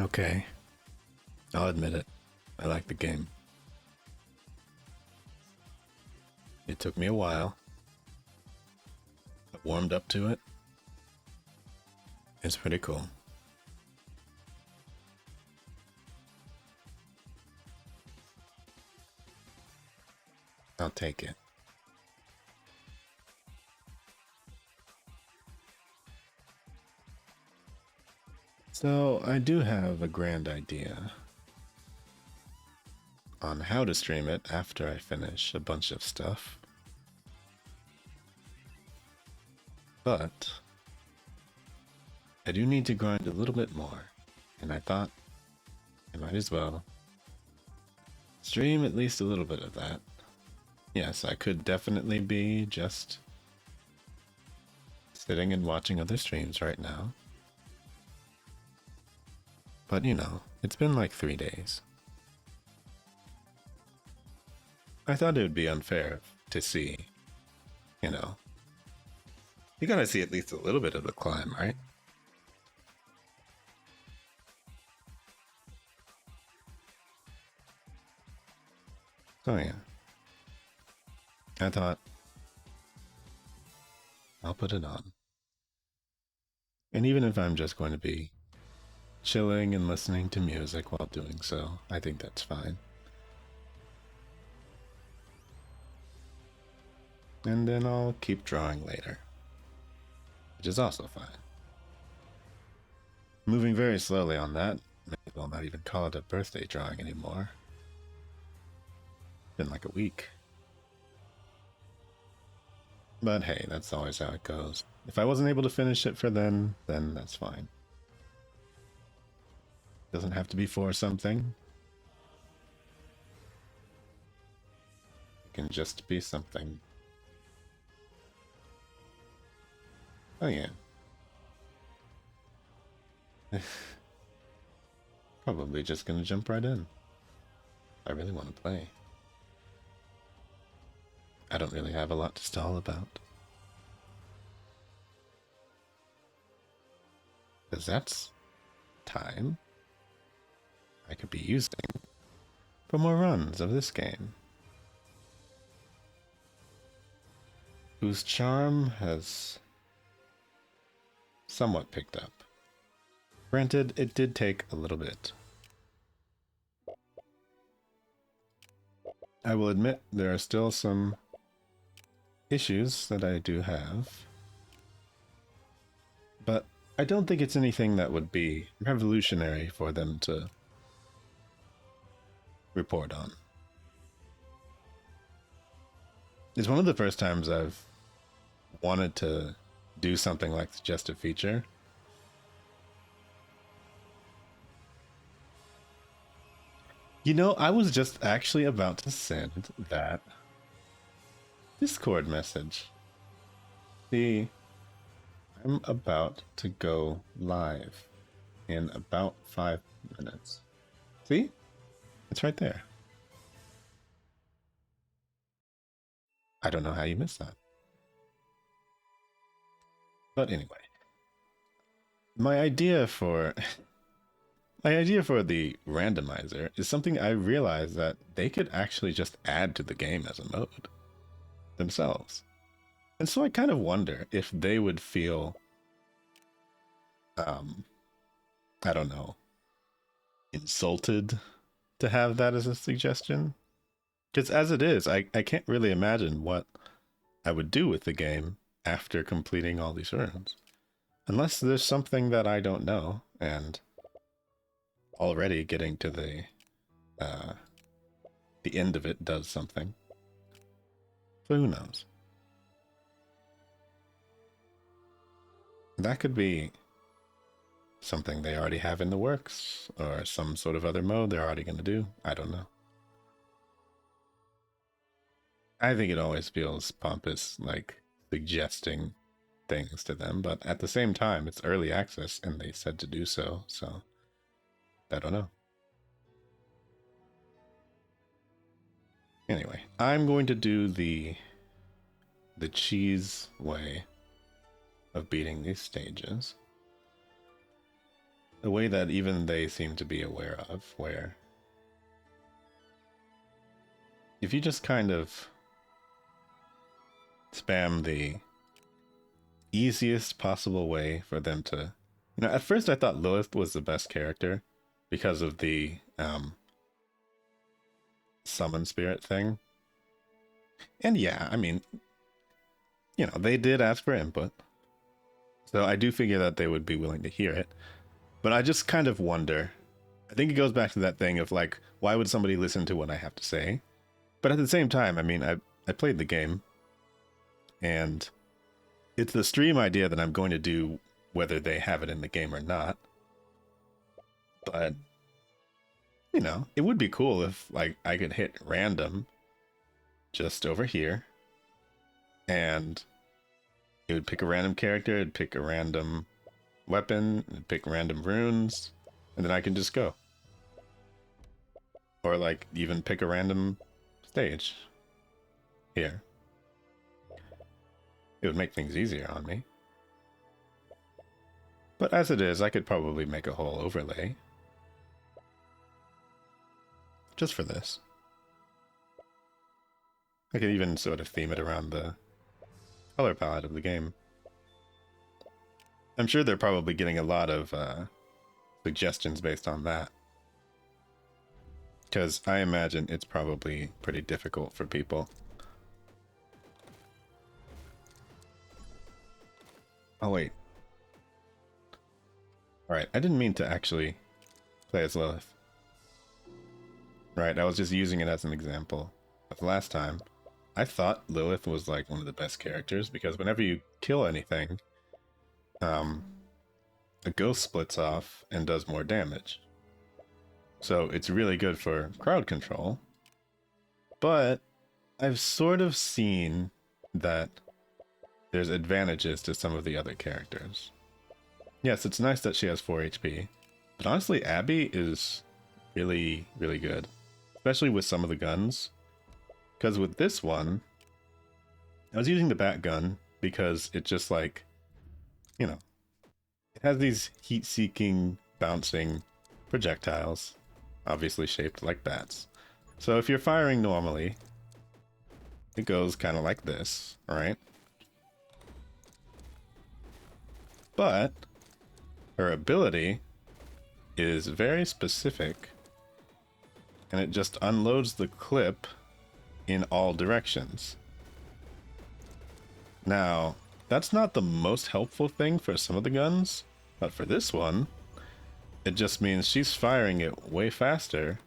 Okay, I'll admit it. I like the game. It took me a while. I warmed up to it. It's pretty cool. I'll take it. So, I do have a grand idea on how to stream it after I finish a bunch of stuff. But I do need to grind a little bit more, and I thought I might as well stream at least a little bit of that. Yes, I could definitely be just sitting and watching other streams right now. But you know, it's been like 3 days. I thought it would be unfair to see, you know. You gotta see at least a little bit of the climb, right? So yeah. I thought I'll put it on. And even if I'm just going to be chilling and listening to music while doing so, I think that's fine. And then I'll keep drawing later, which is also fine. Moving very slowly on that, may as well not even call it a birthday drawing anymore. Been like a week. But hey, that's always how it goes. If I wasn't able to finish it for then that's fine. Doesn't have to be for something. It can just be something. Oh yeah. Probably just gonna jump right in. I really want to play. I don't really have a lot to stall about. Because that's time I could be using for more runs of this game, whose charm has somewhat picked up. Granted, it did take a little bit. I will admit there are still some issues that I do have, but I don't think it's anything that would be revolutionary for them to report on. It's one of the first times I've wanted to do something like suggestive feature. You know, I was just actually about to send that Discord message. See, I'm about to go live in about 5 minutes. See? It's right there. I don't know how you missed that. But anyway, my idea for the randomizer is something I realized that they could actually just add to the game as a mode themselves. And so I kind of wonder if they would feel, I don't know, insulted to have that as a suggestion. Because as it is, I can't really imagine what I would do with the game after completing all these runs. Unless there's something that I don't know, and already getting to the end of it does something. So who knows? That could be something they already have in the works, or some sort of other mode they're already going to do. I don't know. I think it always feels pompous, like suggesting things to them, but at the same time, it's early access and they said to do so, so I don't know. Anyway, I'm going to do the cheese way of beating these stages. the way that even they seem to be aware of, where if you just kind of spam the easiest possible way for them to, at first I thought Lilith was the best character because of the summon spirit thing. And yeah, I mean, they did ask for input. So I do figure that they would be willing to hear it. But I just kind of wonder. I think it goes back to that thing of like, why would somebody listen to what I have to say? But at the same time, I mean, I played the game. And it's the stream idea that I'm going to do whether they have it in the game or not. But, it would be cool if like I could hit random just over here. And it would pick a random character, it'd pick a random weapon, it'd pick random runes, and then I can just go. Or like even pick a random stage here. It would make things easier on me. But as it is, I could probably make a whole overlay. Just for this. I could even sort of theme it around the color palette of the game. I'm sure they're probably getting a lot of suggestions based on that. Because I imagine it's probably pretty difficult for people. Oh, wait. Alright, I didn't mean to actually play as Lilith. Right, I was just using it as an example. But last time, I thought Lilith was like one of the best characters because whenever you kill anything, a ghost splits off and does more damage. So it's really good for crowd control. But I've sort of seen that there's advantages to some of the other characters. Yes, it's nice that she has 4 HP, but honestly, Abby is really, really good, especially with some of the guns. Because with this one, I was using the bat gun because it just like, it has these heat-seeking, bouncing projectiles, obviously shaped like bats. So if you're firing normally, it goes kind of like this, right? But her ability is very specific, and it just unloads the clip in all directions. Now, that's not the most helpful thing for some of the guns, but for this one, it just means she's firing it way faster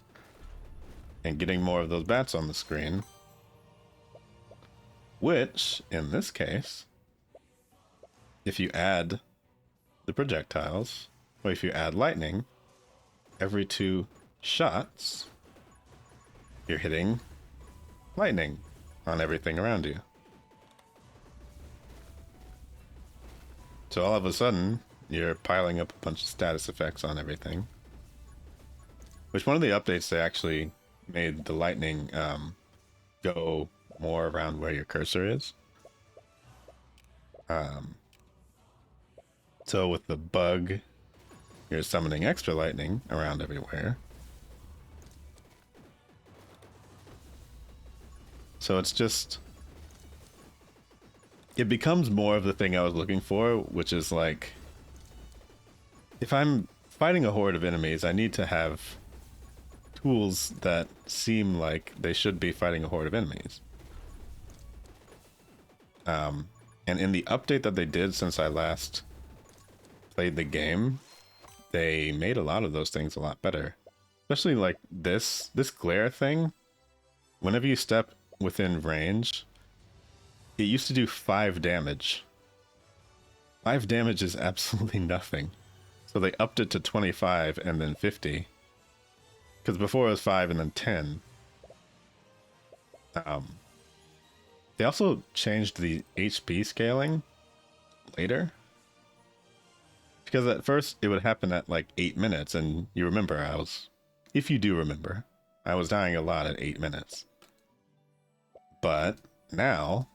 and getting more of those bats on the screen. Which, in this case, if you add the projectiles, or if you add lightning, every 2 shots, you're hitting lightning on everything around you. So all of a sudden, you're piling up a bunch of status effects on everything. Which one of the updates they actually made the lightning go more around where your cursor is. So with the bug, you're summoning extra lightning around everywhere. So it's just, it becomes more of the thing I was looking for, which is like, if I'm fighting a horde of enemies, I need to have tools that seem like they should be fighting a horde of enemies. And in the update that they did since I last played the game, they made a lot of those things a lot better. Especially like this glare thing. Whenever you step within range, it used to do 5 damage. 5 damage is absolutely nothing. So they upped it to 25 and then 50. Because before it was 5 and then 10. They also changed the HP scaling later. Because at first it would happen at like 8 minutes, and you remember if you do remember, I was dying a lot at 8 minutes. But now,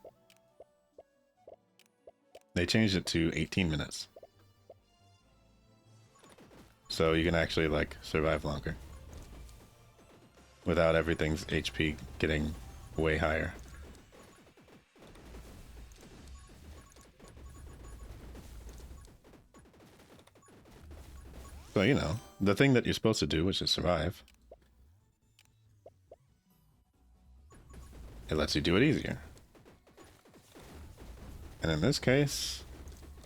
they changed it to 18 minutes. So you can actually like survive longer without everything's HP getting way higher. So, you know, the thing that you're supposed to do, which is survive, it lets you do it easier. And in this case,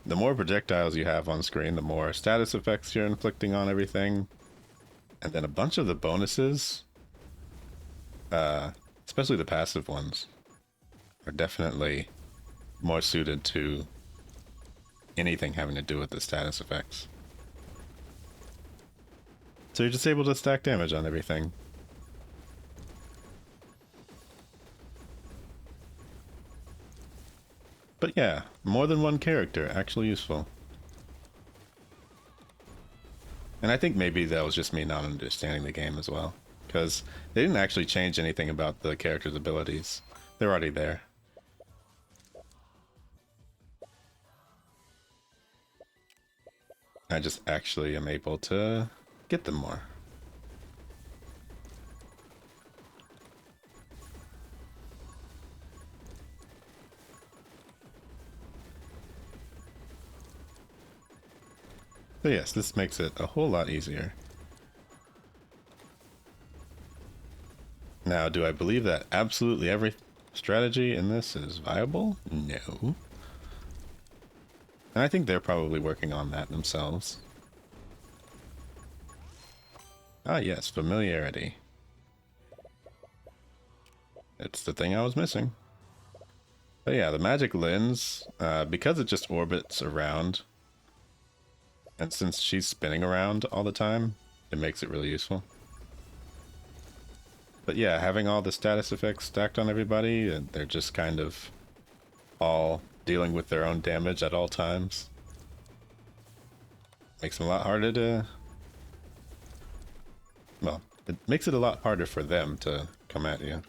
the more projectiles you have on screen, the more status effects you're inflicting on everything. And then a bunch of the bonuses, especially the passive ones, are definitely more suited to anything having to do with the status effects. So you're just able to stack damage on everything. But yeah, more than one character, actually useful. And I think maybe that was just me not understanding the game as well. Because they didn't actually change anything about the character's abilities. They're already there. I just actually am able to get them more. So yes, this makes it a whole lot easier. Now, do I believe that absolutely every strategy in this is viable? No. And I think they're probably working on that themselves. Ah yes, familiarity. It's the thing I was missing. But yeah, the magic lens, because it just orbits around, and since she's spinning around all the time, it makes it really useful. But yeah, having all the status effects stacked on everybody, and they're just kind of all dealing with their own damage at all times. Makes them a lot harder to... Well, it makes it a lot harder for them to come at you.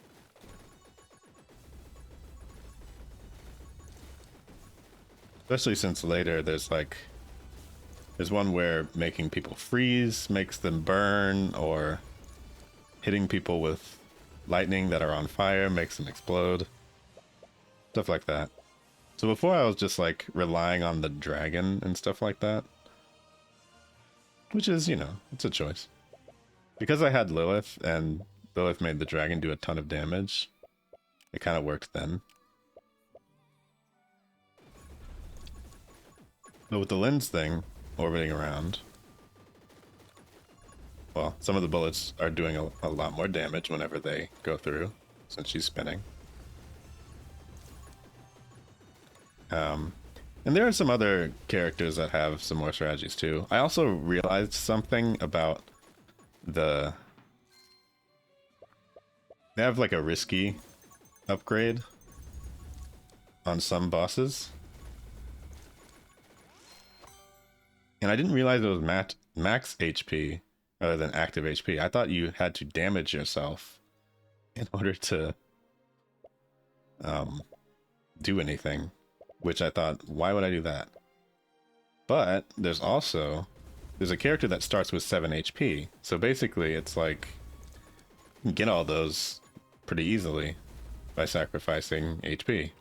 Especially since later there's like... There's one where making people freeze makes them burn, or hitting people with lightning that are on fire makes them explode. Stuff like that. So before I was just like relying on the dragon and stuff like that. Which is, you know, it's a choice. Because I had Lilith, and Lilith made the dragon do a ton of damage, it kind of worked then. But with the lens thing orbiting around, well, some of the bullets are doing a lot more damage whenever they go through, since she's spinning. And there are some other characters that have some more strategies too. I also realized something about they have like a risky upgrade on some bosses. And I didn't realize it was max HP rather than active HP. I thought you had to damage yourself in order to do anything, which I thought, why would I do that? But there's a character that starts with 7 HP. So basically it's like you can get all those pretty easily by sacrificing HP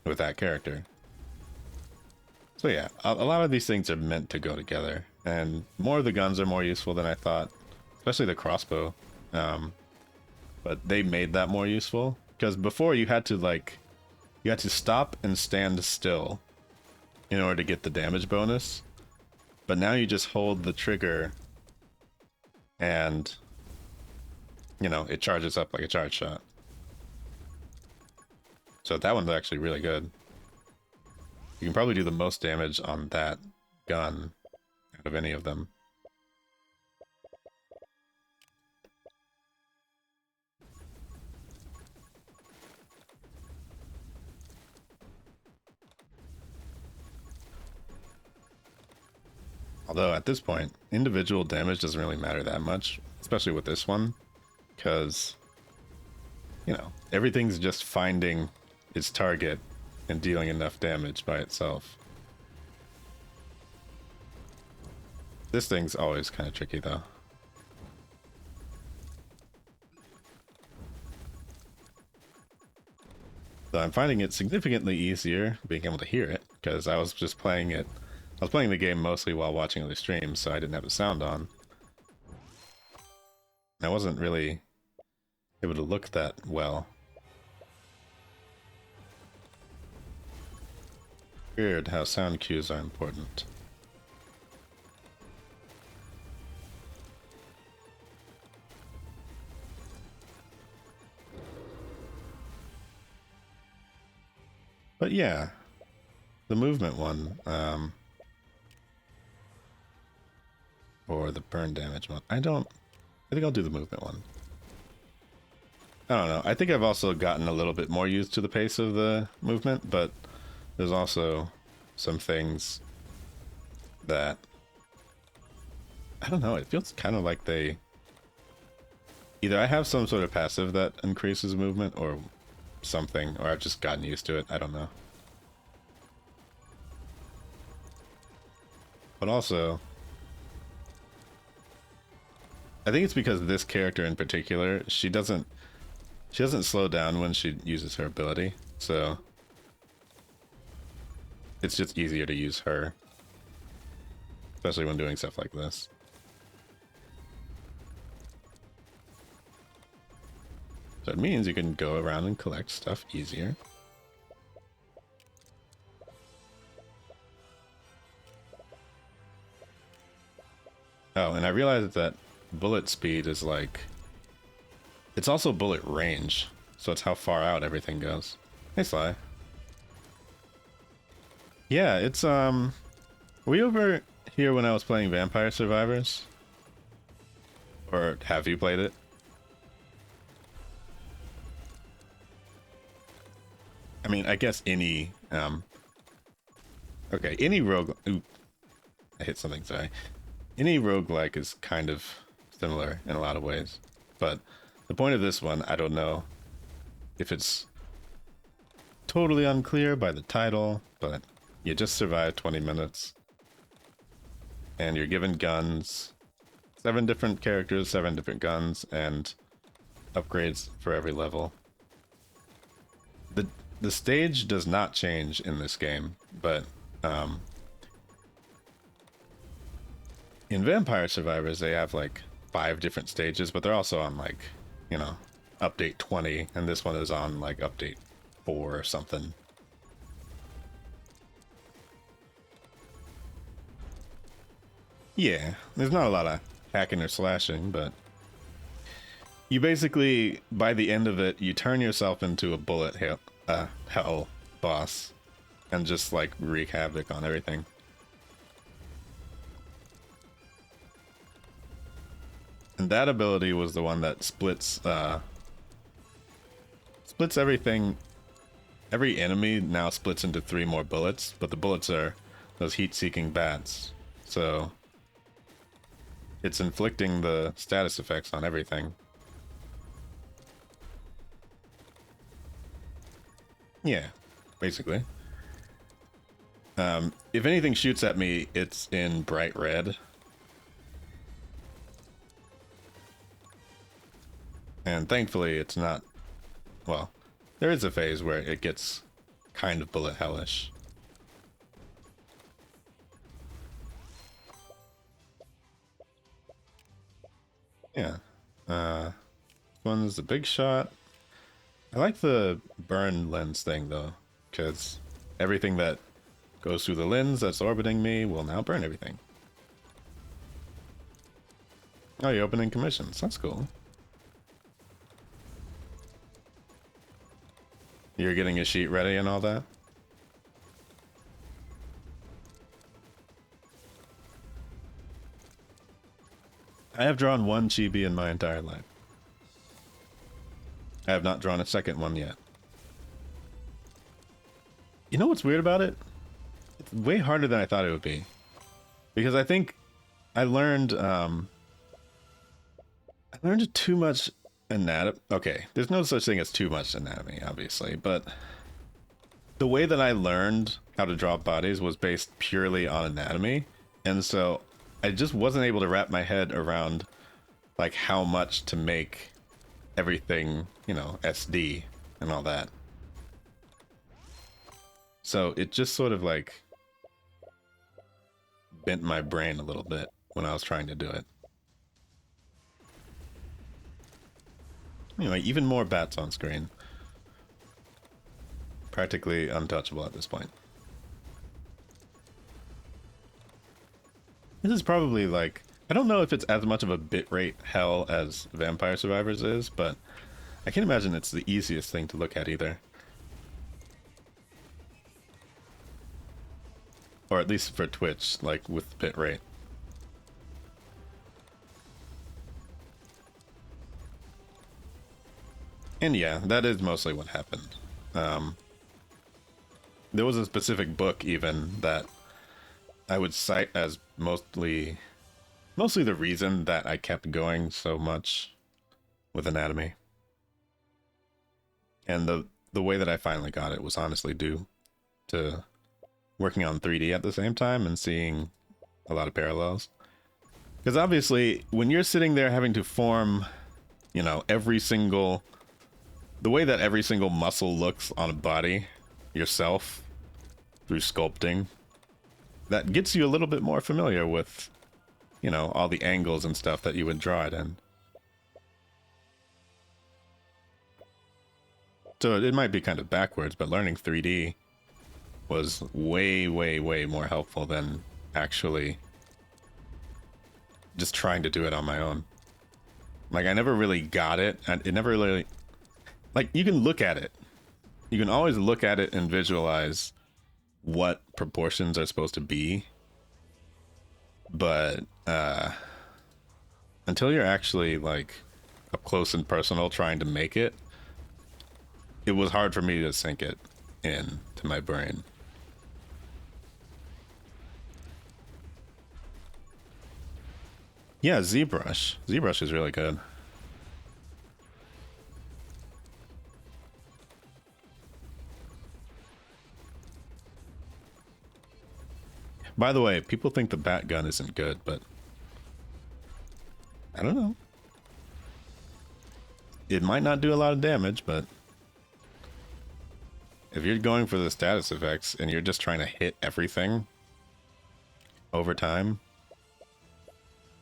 with that character. So yeah, a lot of these things are meant to go together, and more of the guns are more useful than I thought, especially the crossbow. But they made that more useful, because before you had to stop and stand still in order to get the damage bonus, but now you just hold the trigger and, you know, it charges up like a charge shot. So that one's actually really good. You can probably do the most damage on that gun out of any of them. Although at this point, individual damage doesn't really matter that much, especially with this one, because, you know, everything's just finding its target and dealing enough damage by itself. This thing's always kind of tricky though. So I'm finding it significantly easier being able to hear it, because I was just playing it. I was playing the game mostly while watching other streams, so I didn't have the sound on. I wasn't really able to look that well. Weird how sound cues are important. But yeah, the movement one, or the burn damage one. I think I'll do the movement one. I don't know. I think I've also gotten a little bit more used to the pace of the movement, but there's also some things that, I don't know, it feels kind of like they, either I have some sort of passive that increases movement or something, or I've just gotten used to it. I don't know. But also, I think it's because this character in particular, she doesn't slow down when she uses her ability, so it's just easier to use her, especially when doing stuff like this. So it means you can go around and collect stuff easier. Oh, and I realized that bullet speed is like, it's also bullet range, so it's how far out everything goes. Hey, Sly. Yeah, it's, were you over here when I was playing Vampire Survivors? Or have you played it? I mean, I guess any, okay, any rogue, ooh, I hit something, sorry. Any roguelike is kind of similar in a lot of ways, but the point of this one, I don't know if it's totally unclear by the title, but you just survive 20 minutes, and you're given guns, 7 different characters, 7 different guns, and upgrades for every level. The stage does not change in this game, but in Vampire Survivors they have like 5 different stages, but they're also on like, you know, update 20, and this one is on like update 4 or something. Yeah, there's not a lot of hacking or slashing, but you basically, by the end of it, you turn yourself into a bullet hell boss and just like wreak havoc on everything. And that ability was the one that splits everything. Every enemy now splits into 3 more bullets, but the bullets are those heat-seeking bats, so it's inflicting the status effects on everything. Yeah, basically. If anything shoots at me, it's in bright red. And thankfully it's not, well, there is a phase where it gets kind of bullet hellish. Yeah. One's a big shot. I like the burn lens thing though, because everything that goes through the lens that's orbiting me will now burn everything. Oh, you're opening commissions. That's cool. You're getting a sheet ready and all that? I have drawn 1 chibi in my entire life. I have not drawn a second one yet. You know what's weird about it? It's way harder than I thought it would be. Because I think I learned too much anatomy. Okay, there's no such thing as too much anatomy, obviously, but the way that I learned how to draw bodies was based purely on anatomy, and so I just wasn't able to wrap my head around like how much to make everything, you know, SD and all that. So it just sort of like bent my brain a little bit when I was trying to do it. Anyway, even more bats on screen. Practically untouchable at this point. This is probably like, I don't know if it's as much of a bitrate hell as Vampire Survivors is, but I can't imagine it's the easiest thing to look at either. Or at least for Twitch, like with bitrate. And yeah, that is mostly what happened. There was a specific book even that I would cite as mostly the reason that I kept going so much with anatomy. And the way that I finally got it was honestly due to working on 3D at the same time and seeing a lot of parallels. Because obviously, when you're sitting there having to form, you know, the way that every single muscle looks on a body yourself through sculpting, that gets you a little bit more familiar with, you know, all the angles and stuff that you would draw it in. So it might be kind of backwards, but learning 3D was way, way, way more helpful than actually just trying to do it on my own. Like, I never really got it, and it never really... Like, you can look at it. You can always look at it and visualize what proportions are supposed to be. But, until you're actually, like, up close and personal trying to make it, it was hard for me to sink it in to my brain. Yeah, ZBrush. ZBrush is really good. By the way, people think the bat gun isn't good, but I don't know. It might not do a lot of damage, but if you're going for the status effects and you're just trying to hit everything over time,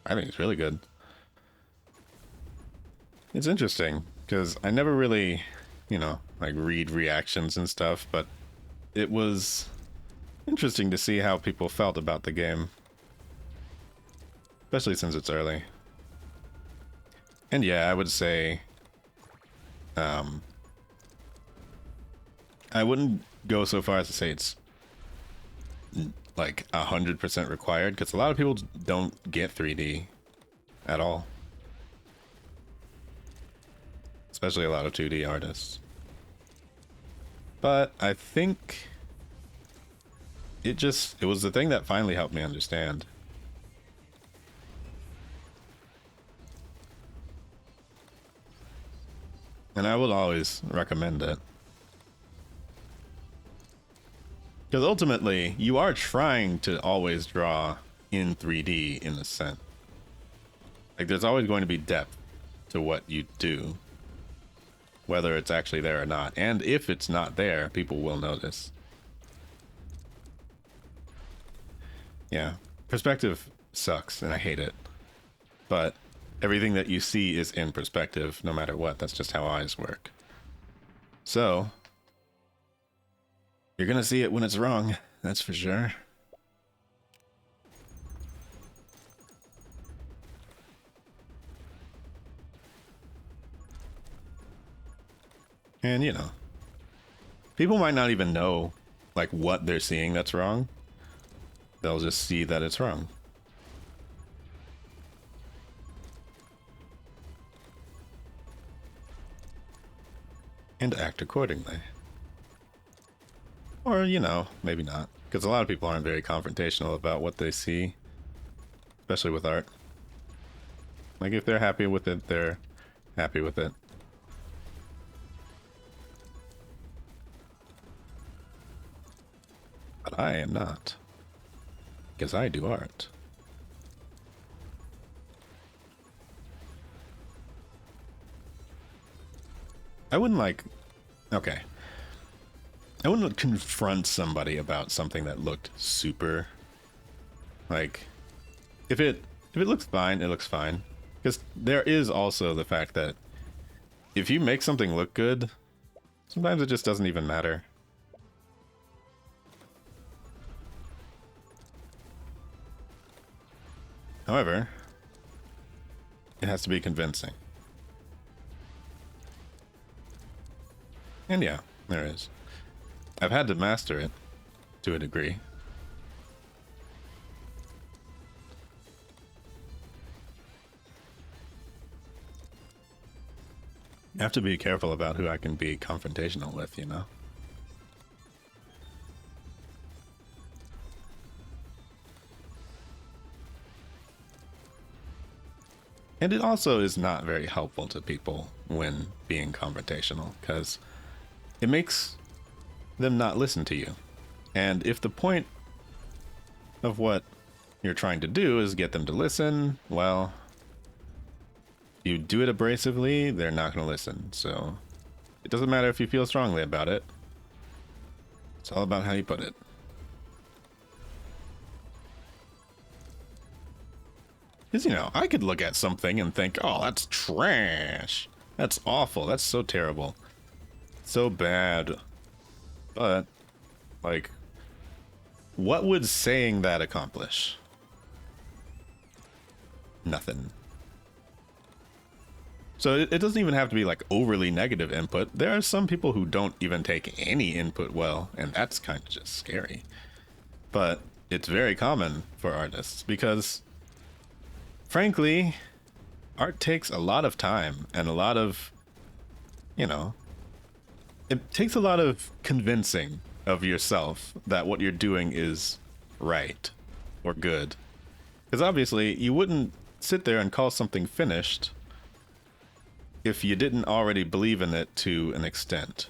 I think it's really good. It's interesting because I never really, you know, like read reactions and stuff, but it was interesting to see how people felt about the game, especially since it's early. And yeah, I would say I wouldn't go so far as to say it's like 100% required, because a lot of people don't get 3D at all, especially a lot of 2D artists. But I think it was the thing that finally helped me understand. And I would always recommend it. Because ultimately, you are trying to always draw in 3D in a sense. Like, there's always going to be depth to what you do, whether it's actually there or not. And if it's not there, people will notice. Yeah, perspective sucks, and I hate it. But everything that you see is in perspective, no matter what. That's just how eyes work. So you're gonna see it when it's wrong, that's for sure. And, you know, people might not even know, like, what they're seeing that's wrong. They'll just see that it's wrong. And act accordingly. Or, you know, maybe not. Because a lot of people aren't very confrontational about what they see. Especially with art. Like, if they're happy with it, they're happy with it. But I am not. Because I do art. I wouldn't like, okay. I wouldn't confront somebody about something that looked super, like, if it looks fine, it looks fine. Because there is also the fact that if you make something look good, sometimes it just doesn't even matter. However, it has to be convincing. And yeah, there is. I've had to master it to a degree. I have to be careful about who I can be confrontational with, you know? And it also is not very helpful to people when being confrontational, because it makes them not listen to you. And if the point of what you're trying to do is get them to listen, well, you do it abrasively, they're not going to listen. So it doesn't matter if you feel strongly about it. It's all about how you put it. Because, you know, I could look at something and think, oh, that's trash. That's awful. That's so terrible. So bad. But, like, what would saying that accomplish? Nothing. So it doesn't even have to be, like, overly negative input. There are some people who don't even take any input well, and that's kind of just scary. But it's very common for artists because, frankly, art takes a lot of time and a lot of, you know, it takes a lot of convincing of yourself that what you're doing is right or good. Because obviously you wouldn't sit there and call something finished if you didn't already believe in it to an extent.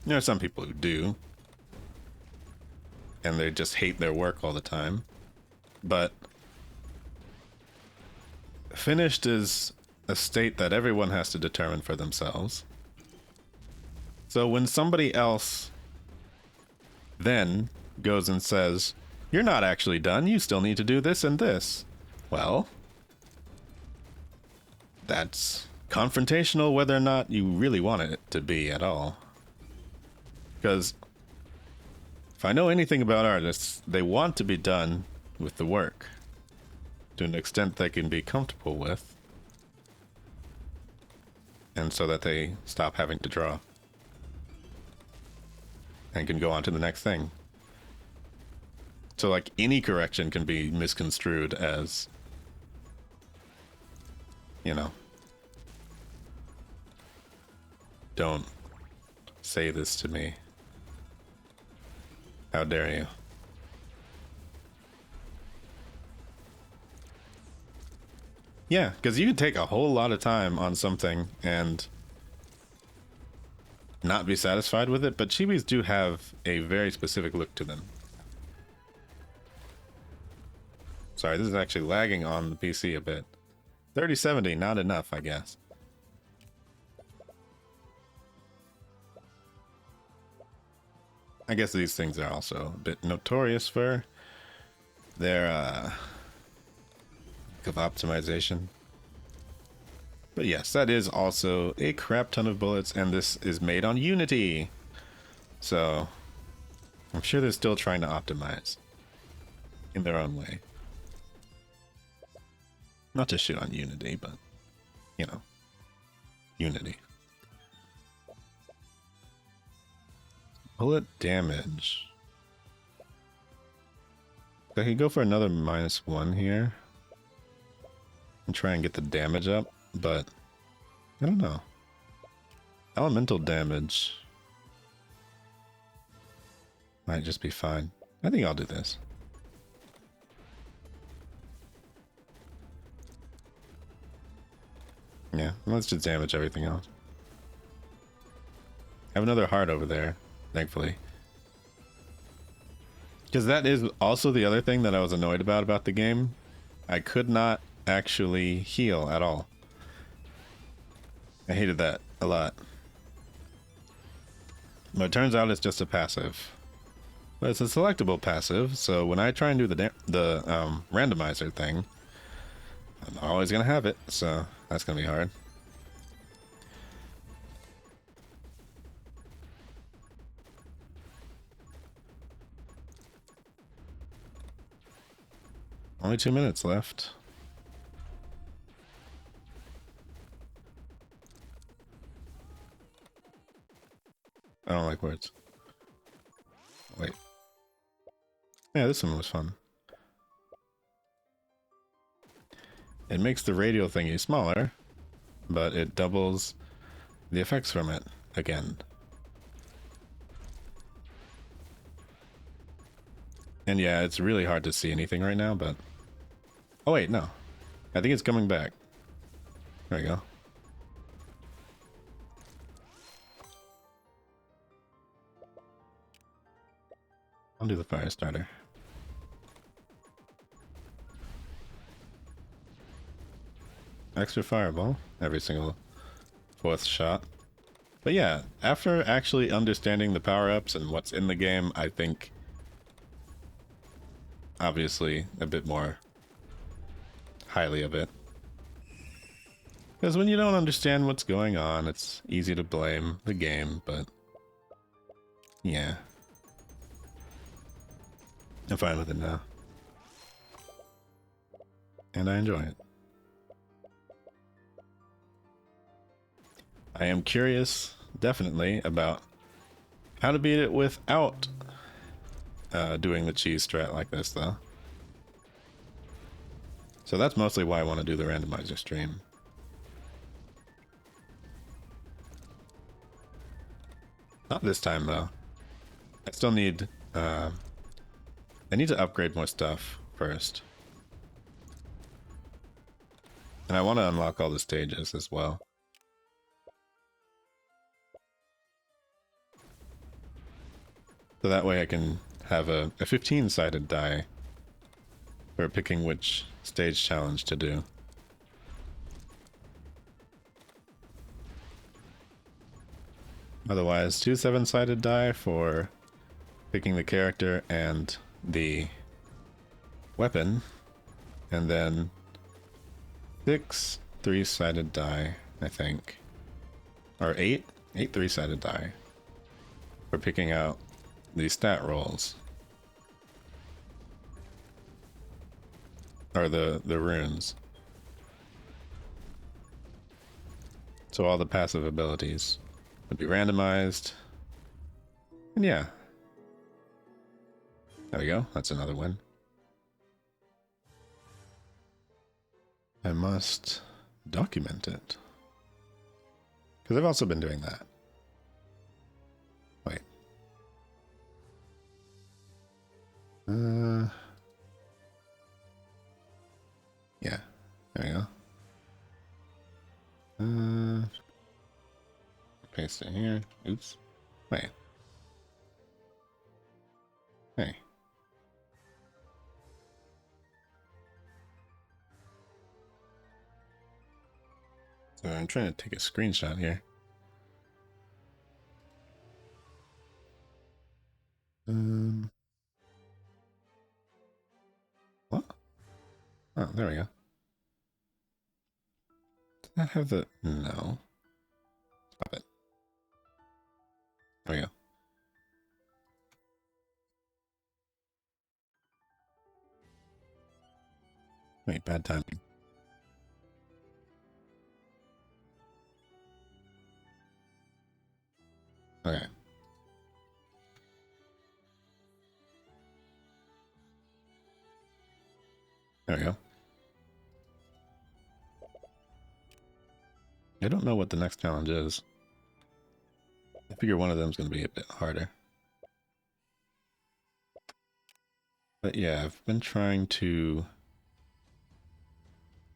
There are some people who do, and they just hate their work all the time. But finished is a state that everyone has to determine for themselves. So when somebody else then goes and says, you're not actually done, you still need to do this and this, well, that's confrontational whether or not you really want it to be at all. Because if I know anything about artists, they want to be done with the work to an extent they can be comfortable with, and so that they stop having to draw and can go on to the next thing. So like any correction can be misconstrued as, you know, don't say this to me. How dare you? Yeah, because you could take a whole lot of time on something and not be satisfied with it, but chibis do have a very specific look to them. Sorry, this is actually lagging on the PC a bit. 3070, not enough, I guess. I guess these things are also a bit notorious for their lack of optimization. But yes, that is also a crap ton of bullets, and this is made on Unity. So I'm sure they're still trying to optimize in their own way. Not to shit on Unity, but, you know, Unity. Bullet damage. I could go for another -1 here and try and get the damage up, but I don't know. Elemental damage might just be fine. I think I'll do this. Yeah, let's just damage everything else. I have another heart over there, thankfully. Because that is also the other thing that I was annoyed about the game. I could not actually heal at all. I hated that a lot. But it turns out it's just a passive. But it's a selectable passive, so when I try and do the randomizer thing, I'm always gonna have it, so that's gonna be hard. Only 2 minutes left. I don't like words. Wait. Yeah, this one was fun. It makes the radio thingy smaller, but it doubles the effects from it again. And yeah, it's really hard to see anything right now, but... Oh wait, no. I think it's coming back. There we go. I'll do the fire starter. Extra fireball every single 4th shot. But yeah, after actually understanding the power-ups and what's in the game, I think obviously a bit more highly of it. Because when you don't understand what's going on, it's easy to blame the game, but yeah. I'm fine with it now. And I enjoy it. I am curious, definitely, about how to beat it without doing the cheese strat like this, though. So that's mostly why I want to do the randomizer stream. Not this time, though. I still need... I need to upgrade more stuff first. And I want to unlock all the stages as well. So that way I can have a 15-sided die for picking which stage challenge to do. Otherwise, 2 7-sided die for picking the character and the weapon, and then 6 3-sided die, I think. Or 8 3-sided die for picking out the stat rolls. Or the runes. So all the passive abilities would be randomized. And yeah. There we go. That's another win. I must document it. Because I've also been doing that. Wait. Yeah. There we go. Paste it here. Oops. Wait. Hey. So I'm trying to take a screenshot here. What? Oh, there we go. Did that have the... No. Stop it. There we go. Wait, bad timing. Okay. There we go. I don't know what the next challenge is. I figure one of them is going to be a bit harder. But yeah, I've been trying to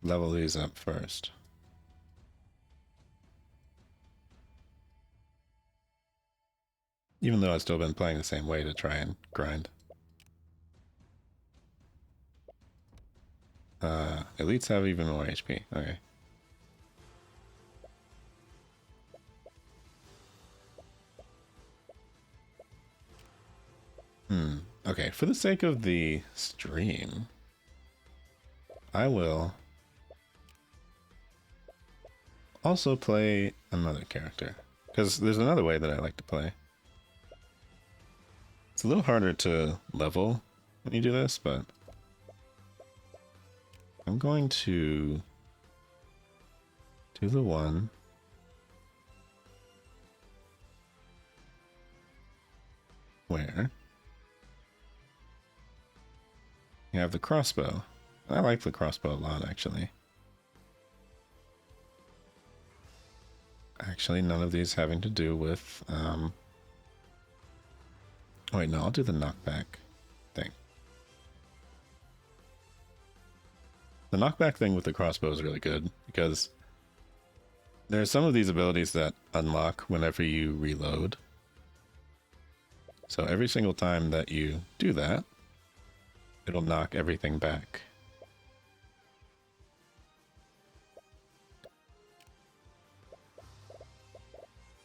level these up first. Even though I've still been playing the same way to try and grind. Elites have even more HP. Okay. Okay, for the sake of the stream, I will also play another character. Because there's another way that I like to play. It's a little harder to level when you do this, but I'm going to do the one where you have the crossbow. I like the crossbow a lot, actually. Actually, none of these having to do with... Oh, wait, no, I'll do the knockback thing. The knockback thing with the crossbow is really good, because there are some of these abilities that unlock whenever you reload. So every single time that you do that, it'll knock everything back.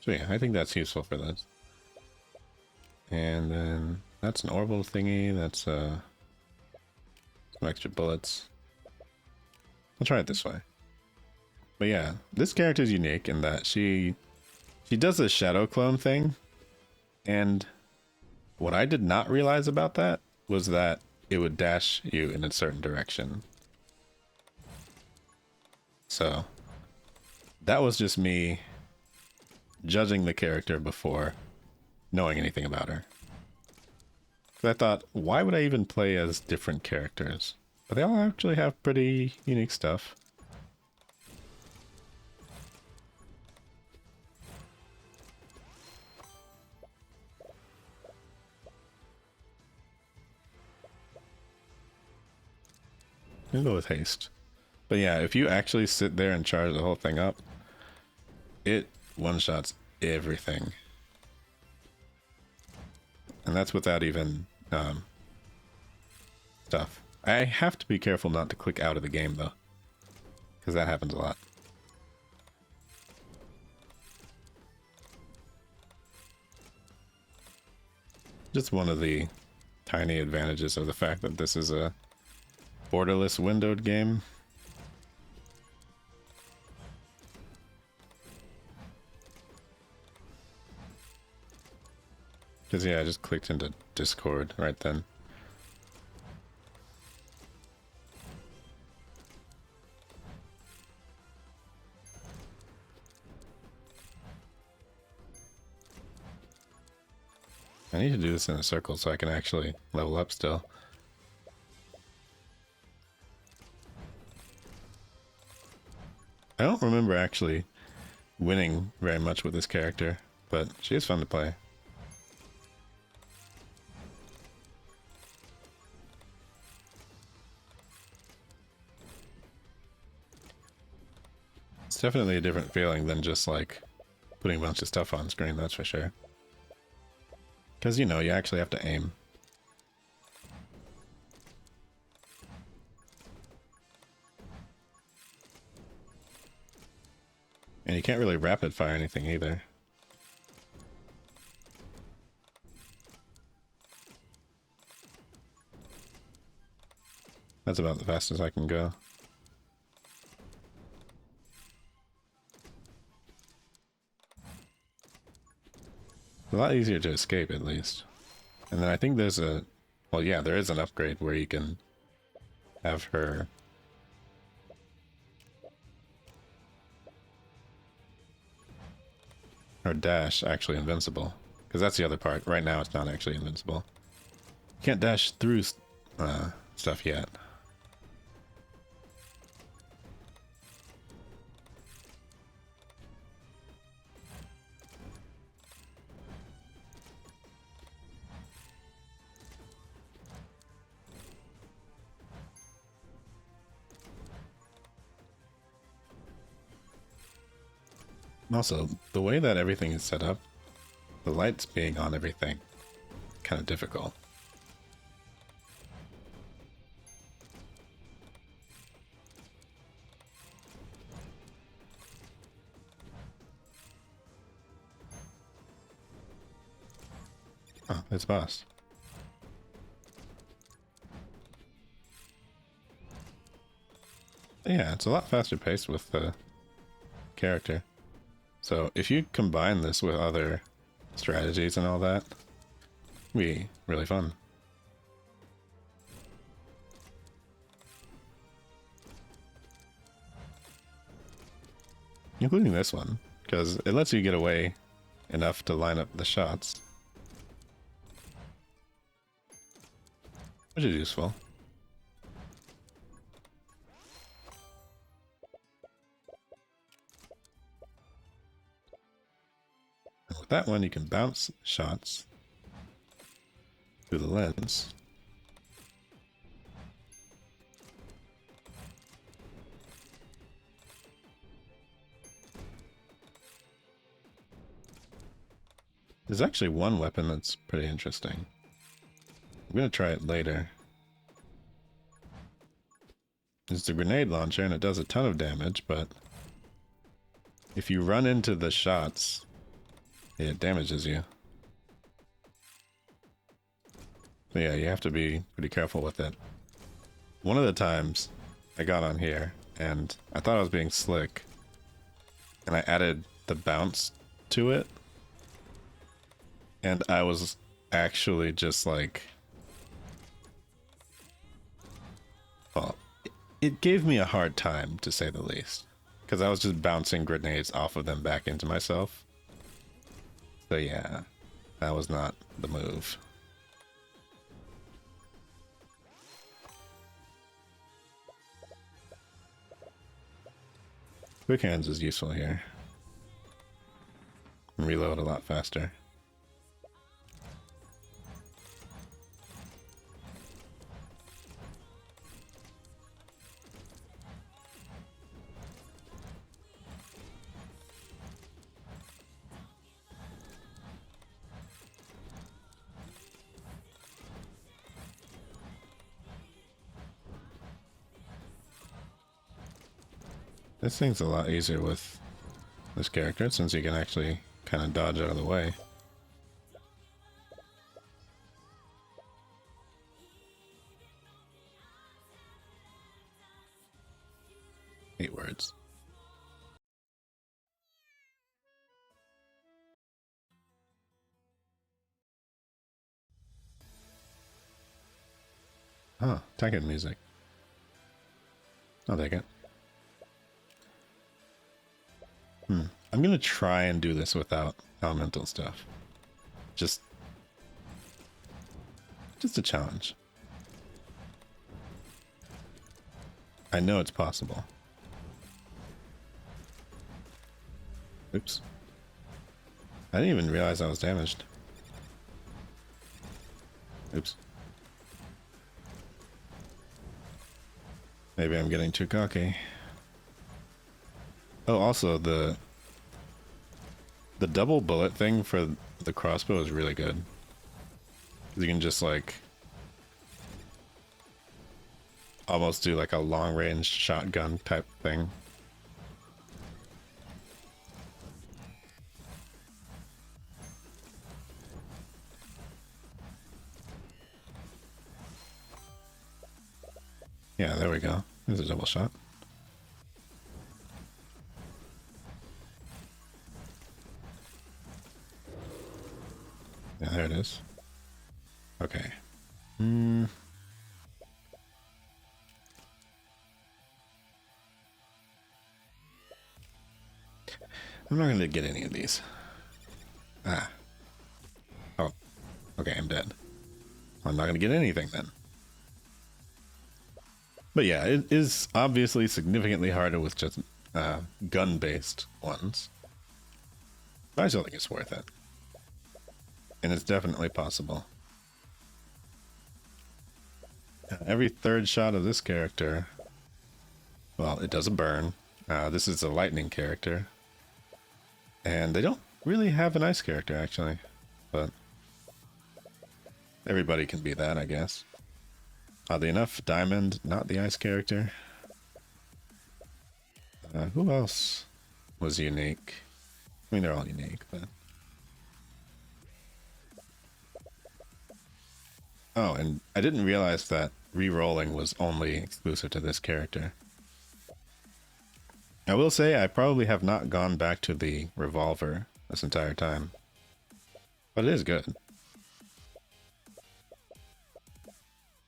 So yeah, I think that's useful for this. And then that's an orbital thingy, that's some extra bullets. I'll try it this way. But yeah, this character is unique in that she does this shadow clone thing, and what I did not realize about that was that it would dash you in a certain direction. So that was just me judging the character before knowing anything about her. So I thought, why would I even play as different characters? But they all actually have pretty unique stuff. I'll go with haste. But yeah, if you actually sit there and charge the whole thing up, it one-shots everything. And that's without even stuff. I have to be careful not to click out of the game though, because that happens a lot. Just one of the tiny advantages of the fact that this is a borderless windowed game. Because yeah, I just clicked into Discord right then. I need to do this in a circle so I can actually level up still. I don't remember actually winning very much with this character, but she is fun to play. It's definitely a different feeling than just like putting a bunch of stuff on screen, that's for sure. Because, you know, you actually have to aim. And you can't really rapid fire anything either. That's about the fastest I can go. It's a lot easier to escape, at least. And then I think there's a... Well, yeah, there is an upgrade where you can have her... her dash actually invincible. Because that's the other part. Right now it's not actually invincible. You can't dash through stuff yet. Also, the way that everything is set up, the lights being on everything, kind of difficult. Oh, it's boss. Yeah, it's a lot faster paced with the character. So if you combine this with other strategies and all that, it'd be really fun. Including this one, because it lets you get away enough to line up the shots, which is useful. And with that one, you can bounce shots through the lens. There's actually one weapon that's pretty interesting. I'm gonna try it later. It's the grenade launcher and it does a ton of damage, but if you run into the shots, it damages you. So yeah, you have to be pretty careful with it. One of the times I got on here and I thought I was being slick, and I added the bounce to it, and I was actually just like, well, it gave me a hard time, to say the least, because I was just bouncing grenades off of them back into myself. So yeah, that was not the move. Quick hands is useful here. Reload a lot faster. This thing's a lot easier with this character, since you can actually kind of dodge out of the way. Eight words. Huh, Tekken music. I'll take it. I'm gonna try and do this without elemental stuff. Just a challenge. I know it's possible. Oops. I didn't even realize I was damaged. Oops. Maybe I'm getting too cocky. Oh, also the double bullet thing for the crossbow is really good. You can just like almost do like a long range shotgun type thing. Yeah, there we go. There's a double shot. Yeah, there it is. Okay. I'm not going to get any of these. Ah. Oh. Okay, I'm dead. I'm not going to get anything then. But yeah, it is obviously significantly harder with just gun-based ones. But I still think it's worth it. And it's definitely possible. Every third shot of this character, well, it does a burn. This is a lightning character. And they don't really have an ice character, actually. But everybody can be that, I guess. Oddly enough, Diamond, not the ice character. Who else was unique? I mean, they're all unique, but... Oh, and I didn't realize that re-rolling was only exclusive to this character. I will say I probably have not gone back to the revolver this entire time. But it is good.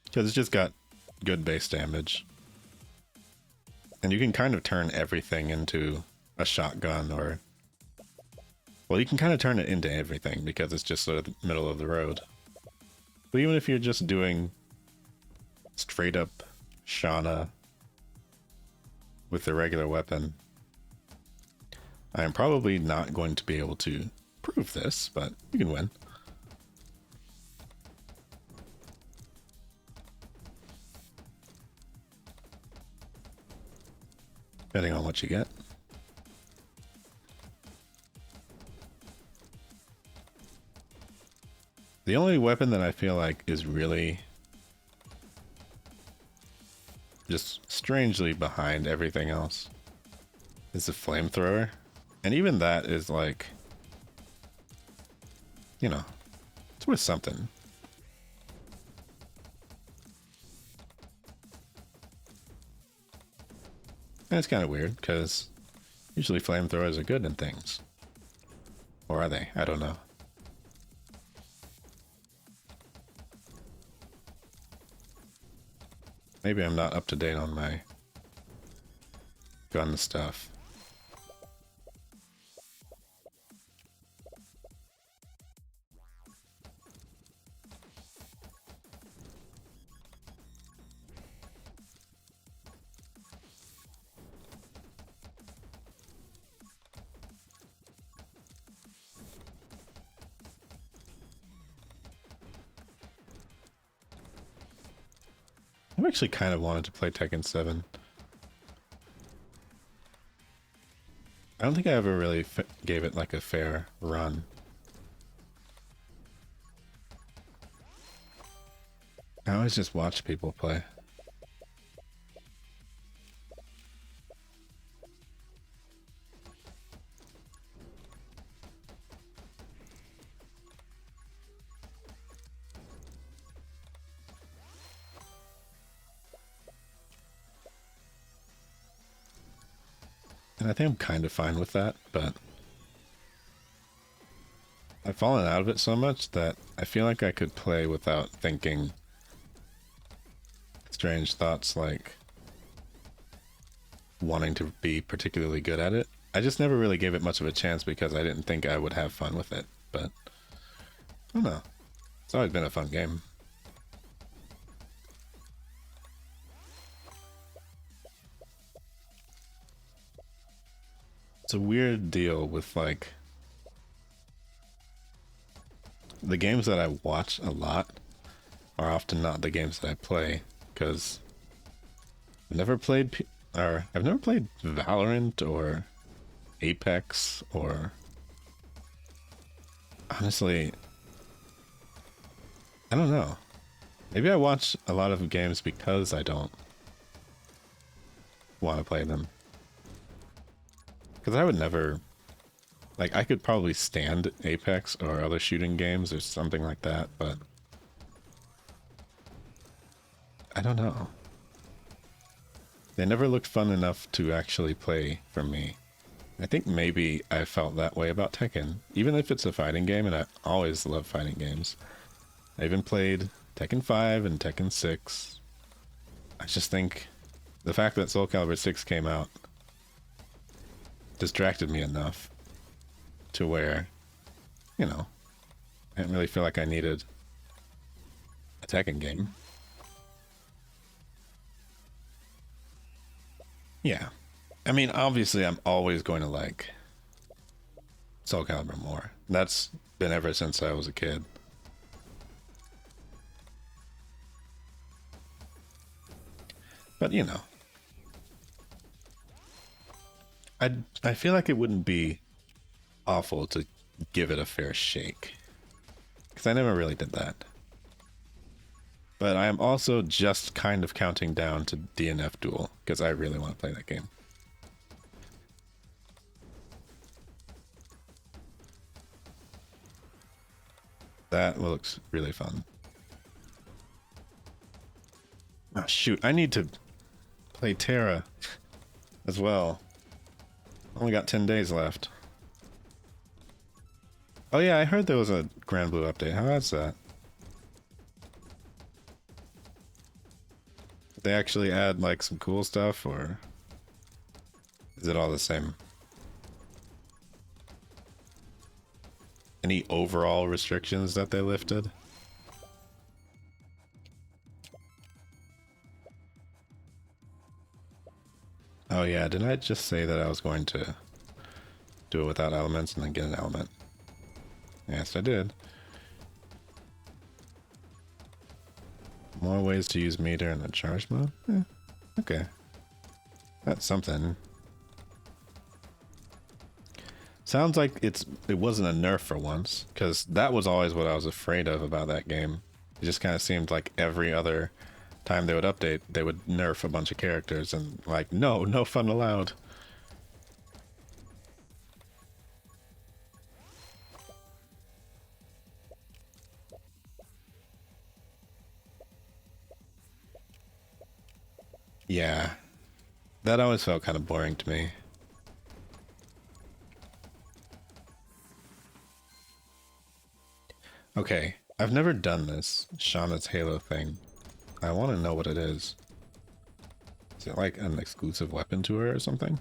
Because it's just got good base damage. And you can kind of turn everything into a shotgun or... Well, you can kind of turn it into everything because it's just sort of the middle of the road. But even if you're just doing straight up Shauna with the regular weapon, I am probably not going to be able to prove this, but you can win. Depending on what you get. The only weapon that I feel like is really just strangely behind everything else is the flamethrower. And even that is like, you know, it's worth something. And it's kind of weird because usually flamethrowers are good in things. Or are they? I don't know. Maybe I'm not up to date on my gun stuff. I actually kind of wanted to play Tekken 7. I don't think I ever really gave it like a fair run. I always just watch people play. And I think I'm kind of fine with that, but I've fallen out of it so much that I feel like I could play without thinking strange thoughts like wanting to be particularly good at it. I just never really gave it much of a chance because I didn't think I would have fun with it, but I don't know. It's always been a fun game. It's a weird deal with like the games that I watch a lot are often not the games that I play because I've never played Valorant or Apex or honestly I don't know. Maybe I watch a lot of games because I don't want to play them. Because I would never, like, I could probably stand Apex or other shooting games or something like that, but I don't know. They never looked fun enough to actually play for me. I think maybe I felt that way about Tekken, even if it's a fighting game, and I always love fighting games. I even played Tekken 5 and Tekken 6. I just think the fact that Soul Calibur 6 came out distracted me enough to where, you know, I didn't really feel like I needed a Tekken game. Yeah. I mean, obviously I'm always going to like Soul Calibur more. That's been ever since I was a kid. But, you know, I feel like it wouldn't be awful to give it a fair shake. Because I never really did that. But I am also just kind of counting down to DNF Duel, because I really want to play that game. That looks really fun. Oh shoot, I need to play Terra as well. Only got 10 days left. Oh yeah, I heard there was a Grand Blue update. How is that? Did they actually add like some cool stuff, or is it all the same? Any overall restrictions that they lifted? Oh yeah, didn't I just say that I was going to do it without elements and then get an element? Yes, I did. More ways to use meter in the charge mode? Okay. That's something. Sounds like it wasn't a nerf for once, because that was always what I was afraid of about that game. It just kind of seemed like every other time they would update, they would nerf a bunch of characters, and like, no fun allowed. Yeah, that always felt kind of boring to me. Okay, I've never done this Shauna's Halo thing. I want to know what it is. Is it like an exclusive weapon to her or something?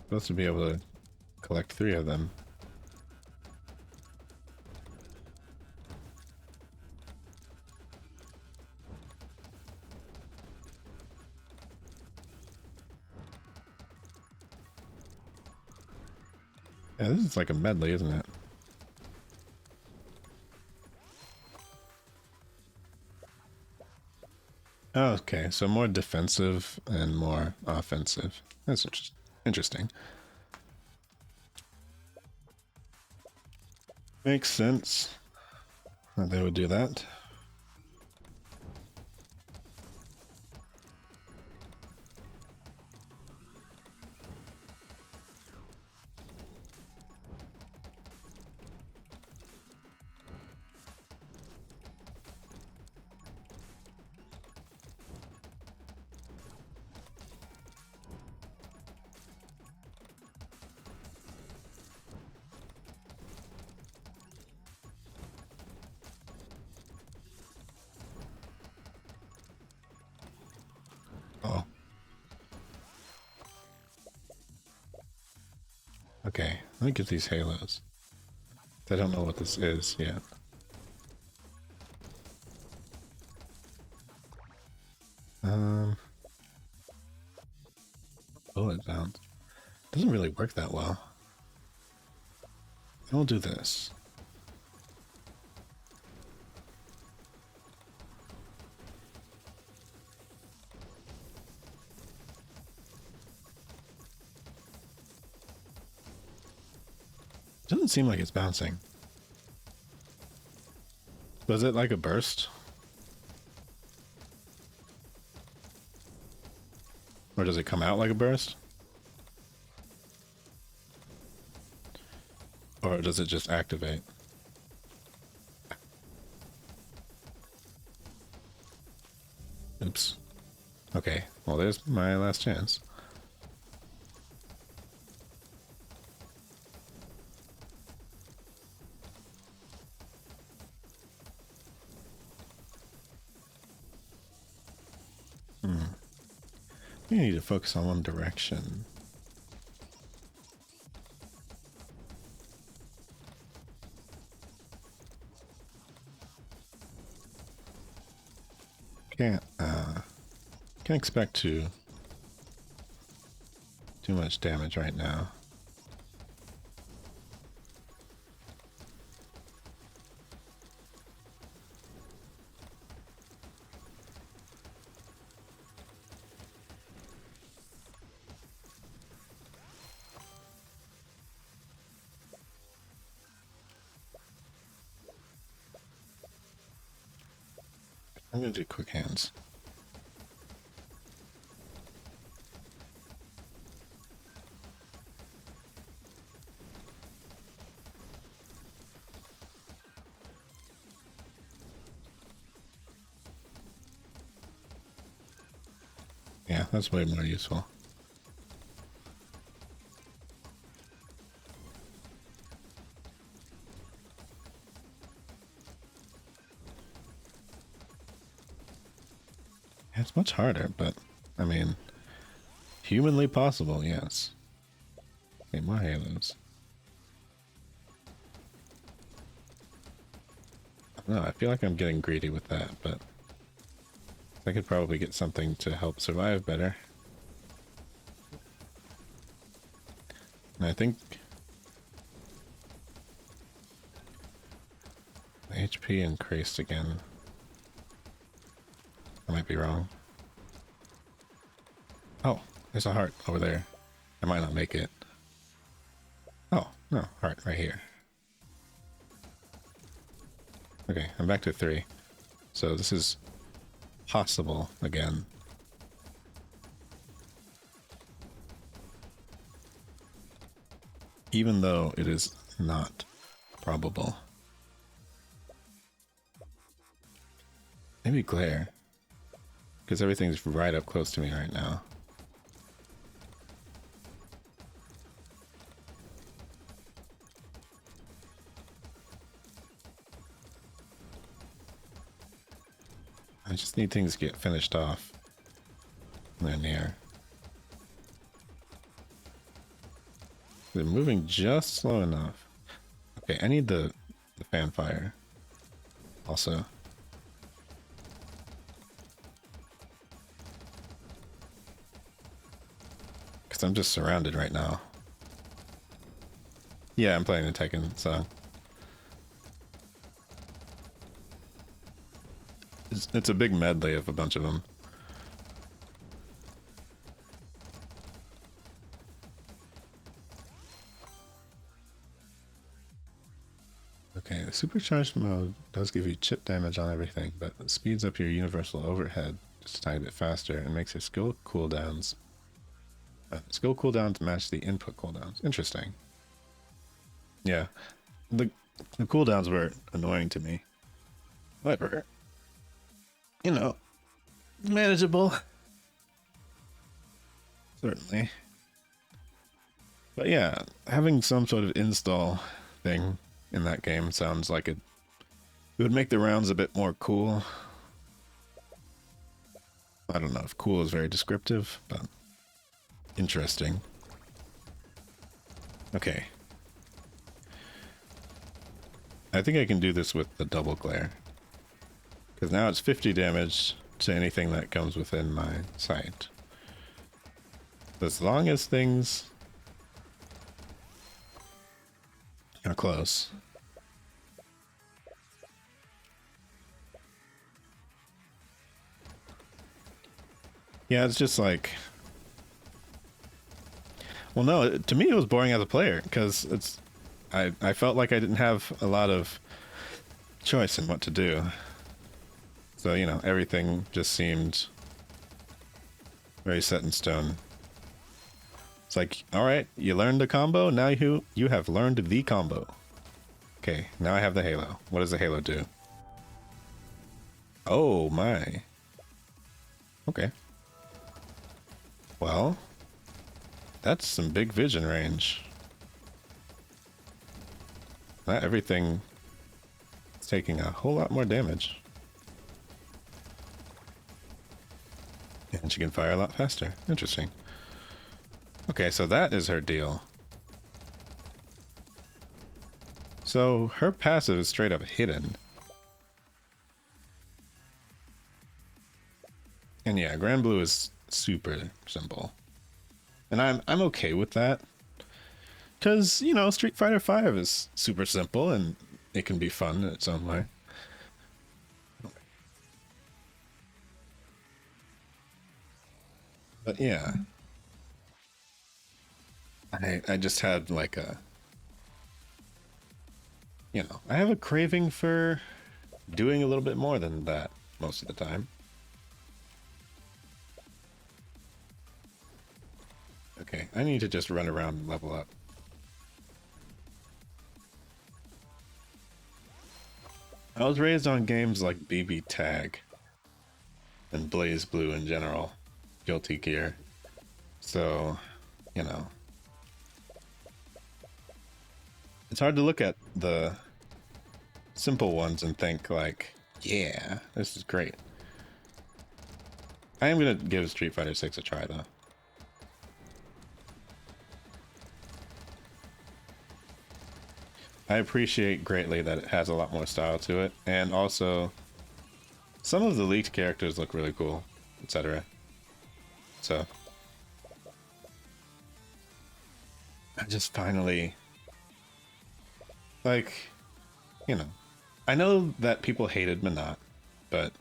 Supposed to be able to collect 3 of them. Yeah, this is like a medley, isn't it? Oh, okay, so more defensive and more offensive. That's interesting. Makes sense that they would do that. Oh. Okay, let me get these halos. I don't know what this is yet. Bullet bounce. Doesn't really work that well. I'll do this. Doesn't seem like it's bouncing. Was it like a burst? Or does it come out like a burst? Or does it just activate? Oops. Okay, well there's my last chance. We need to focus on one direction. Can't expect to do much damage right now. I'm gonna do quick hands. Yeah, that's way more useful. It's much harder, but I mean, humanly possible, yes. Okay, more halos. No, I feel like I'm getting greedy with that, but I could probably get something to help survive better. And I think HP increased again. I might be wrong. Oh, there's a heart over there. I might not make it. Oh, no, heart right here. Okay, I'm back to 3. So this is possible again. Even though it is not probable. Maybe glare. Because everything's right up close to me right now. I just need things to get finished off. They're near. They're moving just slow enough. Okay, I need the fan fire. Also. Because I'm just surrounded right now. Yeah, I'm playing the Tekken song. It's a big medley of a bunch of them. Okay, the supercharged mode does give you chip damage on everything, but it speeds up your universal overhead just a tiny bit faster and makes your skill cooldowns match the input cooldowns. Interesting. Yeah, the cooldowns were annoying to me. However, you know, manageable. Certainly. But yeah, having some sort of install thing in that game sounds like it would make the rounds a bit more cool. I don't know if cool is very descriptive, but interesting. Okay. I think I can do this with the double glare. Because now it's 50 damage to anything that comes within my sight. As long as things are close. Yeah, it's just like... Well, no, to me it was boring as a player, because it's... I felt like I didn't have a lot of choice in what to do. So, you know, everything just seemed very set in stone. It's like, alright, you learned a combo, now you have learned the combo. Okay, now I have the Halo. What does the Halo do? Oh my. Okay. Well, that's some big vision range. Not everything is taking a whole lot more damage. And she can fire a lot faster. Interesting. Okay, so that is her deal. So her passive is straight up hidden. And yeah, Grand Blue is super simple. And I'm okay with that. Cause, you know, Street Fighter V is super simple and it can be fun in its own way. But yeah. I just had like a, you know, I have a craving for doing a little bit more than that most of the time. Okay, I need to just run around and level up. I was raised on games like BB Tag and Blaze Blue in general. guilty gear. So, you know, it's hard to look at the simple ones and think like, yeah, this is great. I am gonna give Street Fighter 6 a try though. I appreciate greatly that it has a lot more style to it, and also some of the leaked characters look really cool, etc. So I just finally, like, you know, I know that people hated Minot, but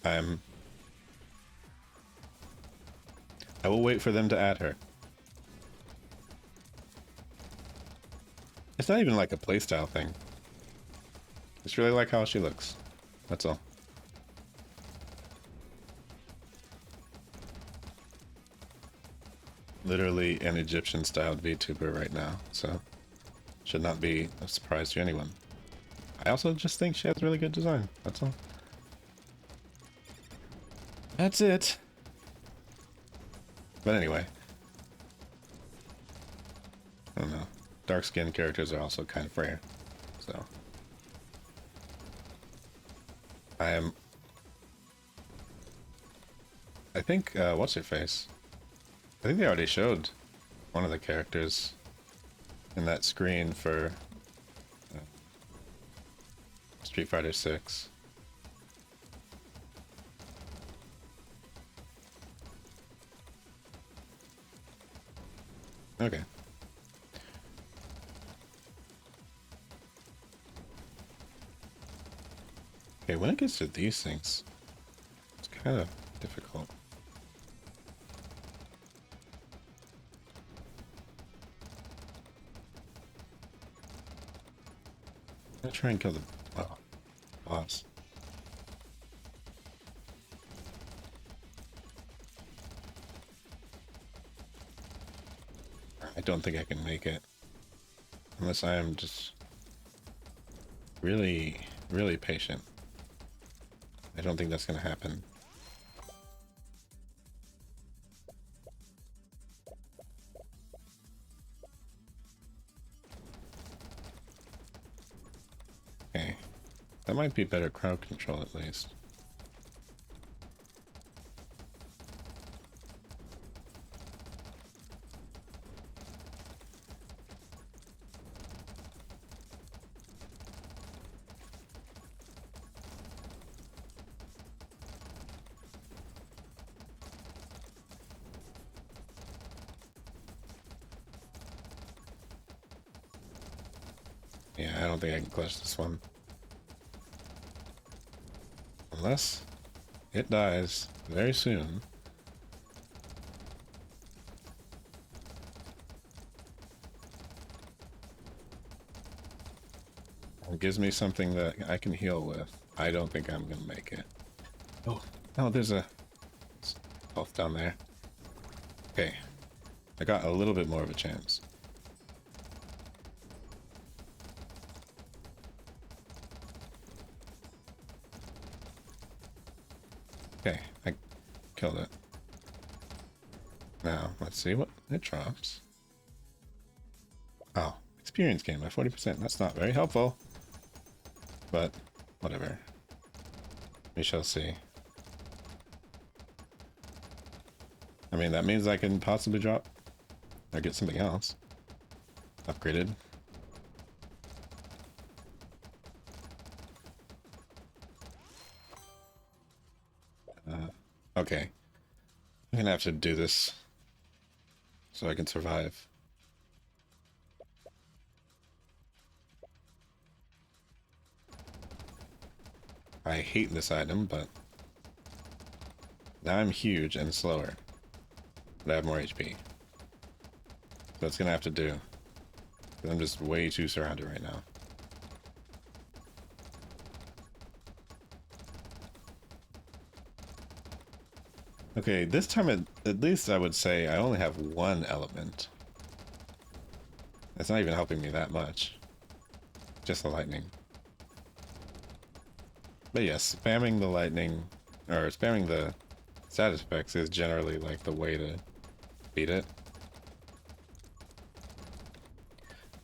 I will wait for them to add her. It's not even like a playstyle thing. Just really like how she looks. That's all. Literally an Egyptian-styled VTuber right now, so should not be a surprise to anyone. I also just think she has really good design. That's all. That's it. But anyway, I don't know. Dark-skinned characters are also kind of rare, so I think what's her face? I think they already showed one of the characters in that screen for Street Fighter 6. Okay. Okay, when it gets to these things, it's kind of difficult. I'm gonna try and kill the boss. I don't think I can make it. Unless I am just really, really patient. I don't think that's gonna happen. Okay. That might be better crowd control at least. Yeah, I don't think I can clutch this one. Unless it dies very soon. It gives me something that I can heal with. I don't think I'm gonna make it. Oh, no, there's a health down there. Okay, I got a little bit more of a chance. Okay, I killed it. Now, let's see what it drops. Oh, experience gain by 40%. That's not very helpful. But, whatever. We shall see. I mean, that means I can possibly drop or get something else upgraded. Okay. I'm gonna have to do this so I can survive. I hate this item, but now I'm huge and slower, but I have more HP. So that's gonna have to do. I'm just way too surrounded right now. Okay, this time at least I would say I only have one element. It's not even helping me that much. Just the lightning. But yes, spamming the lightning or spamming the status effects is generally like the way to beat it.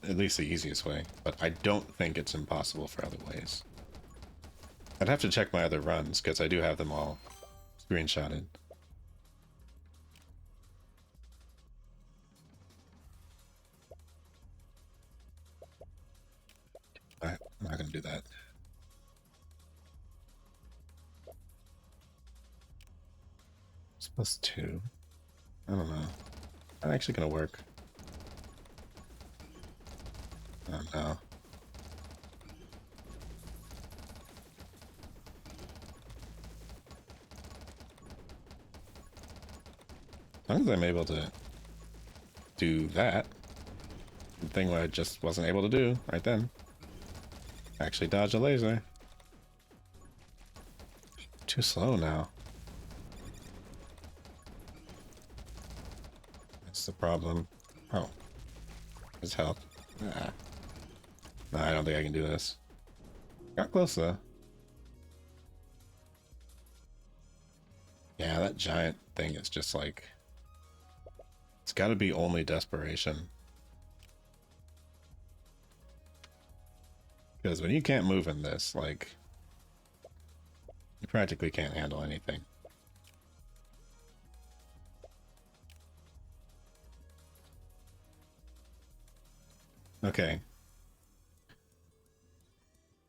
At least the easiest way, but I don't think it's impossible for other ways. I'd have to check my other runs, because I do have them all screenshotted. I'm not going to do that. It's +2. I don't know. Not actually going to work. Oh no. As long as I'm able to do that, the thing I just wasn't able to do right then. Actually dodge a laser. Too slow now. That's the problem. Oh. His health. Ah. No, I don't think I can do this. Got close though. Yeah, that giant thing is just like... It's gotta be only desperation. Because when you can't move in this, like... You practically can't handle anything. Okay.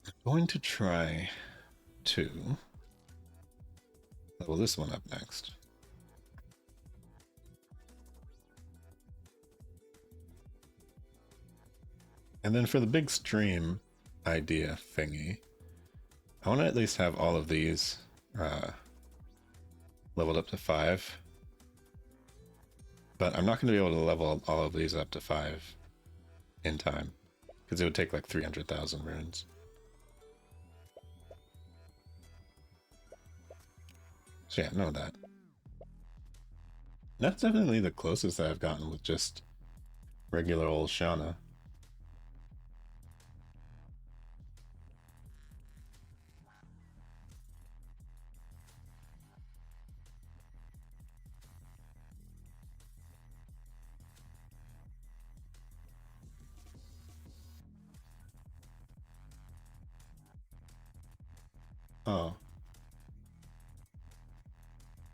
I'm going to try to level this one up next. And then for the big stream idea thingy, I want to at least have all of these leveled up to 5. But I'm not going to be able to level all of these up to 5 in time, because it would take like 300,000 runes. So yeah, know that. That's definitely the closest that I've gotten with just regular old Shauna. Oh.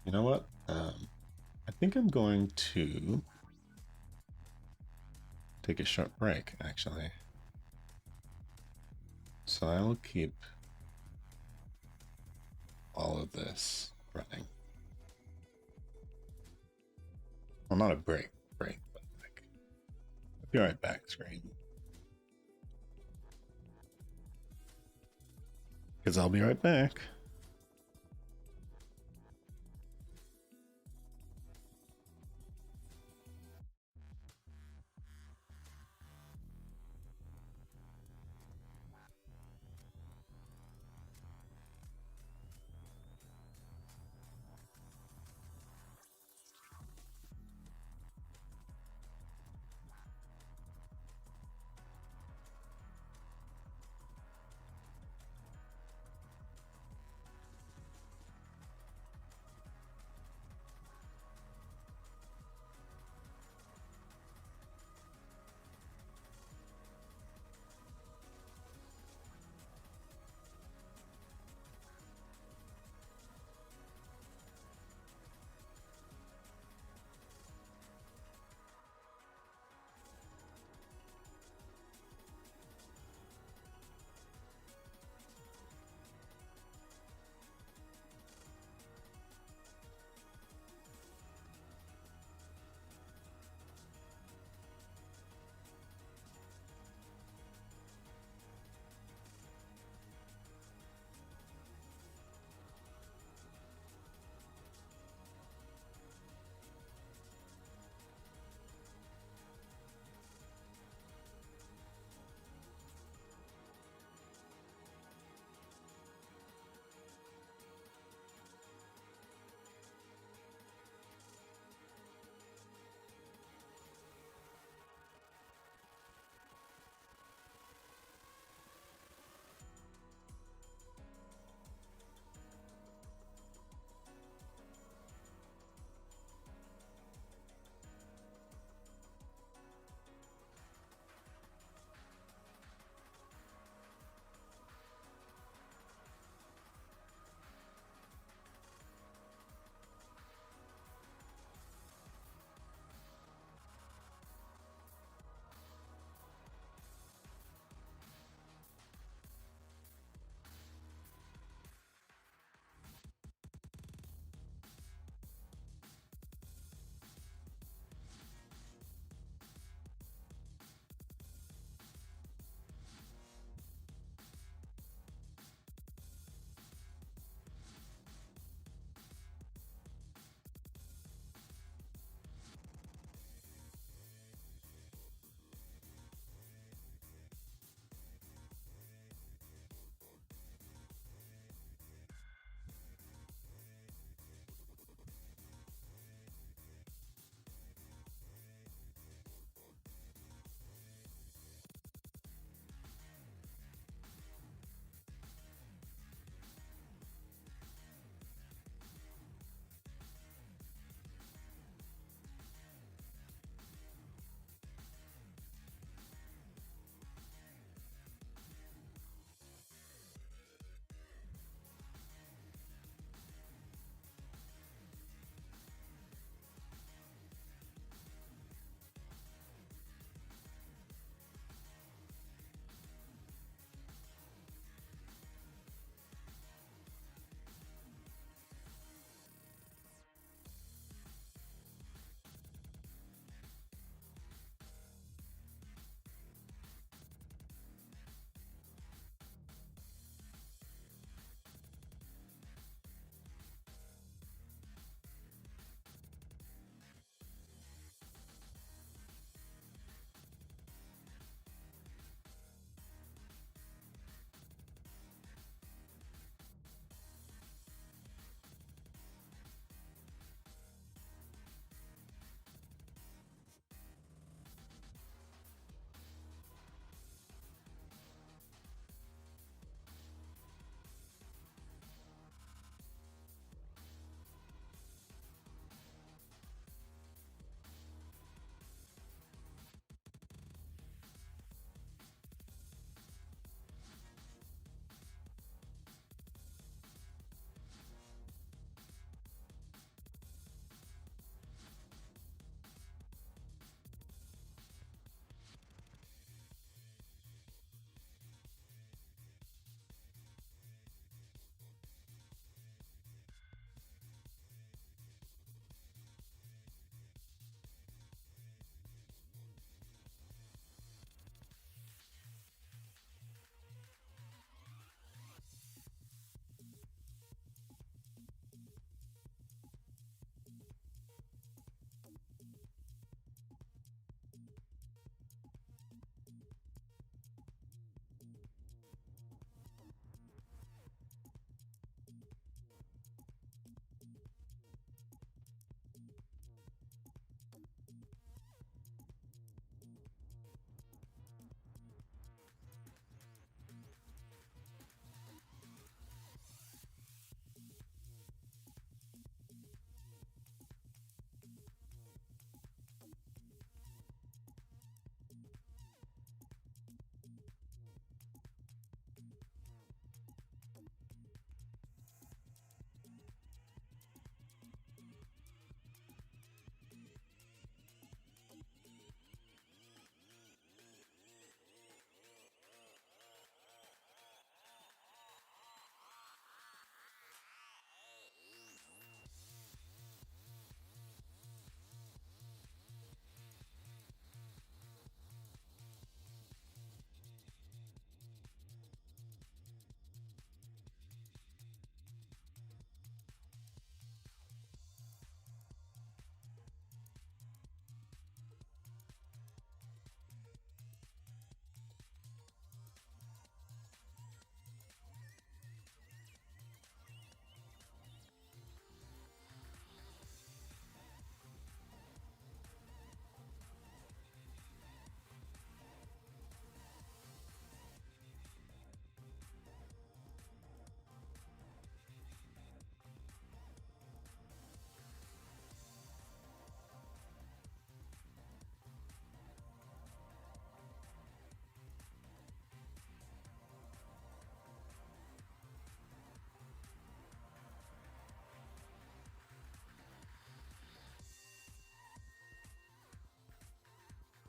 You know what? I think I'm going to take a short break, actually. So I will keep all of this running. Well, not a break, but like, I'll be right back, screen. Because I'll be right back.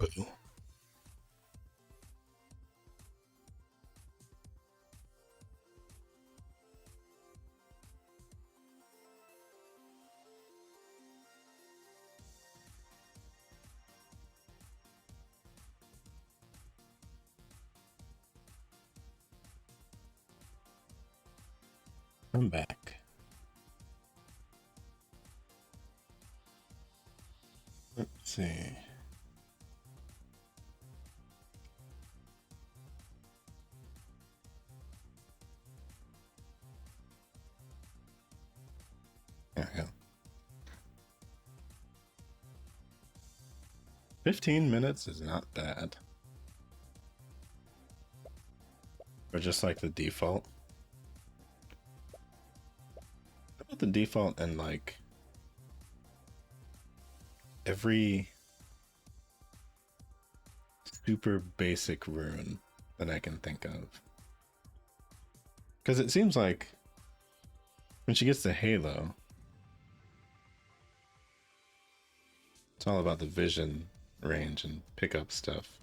Boo. I'm back. Let's see. There we go. 15 minutes is not bad. Or just like the default. How about the default and like every super basic rune that I can think of? Because it seems like when she gets to Halo, it's all about the vision range and pickup stuff.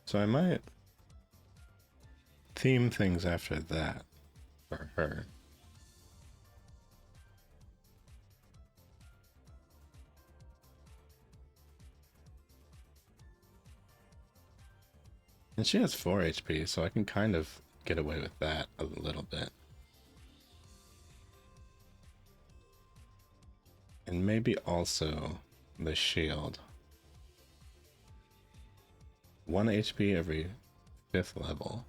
So I might theme things after that for her. And she has 4 HP, so I can kind of get away with that a little bit. And maybe also the shield. 1 HP every 5th level.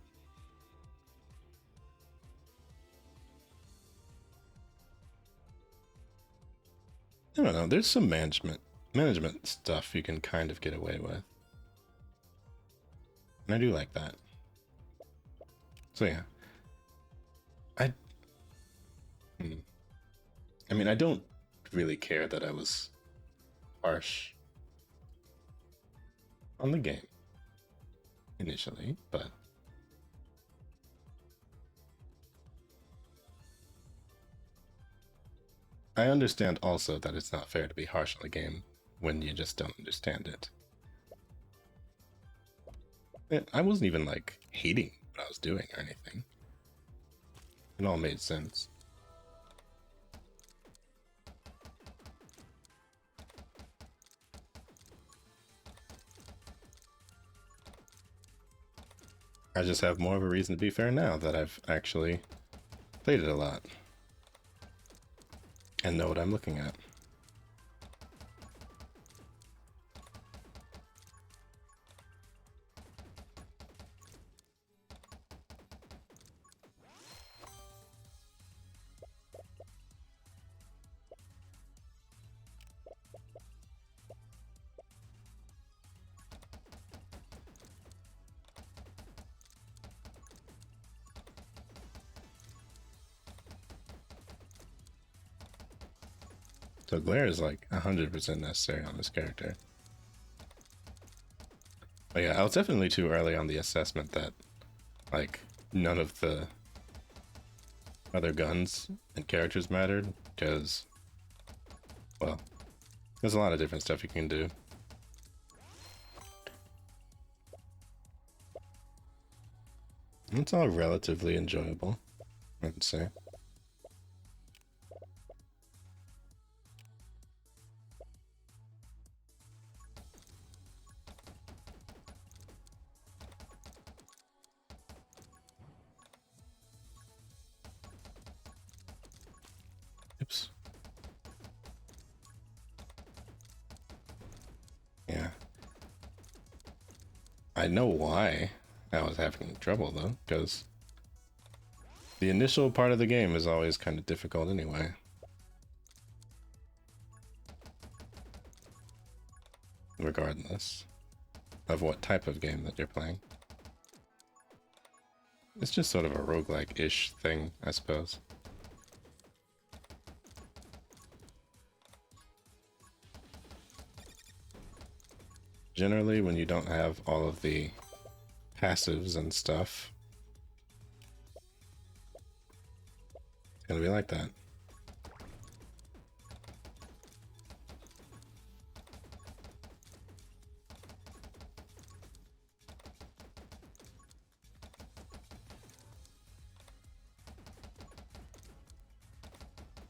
I don't know, there's some management stuff you can kind of get away with. And I do like that. So yeah. I mean, I don't really care that I was harsh on the game initially, but I understand also that it's not fair to be harsh on the game when you just don't understand it. I wasn't even like hating what I was doing or anything. It all made sense. I just have more of a reason to be fair now that I've actually played it a lot and know what I'm looking at. So glare is like 100% necessary on this character. But yeah, I was definitely too early on the assessment that like none of the other guns and characters mattered, because, well, there's a lot of different stuff you can do. It's all relatively enjoyable, I would say. Oops. Yeah. I know why I was having trouble though, because the initial part of the game is always kind of difficult anyway. Regardless of what type of game that you're playing. It's just sort of a roguelike-ish thing, I suppose. Generally, when you don't have all of the passives and stuff, it's gonna be like that.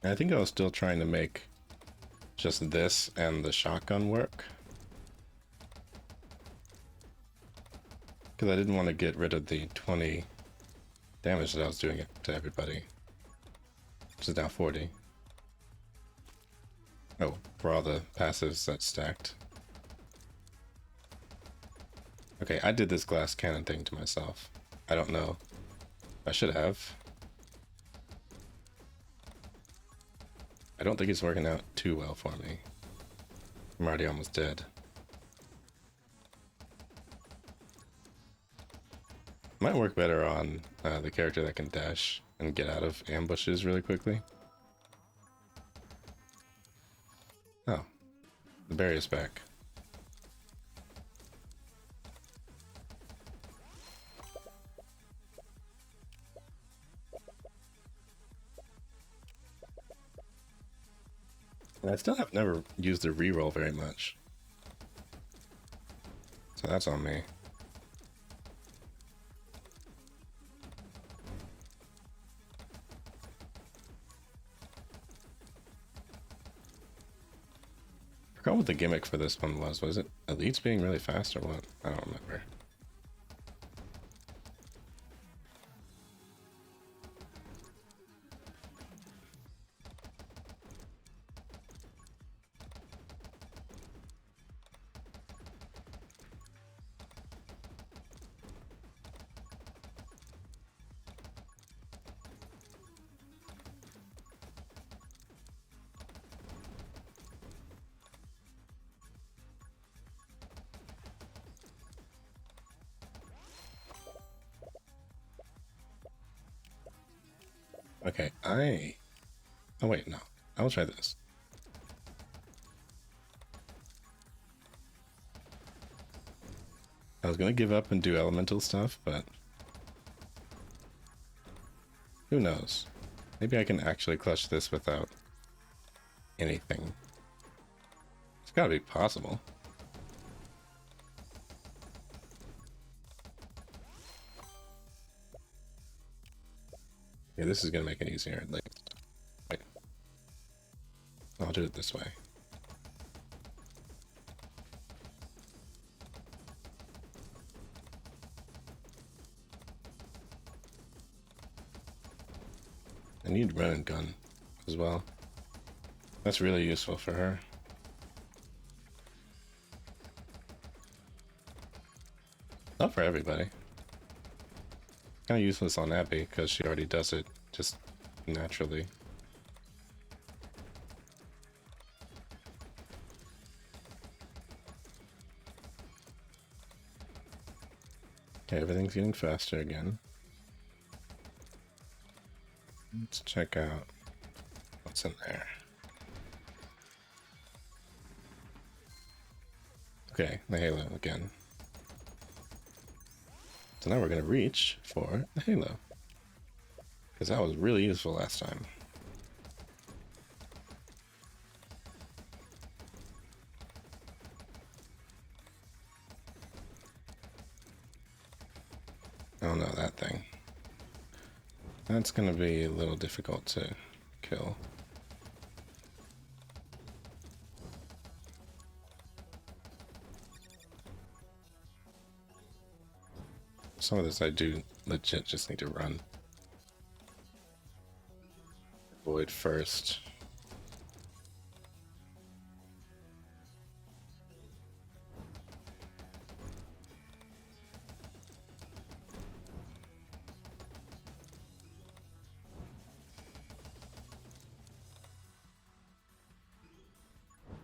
I think I was still trying to make just this and the shotgun work. Because I didn't want to get rid of the 20 damage that I was doing it to everybody. Which is now 40. Oh, for all the passives that stacked. Okay, I did this glass cannon thing to myself. I don't know. I should have. I don't think it's working out too well for me. I'm already almost dead. Might work better on the character that can dash and get out of ambushes really quickly. Oh, the berry is back. And I still have never used the reroll very much. So that's on me. I forgot what the gimmick for this one was. Was it elites being really fast or what? I don't remember. Okay, oh wait, no. I'll try this. I was gonna give up and do elemental stuff, but who knows? Maybe I can actually clutch this without anything. It's gotta be possible. Yeah, this is gonna make it easier at least. Wait. I'll do it this way. I need run and gun as well. That's really useful for her. Not for everybody. Kind of useless on Abby because she already does it just naturally. Okay, everything's getting faster again. Let's check out what's in there. Okay, the halo again. So now we're going to reach for the halo. Because that was really useful last time. Oh no, that thing. That's going to be a little difficult to kill. Some of this I do legit just need to run. Avoid first.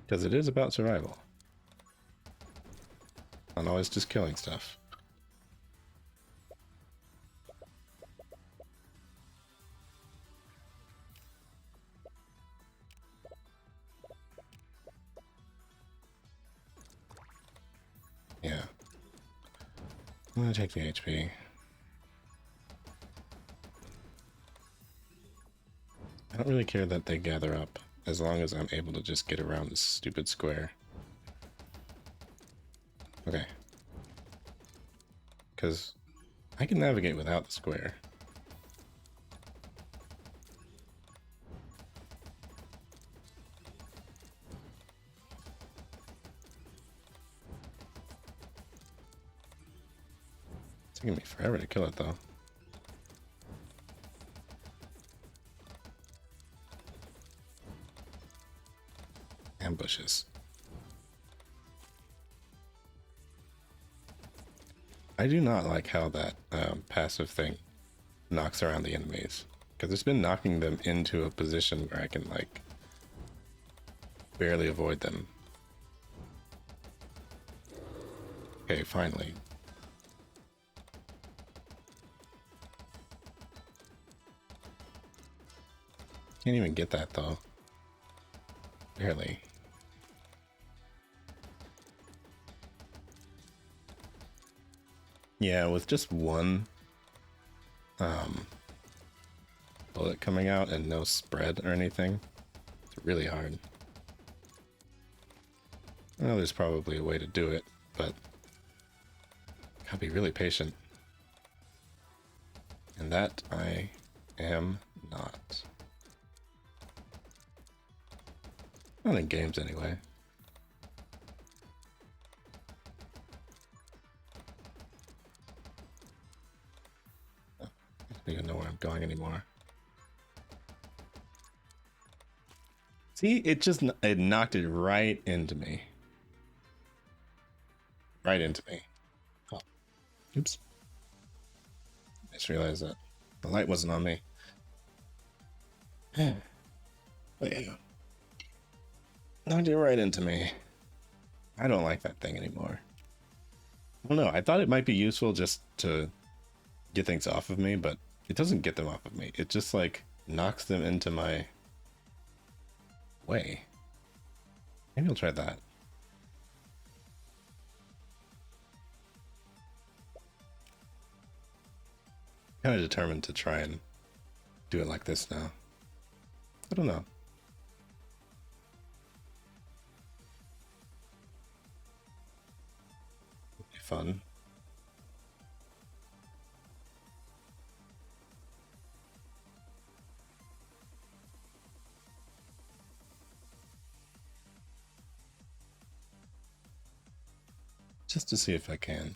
Because it is about survival. Not always just killing stuff. Yeah. I'm gonna take the HP. I don't really care that they gather up, as long as I'm able to just get around this stupid square. Okay. Because I can navigate without the square. taking me forever to kill it though. Ambushes. I do not like how that passive thing knocks around the enemies, because it's been knocking them into a position where I can like barely avoid them. Okay, finally. Can't even get that though. Barely. Yeah, with just one bullet coming out and no spread or anything, it's really hard. I know there's probably a way to do it, but gotta be really patient. And that I am not. Not in games anyway. I don't even know where I'm going anymore. See, it knocked it right into me. Right into me. Oh, oops. I just realized that the light wasn't on me. But yeah. Knocked it right into me. I don't like that thing anymore. I don't know. I thought it might be useful just to get things off of me, but it doesn't get them off of me. It just like knocks them into my way. Maybe I'll try that. Kind of determined to try and do it like this now. I don't know. It'd be fun. Just to see if I can.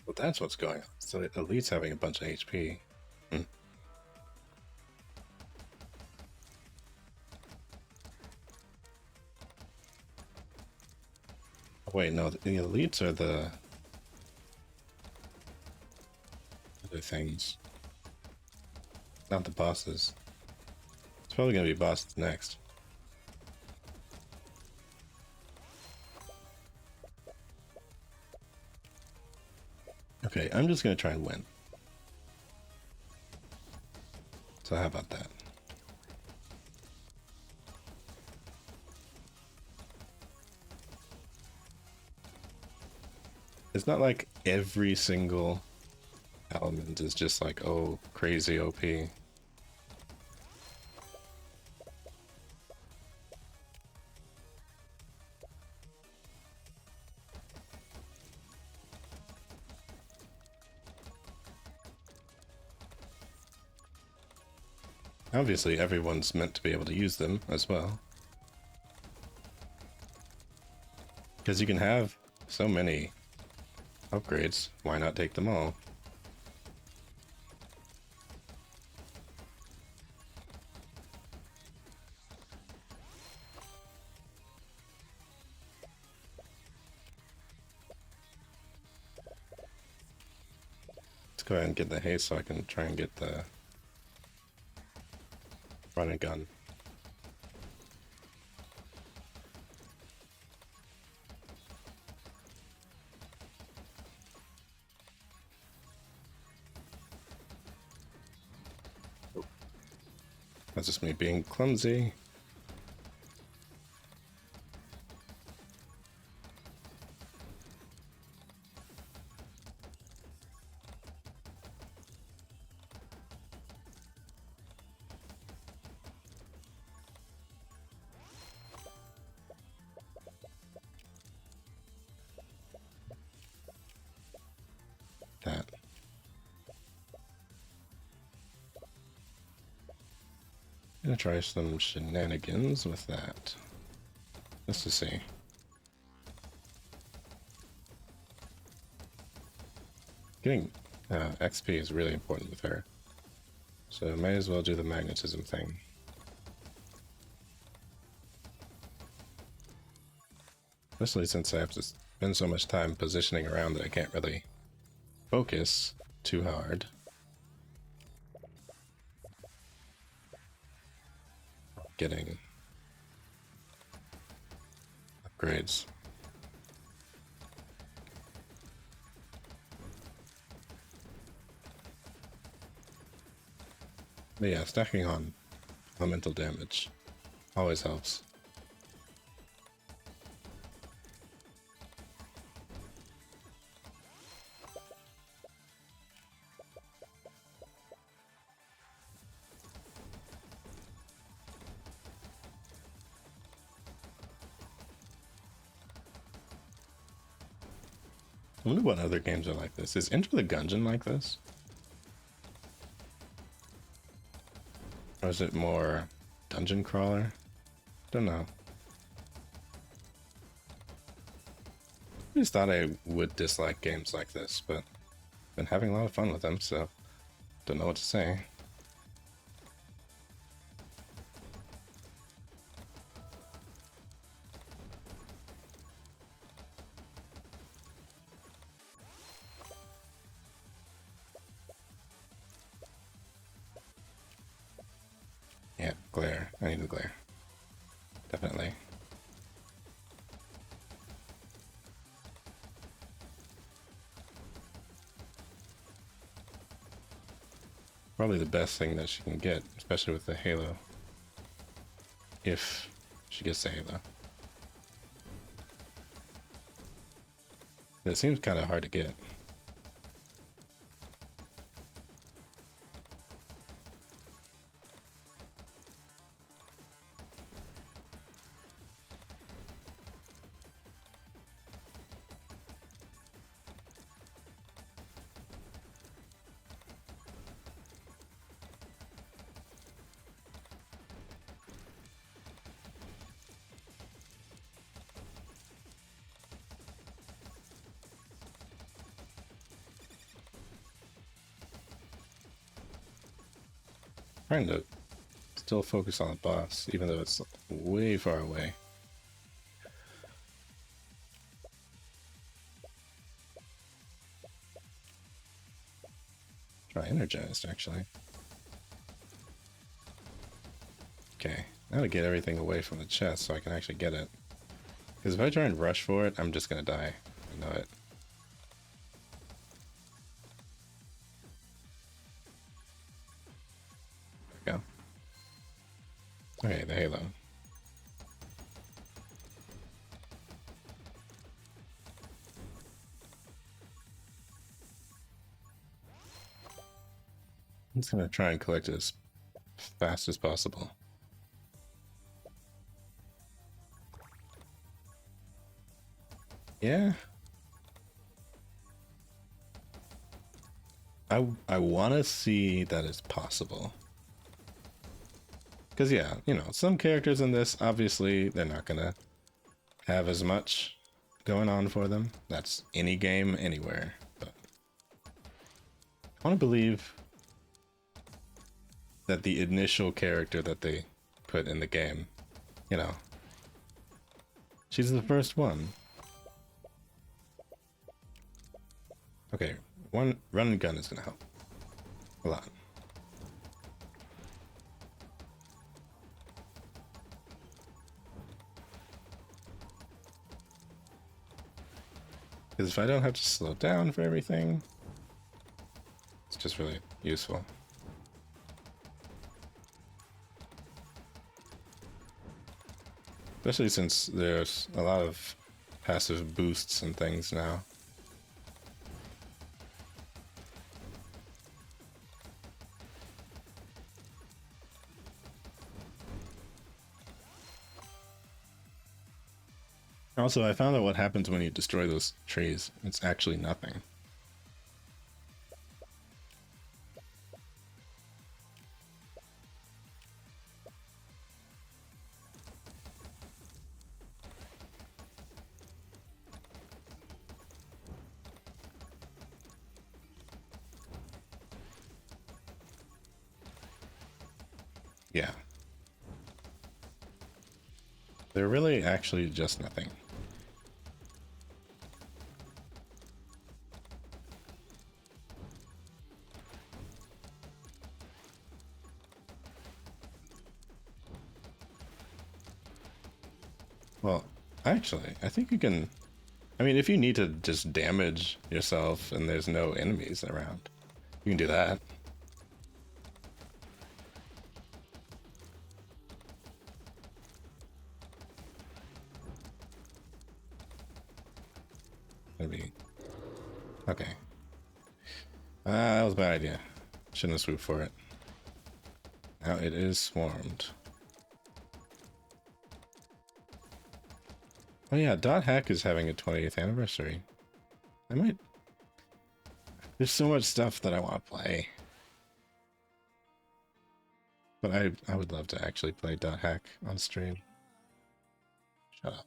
Well, that's what's going on. So Elite's having a bunch of HP. Hmm. Oh, wait, no, the Elites are the other things. Not the bosses. It's probably gonna be bosses next. Okay, I'm just gonna try and win. So how about that? It's not like every single element is just like, oh, crazy OP. Obviously, everyone's meant to be able to use them as well. Because you can have so many upgrades, why not take them all? Let's go ahead and get the haste so I can try and get the run and gun. That's just me being clumsy. That. Gonna try some shenanigans with that. Just to see. Getting XP is really important with her. So I might as well do the magnetism thing. Especially since I have to spend so much time positioning around that I can't really focus too hard. Getting upgrades. But yeah, stacking on elemental damage always helps. I wonder what other games are like this. Is Enter the Gungeon like this? Or is it more dungeon crawler? Don't know. I just thought I would dislike games like this, but I've been having a lot of fun with them, so don't know what to say. Yeah, glare. I need the glare. Definitely. Probably the best thing that she can get, especially with the halo. If she gets the halo. It seems kind of hard to get. Trying to still focus on the boss, even though it's way far away. Try energized, actually. Okay, now to get everything away from the chest so I can actually get it. Because if I try and rush for it, I'm just gonna die. I know it. There we go. Okay, the halo. I'm just gonna try and collect it as fast as possible. Yeah. I want to see that it's possible. Because yeah, you know, some characters in this, obviously, they're not gonna have as much going on for them. That's any game, anywhere. But I want to believe that the initial character that they put in the game, you know, she's the first one. Okay, one run and gun is gonna help a lot. Because if I don't have to slow down for everything, it's just really useful. Especially since there's a lot of passive boosts and things now. Also, I found out what happens when you destroy those trees. It's actually nothing. Yeah. They're really actually just nothing. Well, actually, I think you can... I mean, if you need to just damage yourself and there's no enemies around, you can do that. Maybe. Okay. That was a bad idea. Shouldn't have swooped for it. Now it is swarmed. Oh yeah, Dot Hack is having a 20th anniversary. I might... There's so much stuff that I want to play. But I would love to actually play Dot Hack on stream. Shut up.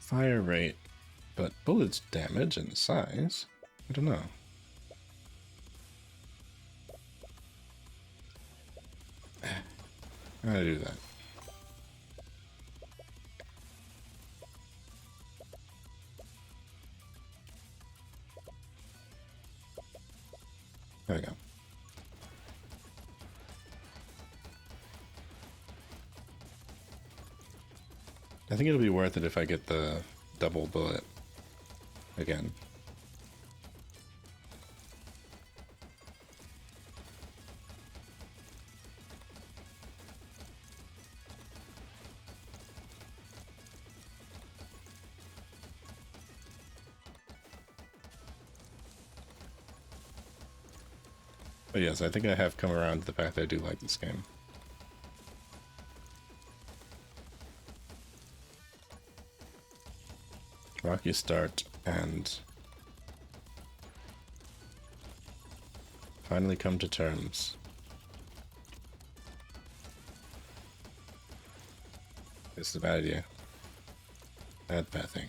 Fire rate, but bullets damage and size? I don't know. How do I do that? There we go. I think it'll be worth it if I get the double bullet again. But yes, I think I have come around to the fact that I do like this game. Rocky start and finally come to terms. This is a bad idea. Bad thing.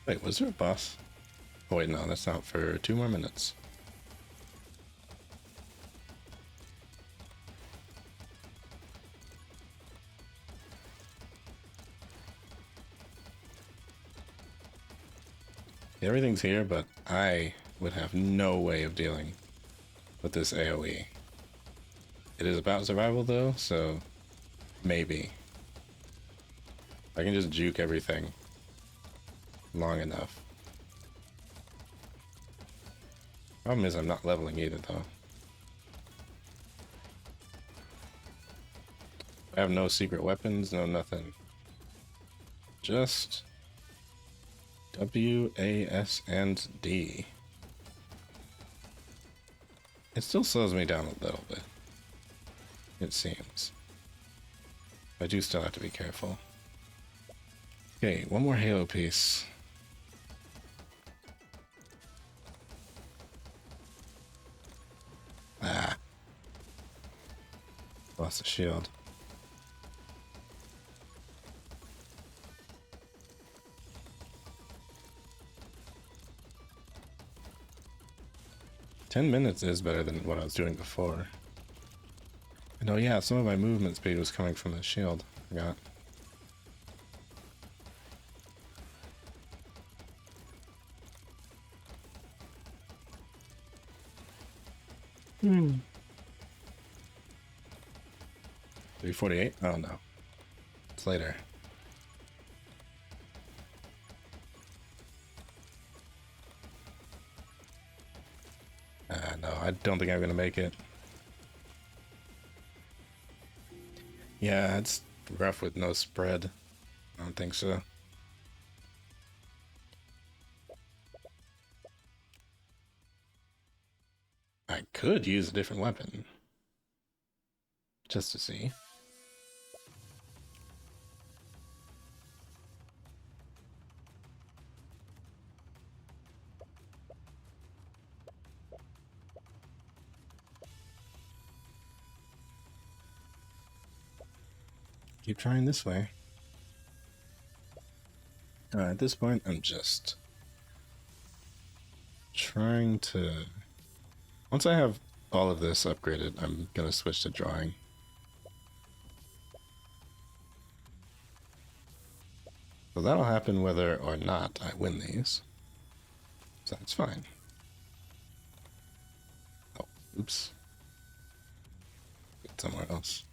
Wait, was there a boss? Oh wait, no, that's not for 2 more minutes. Everything's here, but I would have no way of dealing with this AoE. It is about survival though, so maybe. I can just juke everything long enough. Problem is I'm not leveling either though. I have no secret weapons, no nothing. Just W, A, S, and D. It still slows me down a little bit, it seems. I do still have to be careful. Okay, one more Halo piece. Ah. Lost the shield. "10 minutes is better than what I was doing before." And oh yeah, some of my movement speed was coming from the shield. I forgot. Hmm. 348? Oh no. It's later. No, I don't think I'm gonna make it. Yeah, it's rough with no spread. I don't think so. I could use a different weapon. Just to see. keep trying this way. At this point, I'm just trying to... Once I have all of this upgraded, I'm gonna switch to drawing. So that'll happen whether or not I win these. So that's fine. Oh, oops. Get somewhere else.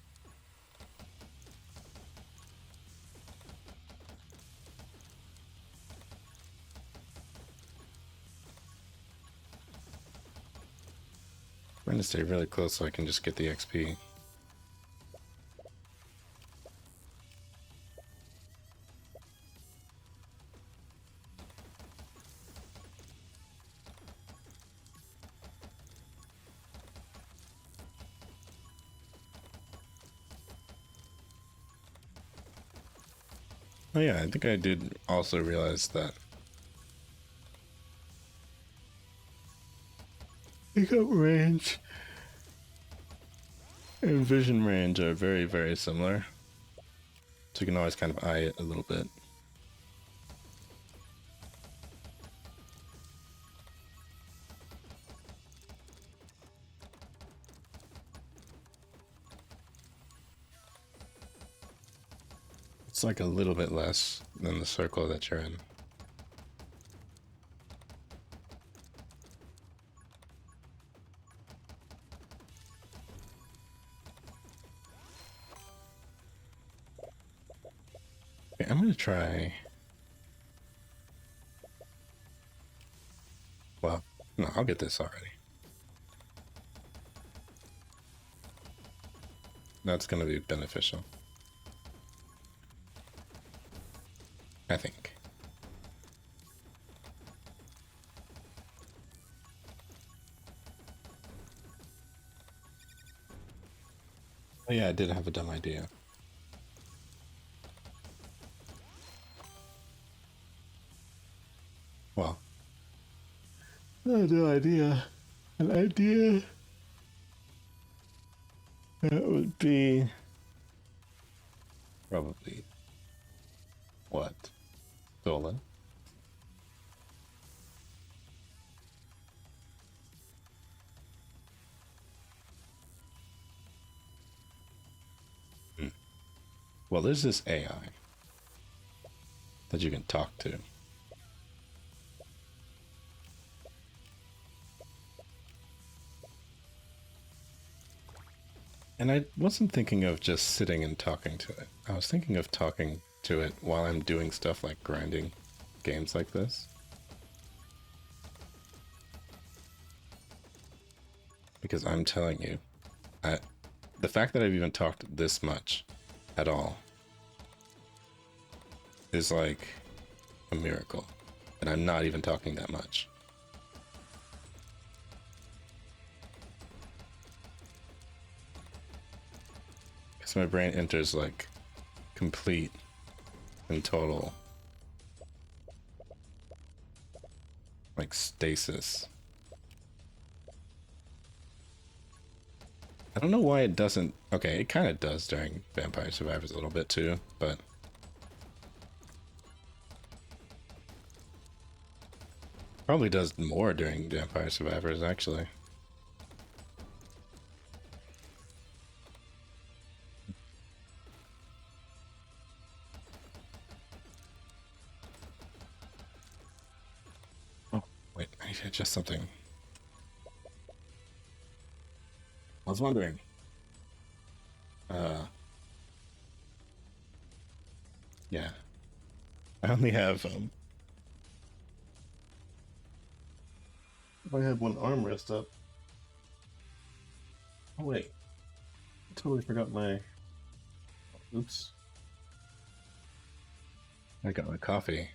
I'm going to stay really close so I can just get the XP. Oh yeah, I think I did also realize that pickup range and vision range are very, very similar. So you can always kind of eye it a little bit. It's like a little bit less than the circle that you're in. Okay, I'm gonna try... Well, no, I'll get this already. That's gonna be beneficial, I think. Oh yeah, I did have a dumb idea. Well, I had no idea. An idea that would be probably what? Stolen. Well, there's this AI that you can talk to. And I wasn't thinking of just sitting and talking to it. I was thinking of talking to it while I'm doing stuff like grinding games like this. Because I'm telling you, the fact that I've even talked this much at all is like a miracle. And I'm not even talking that much. Because my brain enters like complete and total like stasis. I don't know why it doesn't... Okay, it kind of does during Vampire Survivors a little bit too, but... Probably does more during Vampire Survivors, actually. Oh, wait, I need to adjust something. I was wondering. Yeah. I only have, I have one armrest up. Oh wait. I totally forgot my... Oops. I got my coffee.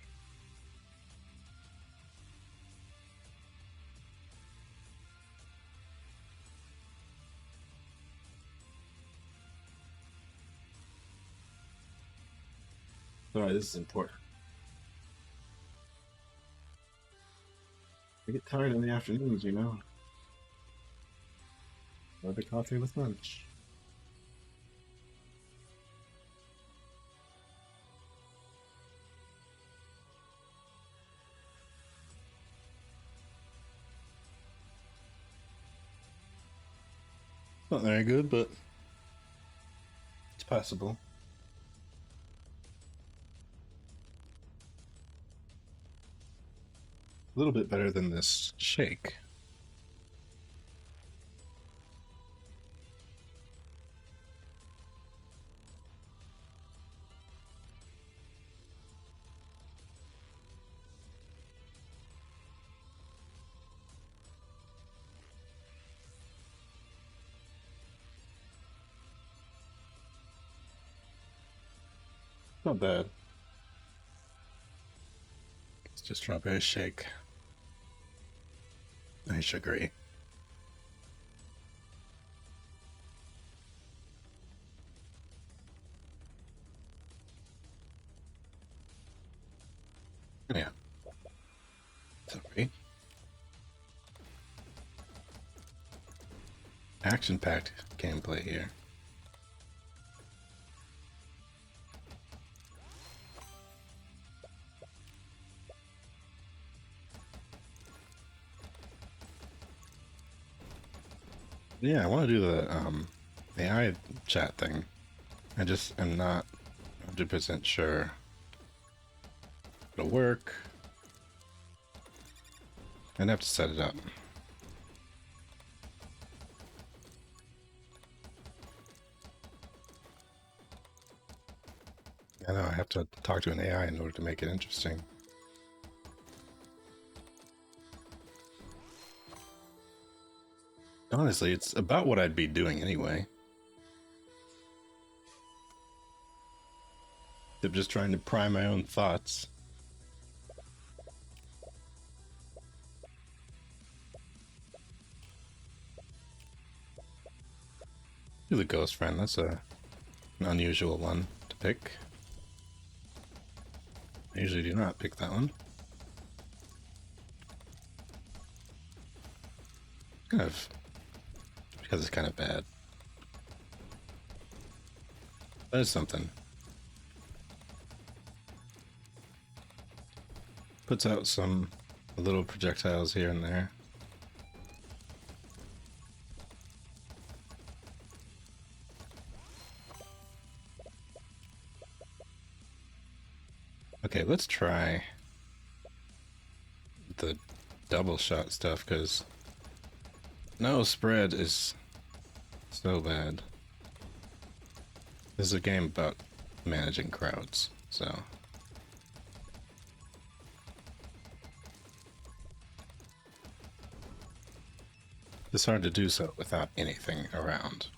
Sorry, this is important. I get tired in the afternoons, you know. Have a coffee with lunch. Not very good, but it's possible. A little bit better than this shake. Not bad. It's just strawberry shake. Nice sugary. Yeah. Sorry. Action-packed gameplay here. Yeah, I want to do the AI chat thing. I just am not 100% sure it'll work. I'd have to set it up. I know, I have to talk to an AI in order to make it interesting. Honestly, it's about what I'd be doing anyway. I'm just trying to pry my own thoughts. Do the ghost friend, that's an unusual one to pick. I usually do not pick that one. Kind of, because it's kind of bad. That is something. Puts out some little projectiles here and there. Okay, let's try the double shot stuff, because no spread is so bad. This is a game about managing crowds, so... It's hard to do so without anything around.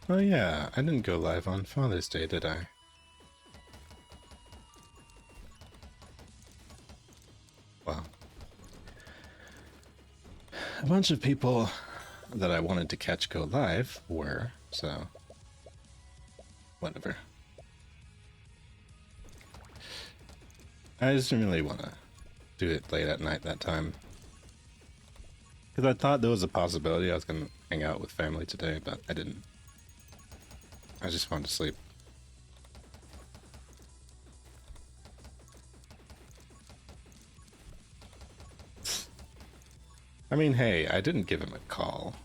Oh yeah, I didn't go live on Father's Day, did I? Well, a bunch of people that I wanted to catch go live were, so whatever. I just didn't really want to do it late at night that time. Because I thought there was a possibility I was going to hang out with family today, but I didn't. I just wanted to sleep. I mean, hey, I didn't give him a call.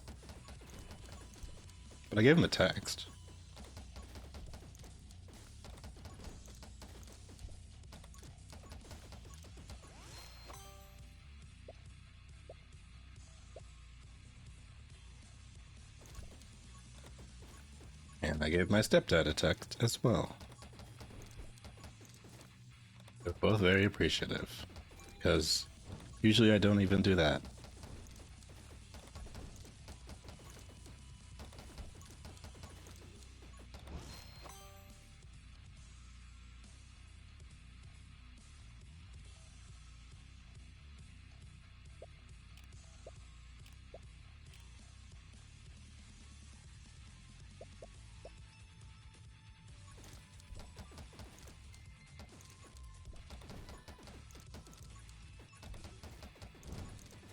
But I gave him a text. And I gave my stepdad a text as well. They're both very appreciative, because usually I don't even do that.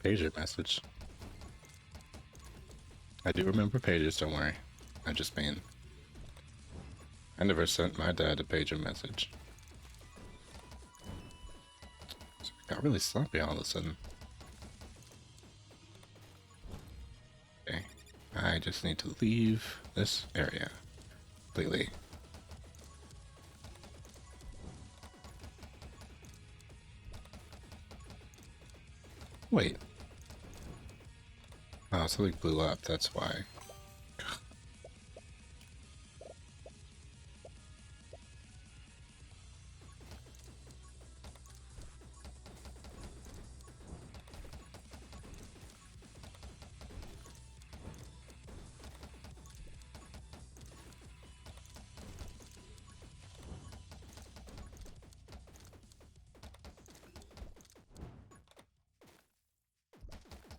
Pager message. I do remember pages, don't worry. I just mean, I never sent my dad a pager message. So we got really sloppy all of a sudden. Okay. I just need to leave this area completely. Wait. Oh, something blew up, that's why.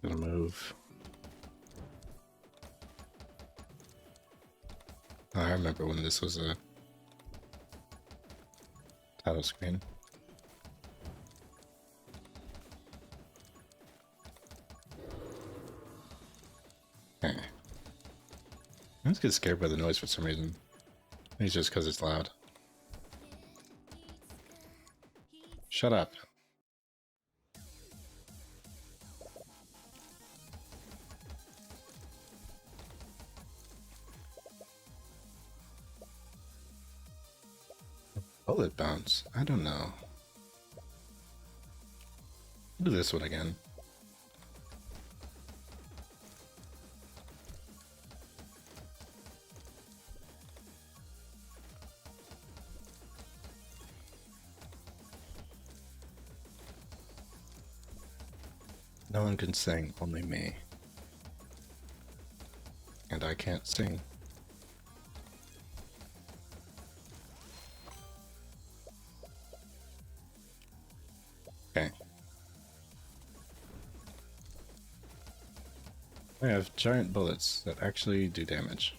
Gonna move. Oh, I remember when this was a title screen. Okay. I just get scared by the noise for some reason. Maybe it's just because it's loud. Shut up. Bullet bounce? I don't know. Do this one again. No one can sing, only me. And I can't sing. Okay. I have giant bullets that actually do damage.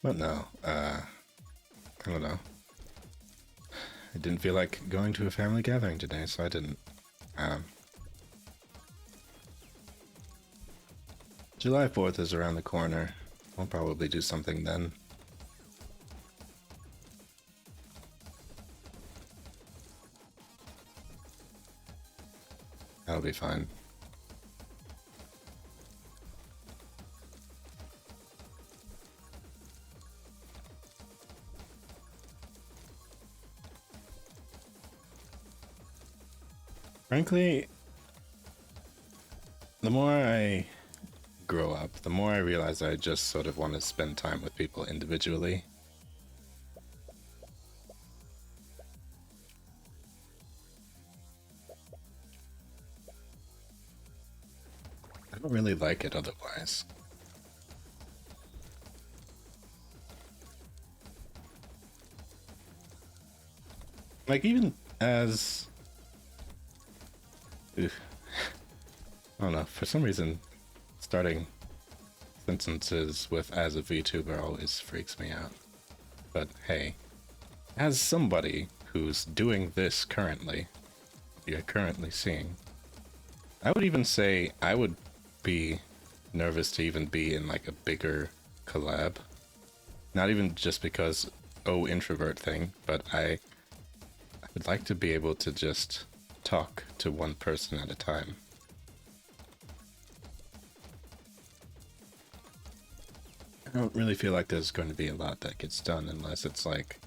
But no, I don't know. I didn't feel like going to a family gathering today, so I didn't. July 4th is around the corner. I'll probably do something then. That'll be fine. Frankly, the more I grow up, the more I realize I just sort of want to spend time with people individually. I don't really like it otherwise. Like, even as... I don't know, for some reason, starting sentences with "as a VTuber" always freaks me out. But hey, as somebody who's doing this currently, you're currently seeing, I would even say I would be nervous to even be in like a bigger collab. Not even just because, oh, introvert thing, but I would like to be able to just talk to one person at a time. I don't really feel like there's going to be a lot that gets done unless it's like,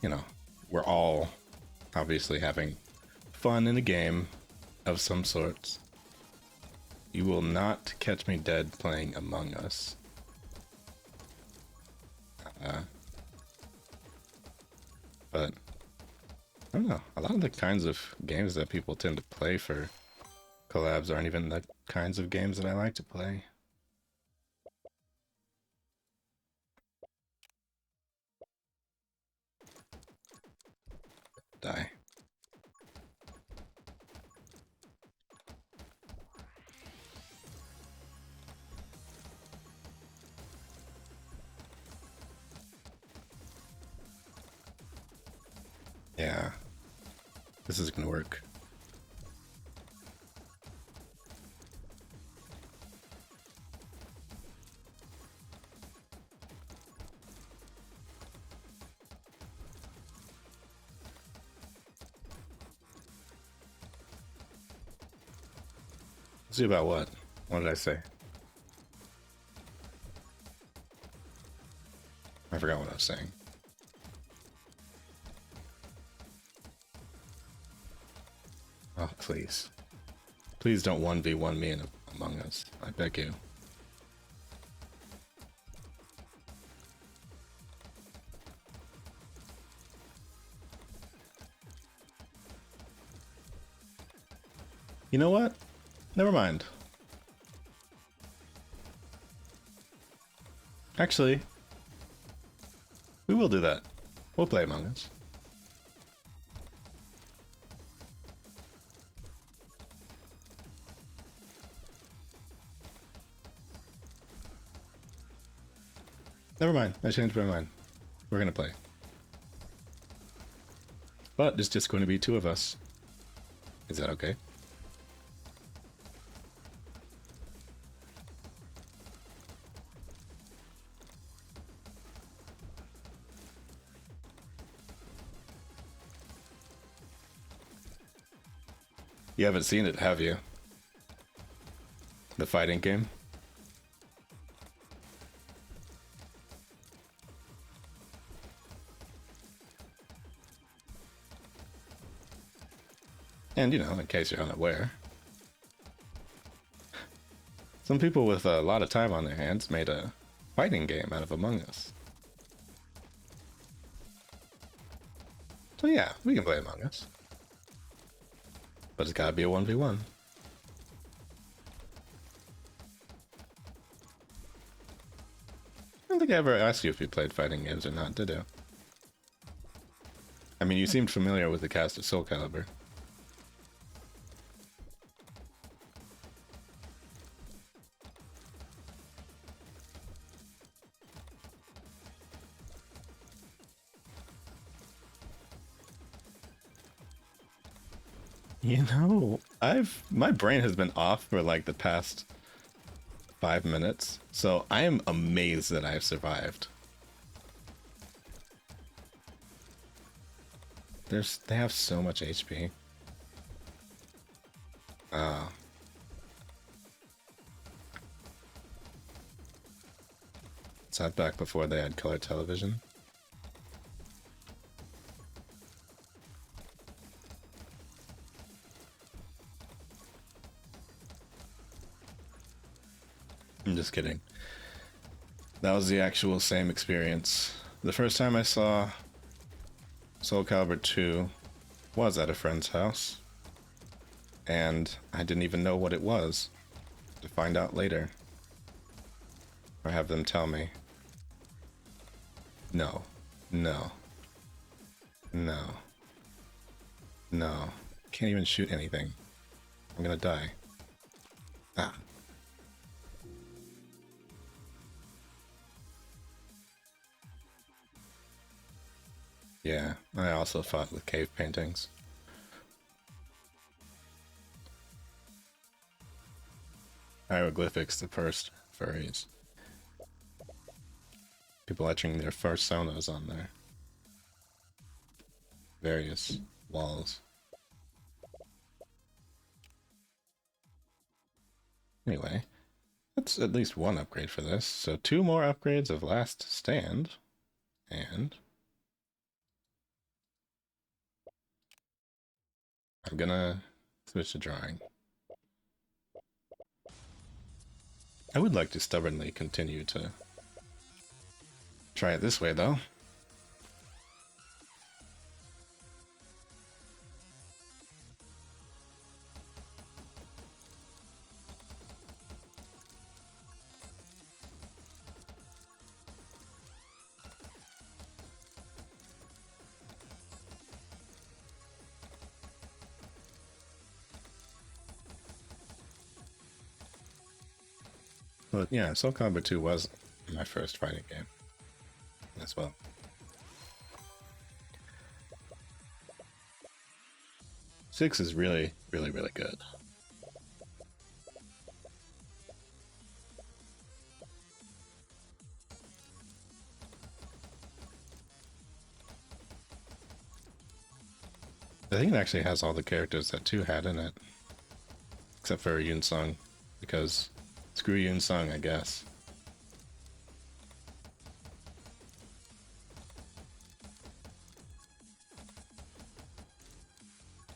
you know, we're all obviously having fun in a game of some sorts. You will not catch me dead playing Among Us. But I don't know, a lot of the kinds of games that people tend to play for collabs aren't even the kinds of games that I like to play. Die. Yeah, this is gonna work. See about what? What did I say? I forgot what I was saying. Oh, please. Please don't 1v1 me in Among Us. I beg you. You know what? Never mind. Actually, we will do that. We'll play Among Us. Never mind. I changed my mind. We're gonna play. But it's just going to be two of us. Is that okay? You haven't seen it, have you? The fighting game? And, you know, in case you're unaware, some people with a lot of time on their hands made a fighting game out of Among Us. So yeah, we can play Among Us. But it's gotta be a 1v1. I don't think I ever asked you if you played fighting games or not, did you? I mean, you seemed familiar with the cast of Soul Calibur. You know, my brain has been off for like the past 5 minutes, so I am amazed that I've survived. They have so much HP. Is that back before they had color television? I'm just kidding. That was the actual same experience. The first time I saw Soul Calibur 2 was at a friend's house, and I didn't even know what it was to find out later, or have them tell me. No, no, no, no. Can't even shoot anything. I'm gonna die. Ah. Yeah, I also fought with cave paintings. Hieroglyphics, the first furries. People etching their first sonos on their various walls. Anyway, that's at least one upgrade for this. So 2 more upgrades of Last Stand, and I'm gonna switch to drawing. I would like to stubbornly continue to try it this way, though. But yeah, Soul Calibur 2 was my first fighting game as well. 6 is really, really, really good. I think it actually has all the characters that 2 had in it. Except for Yunsung, because screw Yunsung, I guess.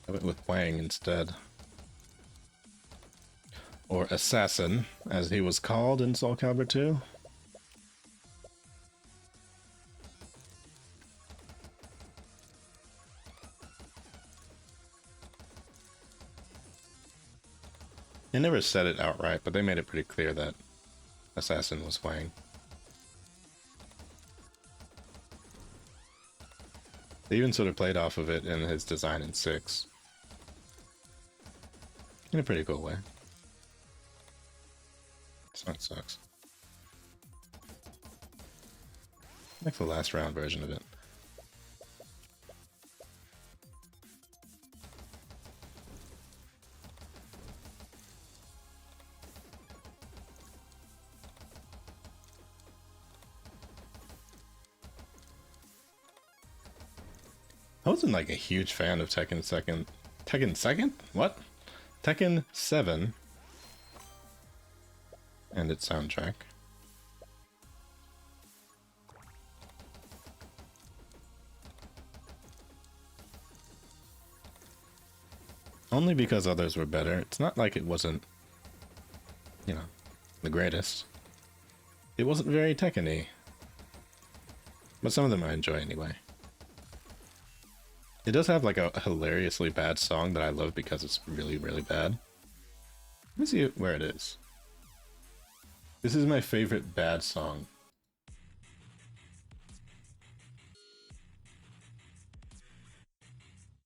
I went with Wang instead. Or Assassin, as he was called in Soul Calibur 2. They never said it outright, but they made it pretty clear that Assassin was Wang. They even sort of played off of it in his design in 6. In a pretty cool way. Song sucks. I like the last round version of it. I wasn't like a huge fan of Tekken 2nd. Tekken 2nd? What? Tekken 7 and its soundtrack. Only because others were better. It's not like it wasn't, you know, the greatest. It wasn't very Tekken-y. But some of them I enjoy anyway. It does have like a hilariously bad song that I love because it's really, really bad. Let me see where it is. This is my favorite bad song.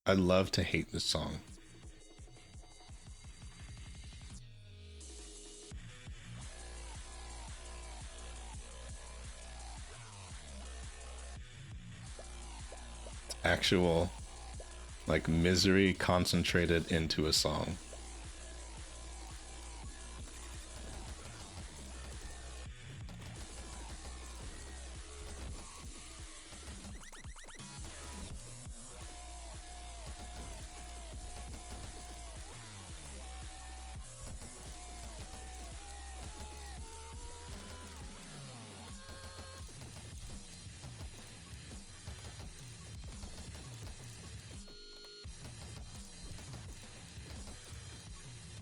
I love to hate this song. Actual, like, misery concentrated into a song.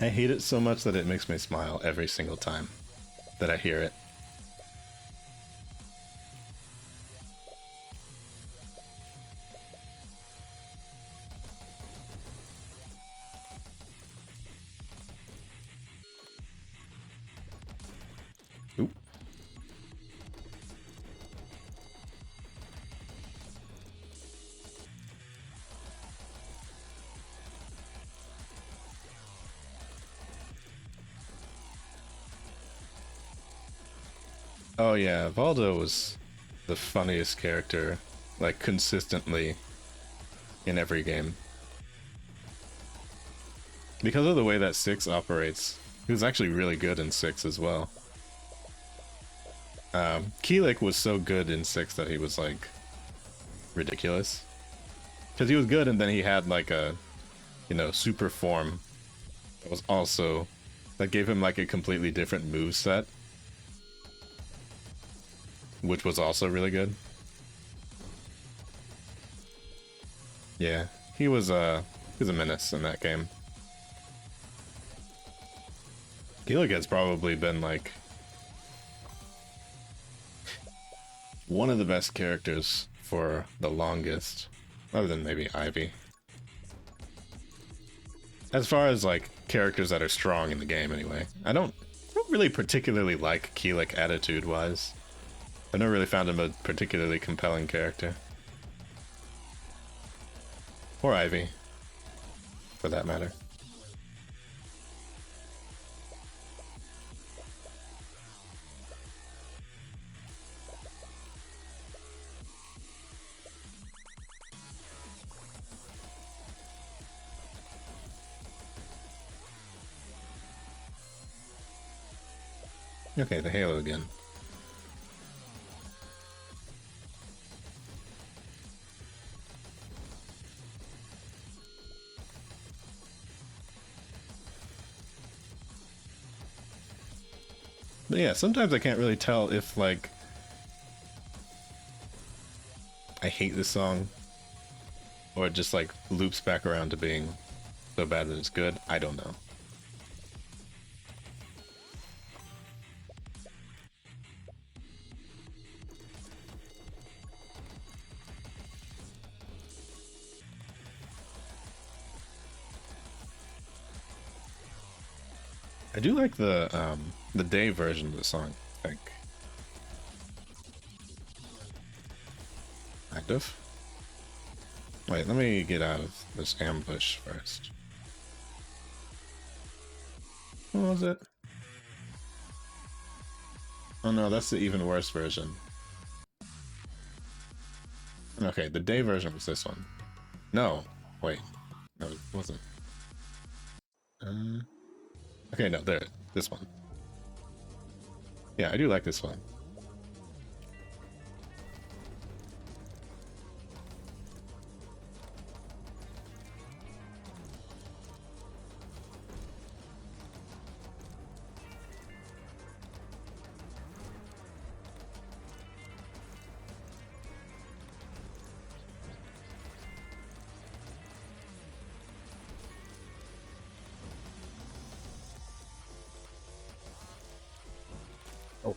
I hate it so much that it makes me smile every single time that I hear it. Oop. Oh yeah, Valdo was the funniest character, like, consistently in every game. Because of the way that 6 operates, he was actually really good in 6 as well. Keelik was so good in 6 that he was, like, ridiculous. Because he was good and then he had, like, a, you know, super form that was also, that gave him, like, a completely different move set. Which was also really good. Yeah, he was a menace in that game. Keelik has probably been, like, one of the best characters for the longest, other than maybe Ivy. As far as, like, characters that are strong in the game anyway. I don't really particularly like Keelik attitude-wise. I've never really found him a particularly compelling character. Or Ivy, for that matter. Okay, the Halo again. But yeah, sometimes I can't really tell if, like, I hate this song or it just, like, loops back around to being so bad that it's good. I don't know. I do like the day version of the song, I think. Kind of. Wait, let me get out of this ambush first. What was it? Oh no, that's the even worse version. Okay, the day version was this one. No, wait. No, it wasn't. Uh, okay, no, there. This one. Yeah, I do like this one. Oh.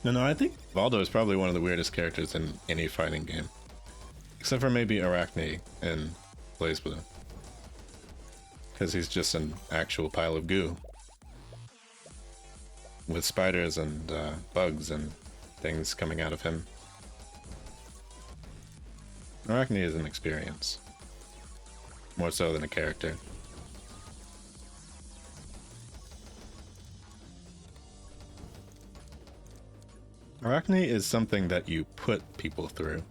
No, I think Valdo is probably one of the weirdest characters in any fighting game. Except for maybe Arachne in BlazBlue. Because he's just an actual pile of goo. With spiders and bugs and things coming out of him. Arachne is an experience. More so than a character. Arachne is something that you put people through,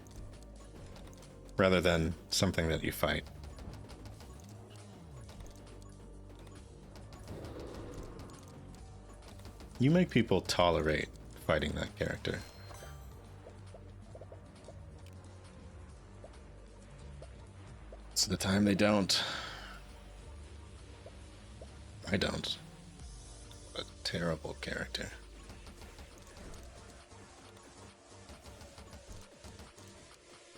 rather than something that you fight. You make people tolerate fighting that character. It's the time they don't. I don't. A terrible character.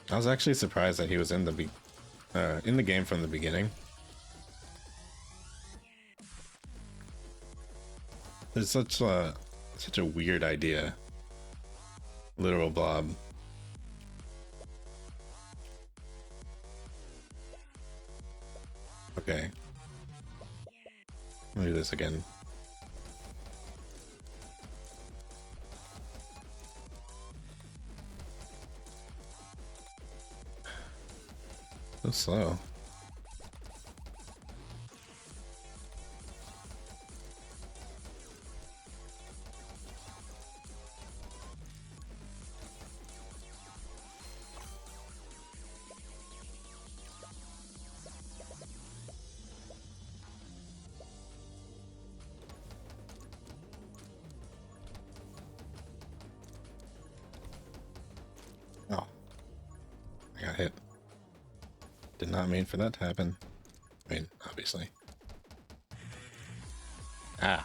I was actually surprised that he was in the game from the beginning. It's such a weird idea. Literal blob. Okay. Let me do this again. So slow. Oh, I got hit. Did not mean for that to happen. I mean, obviously. Ah.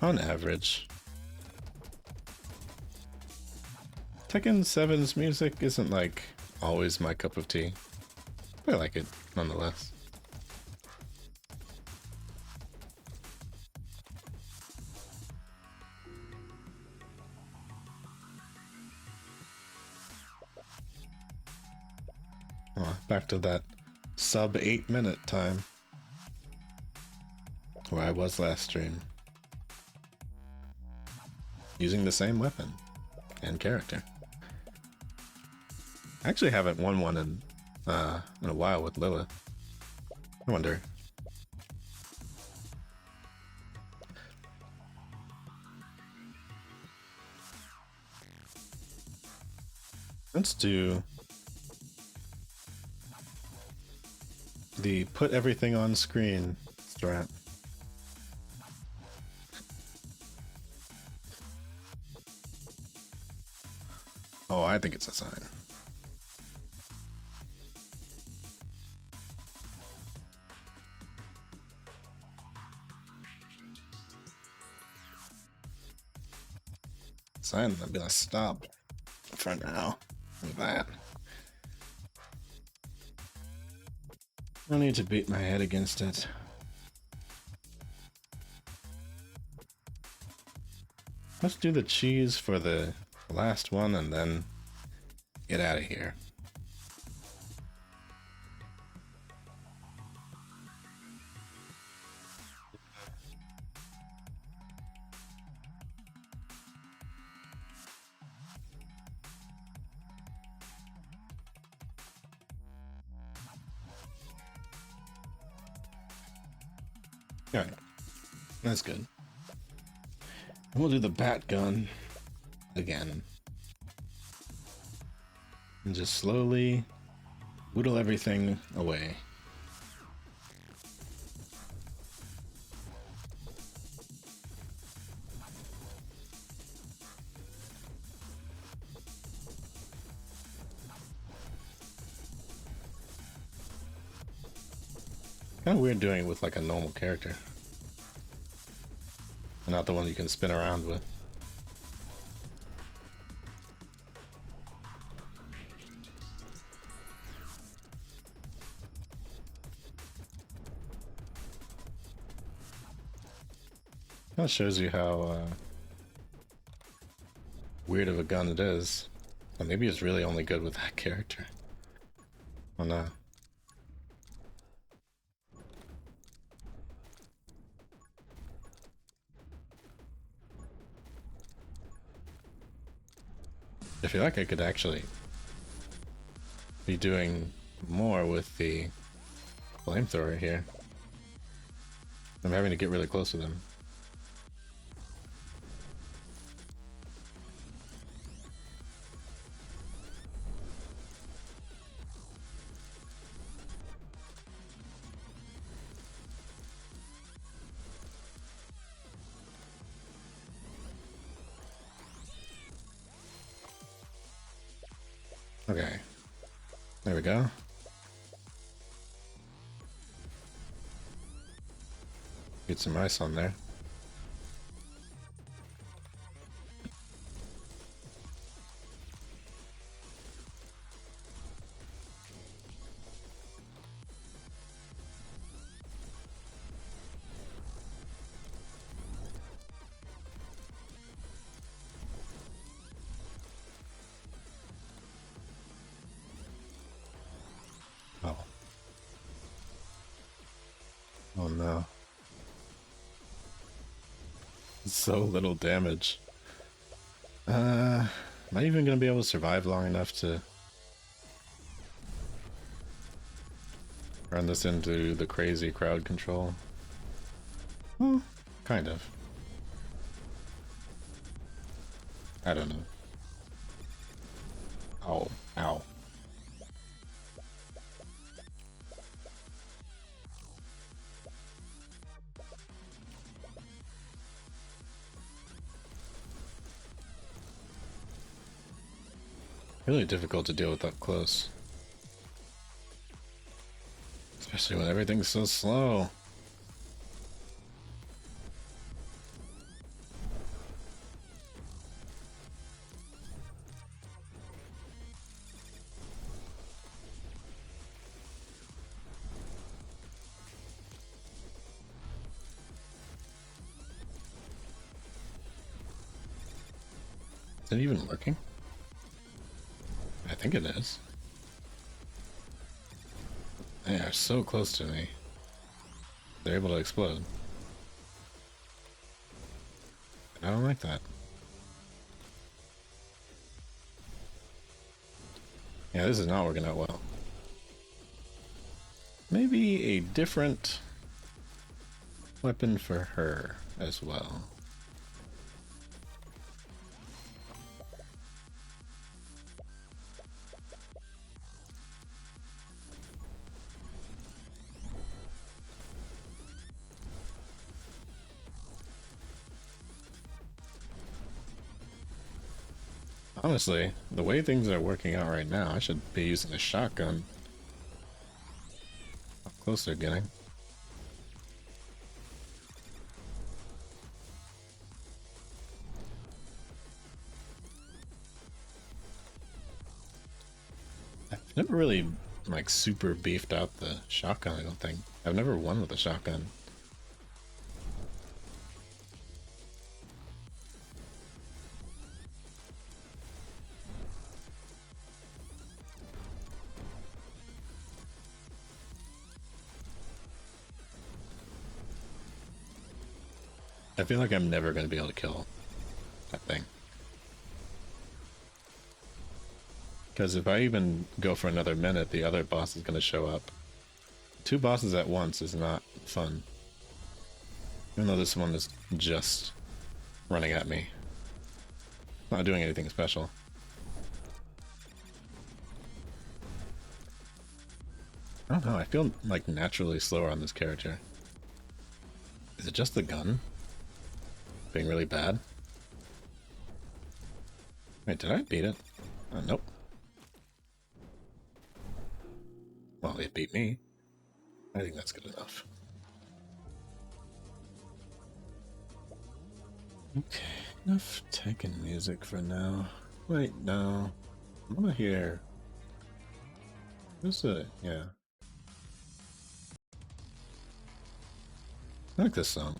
On average. Tekken 7's music isn't like always my cup of tea. But I like it nonetheless. Oh, back to that sub 8 minute time. where I was last stream. Using the same weapon and character. I actually haven't won one in a while with Lilith. I wonder. Let's do the put everything on screen strat. Oh, I think it's a sign. Sign, I'm gonna stop for now with that. I need to beat my head against it. Let's do the cheese for the last one and then get out of here. Alright, that's good. And we'll do the bat gun again. And just slowly whittle everything away. Kind of weird doing it with like a normal character. And not the one you can spin around with. That shows you how weird of a gun it is. Or maybe it's really only good with that character. Oh no. I feel like I could actually be doing more with the flamethrower here. I'm having to get really close to them. Okay, there we go. Get some ice on there. Oh. Oh no. So little damage. Am I even gonna be able to survive long enough to run this into the crazy crowd control? Well, kind of. I don't know. Oh, ow. Really difficult to deal with up close. Especially when everything's so slow. Is it even working? I think it is. They are so close to me. They're able to explode. I don't like that. Yeah, this is not working out well. Maybe a different weapon for her as well. Honestly, the way things are working out right now, I should be using a shotgun. How close they're getting. I've never really, like, super beefed out the shotgun, I don't think. I've never won with a shotgun. I feel like I'm never going to be able to kill that thing. Because if I even go for another minute, the other boss is going to show up. Two bosses at once is not fun. Even though this one is just running at me. Not doing anything special. I don't know, I feel like naturally slower on this character. Is it just the gun? Being really bad? Wait, did I beat it? Nope. Well, it beat me. I think that's good enough. Okay, enough Tekken music for now. Wait, no. I wanna hear... Who's the... yeah. I like this song.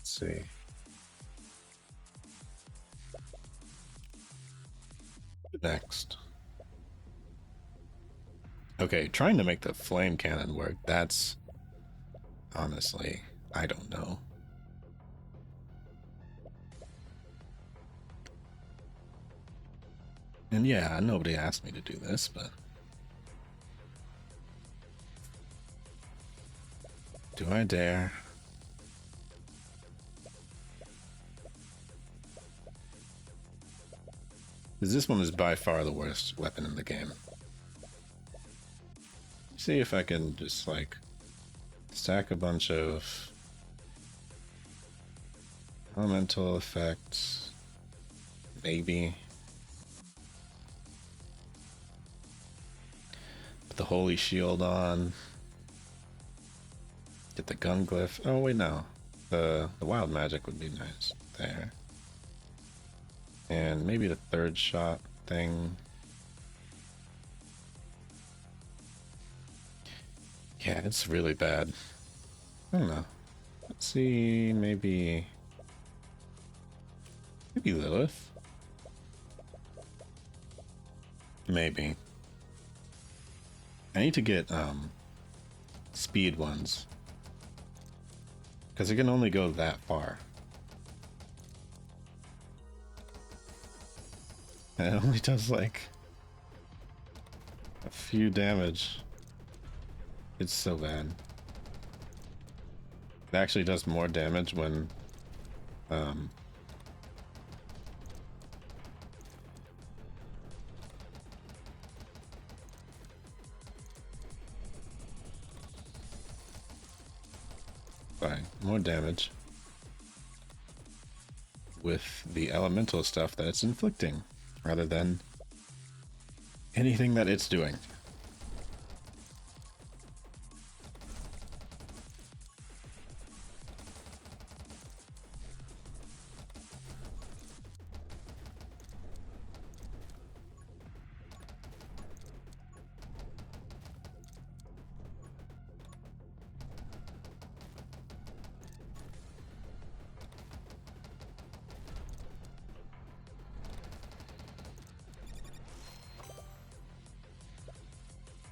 See. Next. Okay, trying to make the flame cannon work, that's... honestly, I don't know. And yeah, nobody asked me to do this, but... do I dare? Because this one is by far the worst weapon in the game. See if I can just, like, stack a bunch of elemental effects. Maybe. Put the holy shield on. Get the gun glyph. Oh wait, no. The wild magic would be nice there. And maybe the third shot thing. Yeah, it's really bad. I don't know. Let's see, maybe Lilith? Maybe. I need to get speed ones. Because it can only go that far. And it only does like a few damage. It's so bad. It actually does more damage when by more damage with the elemental stuff that it's inflicting, rather than anything that it's doing.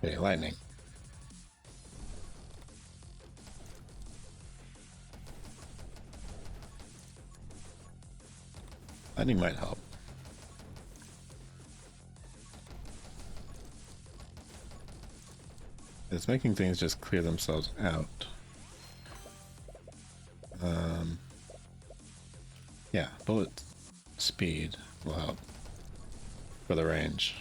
Okay, lightning. Lightning might help. It's making things just clear themselves out. Yeah, bullet speed will help for the range.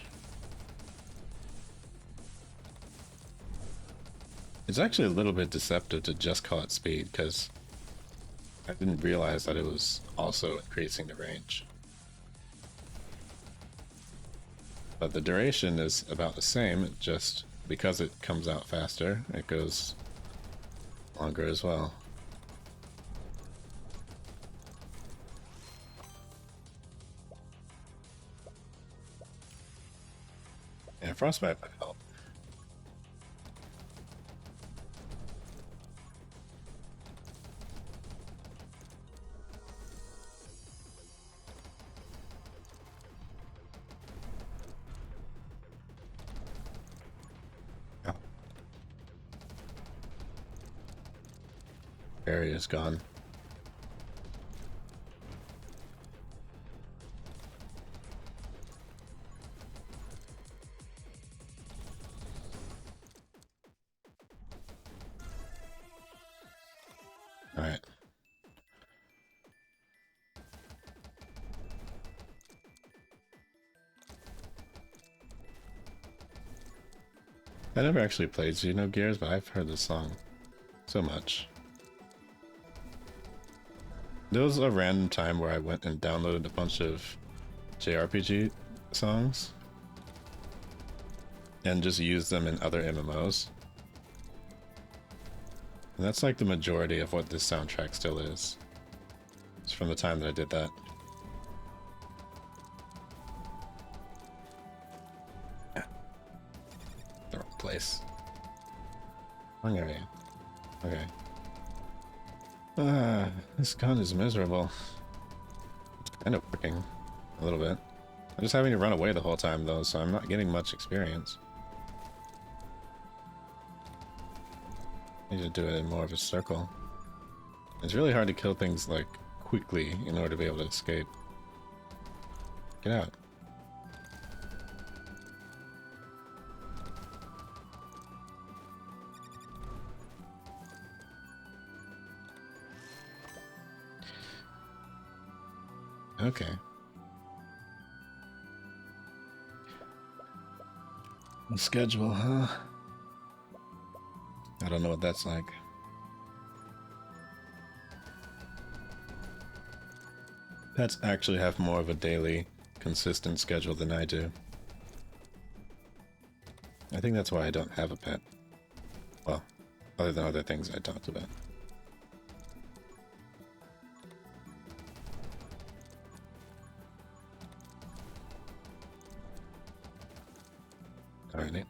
It's actually a little bit deceptive to just call it speed, because I didn't realize that it was also increasing the range. But the duration is about the same, just because it comes out faster, it goes longer as well. Yeah, frostbite might help. Yeah. Area is gone. Alright. I never actually played Xenogears, but I've heard this song so much. There was a random time where I went and downloaded a bunch of JRPG songs and just used them in other MMOs. And that's like the majority of what this soundtrack still is. It's from the time that I did that. The wrong place. Wrong area. Okay. This gun is miserable. It's kind of working a little bit. I'm just having to run away the whole time though, so I'm not getting much experience. I need to do it in more of a circle. It's really hard to kill things like quickly in order to be able to escape. Get out. Okay. The schedule, huh? I don't know what that's like. Pets actually have more of a daily, consistent schedule than I do. I think that's why I don't have a pet. Well, other than other things I talked about. Alrighty.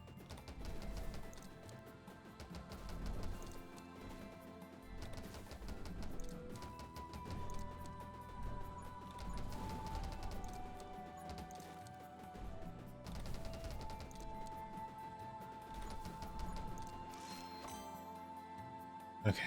Okay.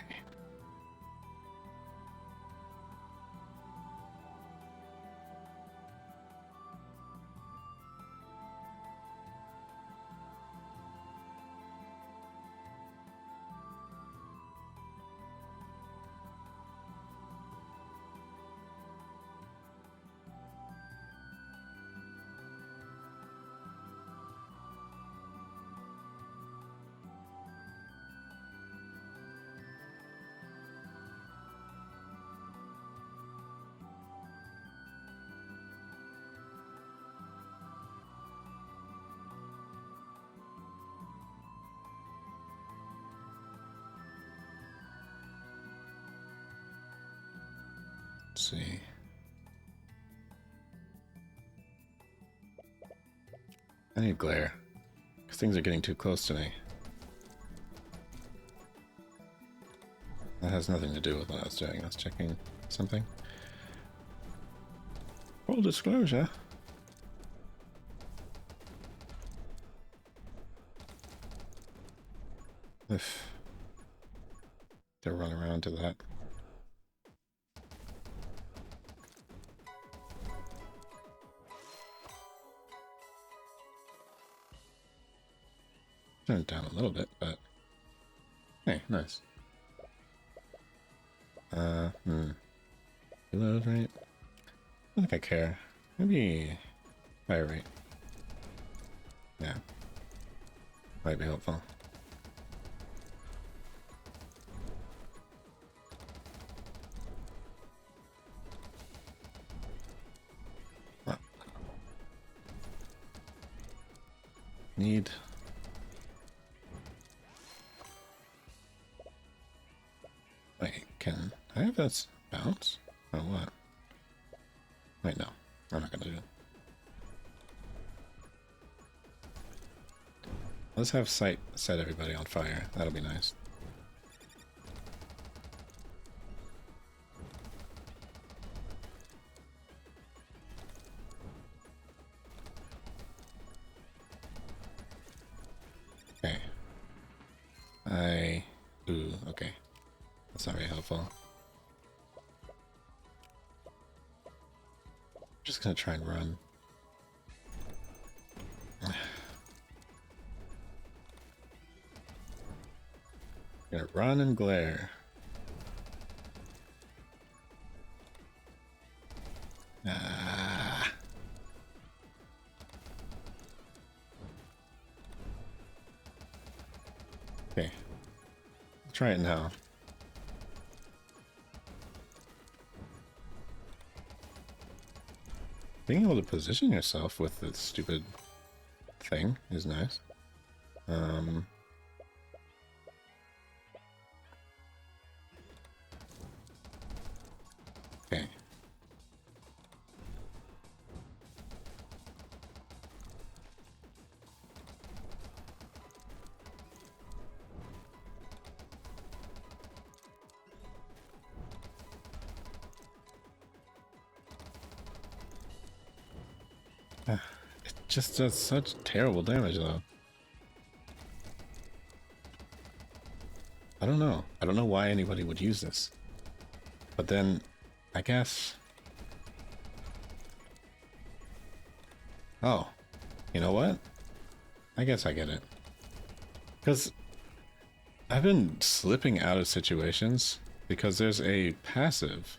Let's see. I need glare, because things are getting too close to me. That has nothing to do with what I was doing. I was checking something. Full disclosure. If they run around to that. Turn it down a little bit, but hey, nice. Reload rate? I don't think I care. Maybe fire rate. Yeah. Might be helpful. Well, need. Wait, can I have that bounce? Or what? Wait, no. I'm not gonna do it. Let's have sight set everybody on fire. That'll be nice. Okay. Ooh, okay. That's not very helpful. I'm just gonna try and run. Gonna run and glare. Ah. Okay. Try it now. Being able to position yourself with the stupid thing is nice. Okay. It just does such terrible damage, though. I don't know. I don't know why anybody would use this. But then, I guess... Oh. You know what? I guess I get it. Because I've been slipping out of situations because there's a passive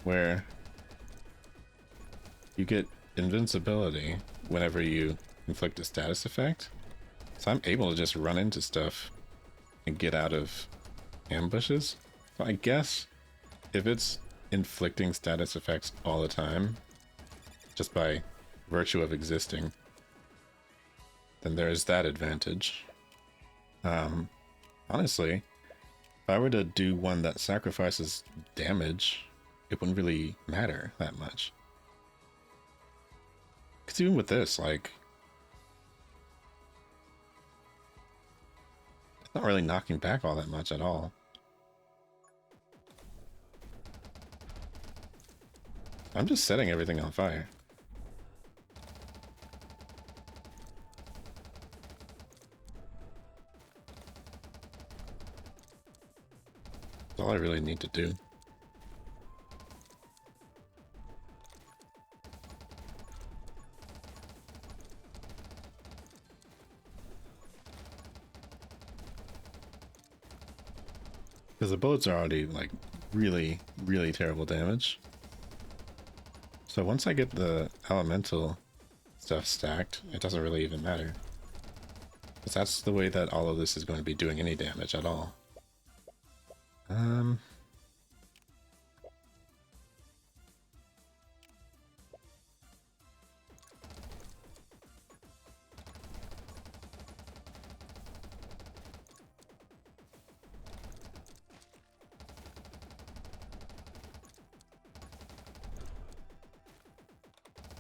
where you get invincibility whenever you inflict a status effect. So I'm able to just run into stuff and get out of ambushes. So I guess if it's inflicting status effects all the time, just by virtue of existing, then there is that advantage. Honestly, if I were to do one that sacrifices damage, it wouldn't really matter that much. Because even with this, like, it's not really knocking back all that much at all. I'm just setting everything on fire. That's all I really need to do. Because the bullets are already, like, really, really terrible damage. So once I get the elemental stuff stacked, it doesn't really even matter. Because that's the way that all of this is going to be doing any damage at all.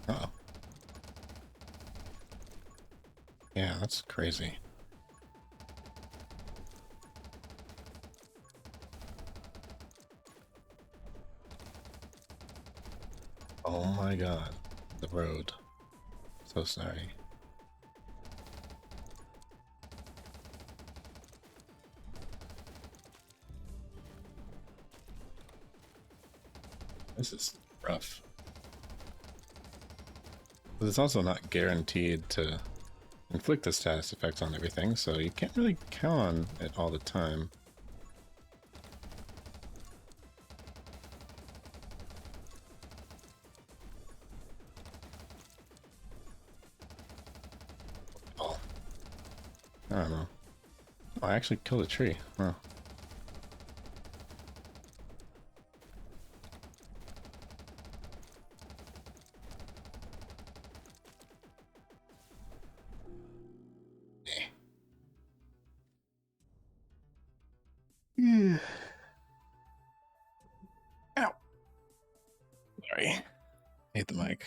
Uh-oh. Yeah, that's crazy. Oh my god. The road. So sorry. This is rough. But it's also not guaranteed to inflict the status effects on everything, so you can't really count on it all the time. Oh, I don't know. Oh, I actually killed a tree. Huh. Yeah. Ow. Sorry. Hate the mic.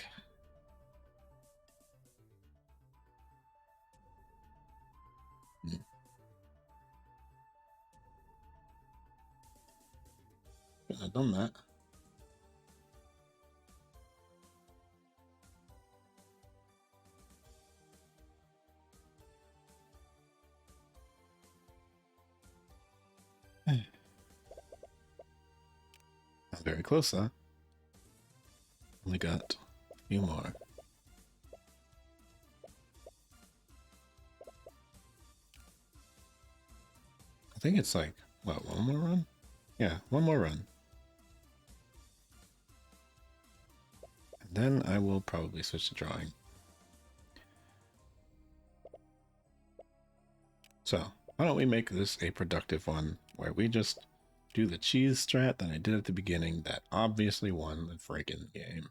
Shouldn't have done that. Not very close, huh? Only got a few more. I think it's like, what, one more run? Yeah, one more run. And then I will probably switch to drawing. So, why don't we make this a productive one where we just do the cheese strat that I did at the beginning that obviously won the freaking game.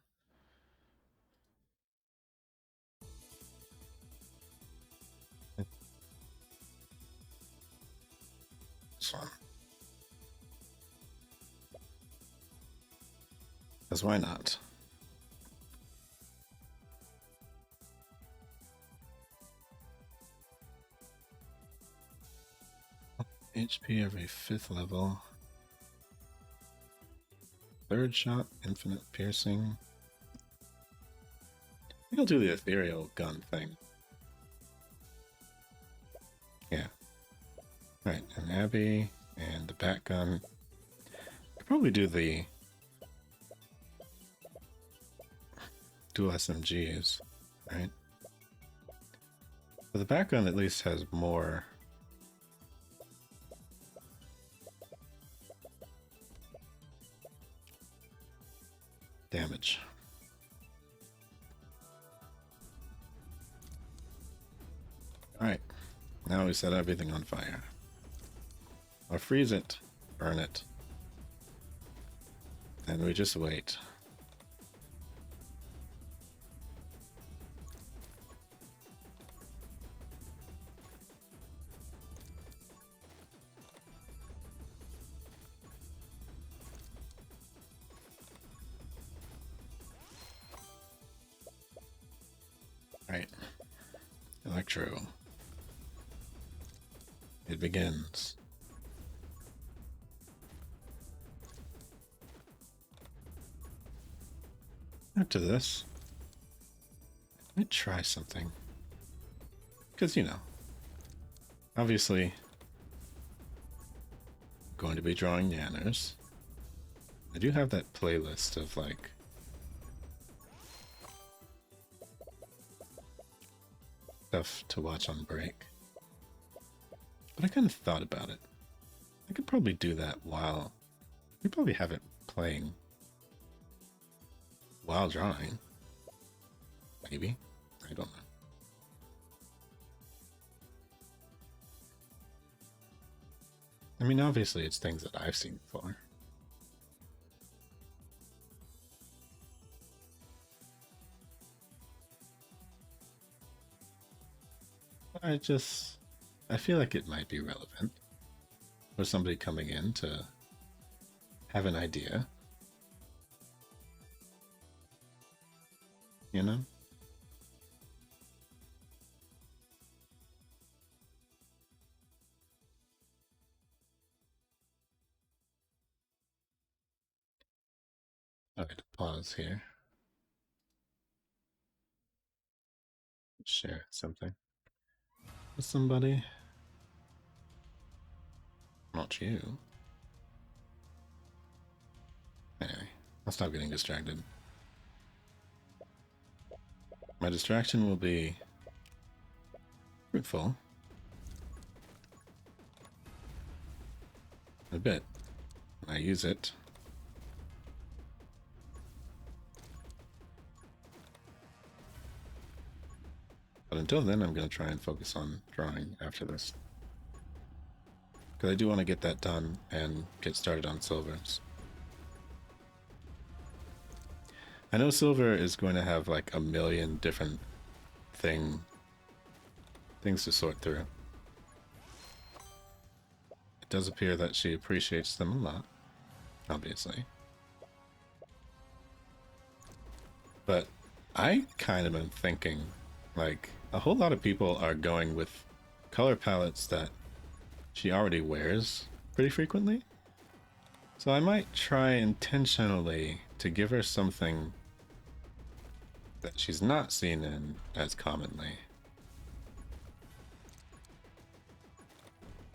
This one. Because why not? HP every 5th level. Third shot, infinite piercing. I think I'll do the ethereal gun thing. Yeah. Alright, and Abby and the bat gun. Could probably do the dual SMGs, right? But the bat gun at least has more damage. Alright, now we set everything on fire. Or freeze it, burn it, and we just wait. Right. Electro. It begins. After this, let me try something. Because, you know, obviously, I'm going to be drawing Yanners. I do have that playlist of, like, stuff to watch on break. But I kind of thought about it. I could probably do that while... We probably have it playing while drawing. Maybe. I don't know. I mean, obviously it's things that I've seen before. I feel like it might be relevant for somebody coming in to have an idea. you know? Alright, pause here. Share something with somebody. Not you. Anyway, I'll stop getting distracted. My distraction will be fruitful. A bit. When I use it. But until then, I'm going to try and focus on drawing after this. Because I do want to get that done and get started on silvers. I know silver is going to have like a million different things to sort through. It does appear that she appreciates them a lot, obviously. But I kind of am thinking, like, a whole lot of people are going with color palettes that she already wears pretty frequently. So I might try intentionally to give her something that she's not seen in as commonly.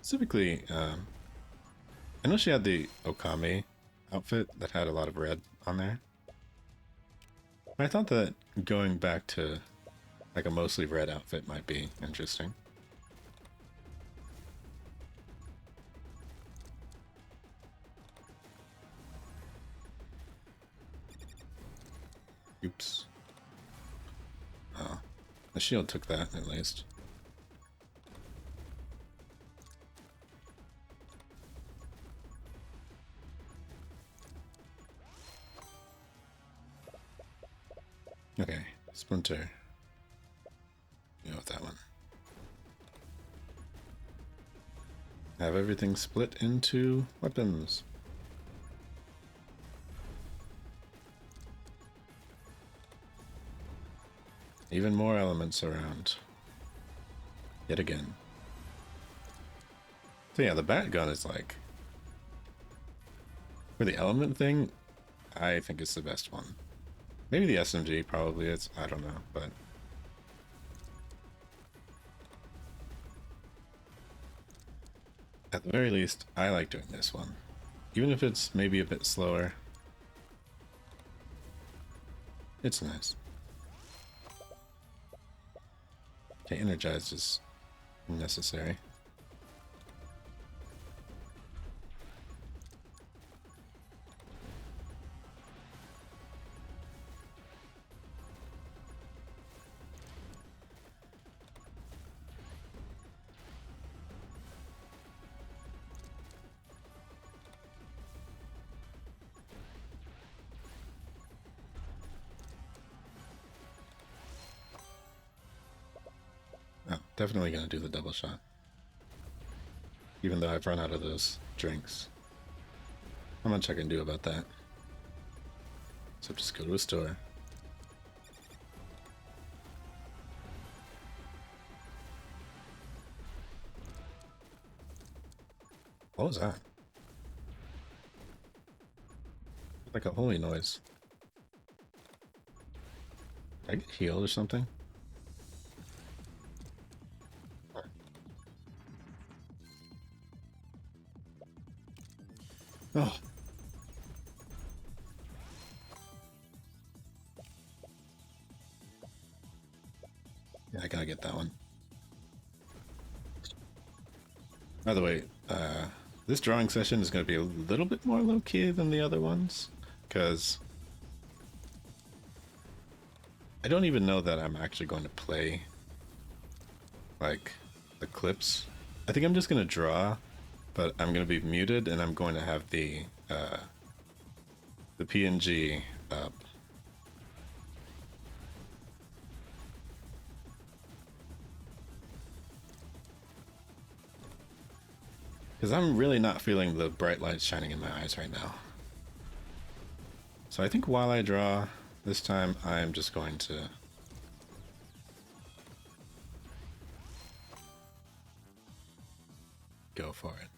Specifically, I know she had the Okami outfit that had a lot of red on there. I thought that going back to like a mostly red outfit might be interesting. Oops. Oh, the shield took that at least. Okay, Splinter. Go with that one. Have everything split into weapons. Even more elements around. Yet again. So yeah, the bat gun is like... For the element thing, I think it's the best one. Maybe the SMG probably is, I don't know, but... At the very least, I like doing this one. Even if it's maybe a bit slower. It's nice. Okay, energized is necessary. Oh, definitely gonna do the double shot. Even though I've run out of those drinks. How much I can do about that? So just go to a store. What was that? Like a holy noise. Did I get healed or something? Oh. Yeah, I gotta get that one. By the way, this drawing session is going to be a little bit more low-key than the other ones, because I don't even know that I'm actually going to play, like, the clips. I think I'm just going to draw, but I'm going to be muted, and I'm going to have the PNG up. Because I'm really not feeling the bright lights shining in my eyes right now. So I think while I draw, This time I'm just going to go for it.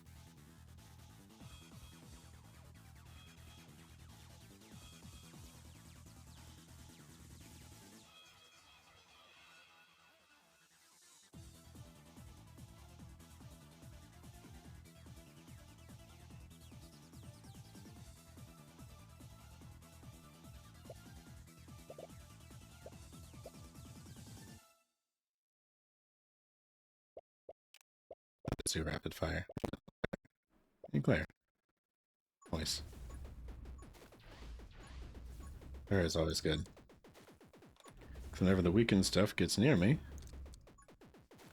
Let's do rapid fire. And glare. Voice. Glare is always good. Whenever the weakened stuff gets near me,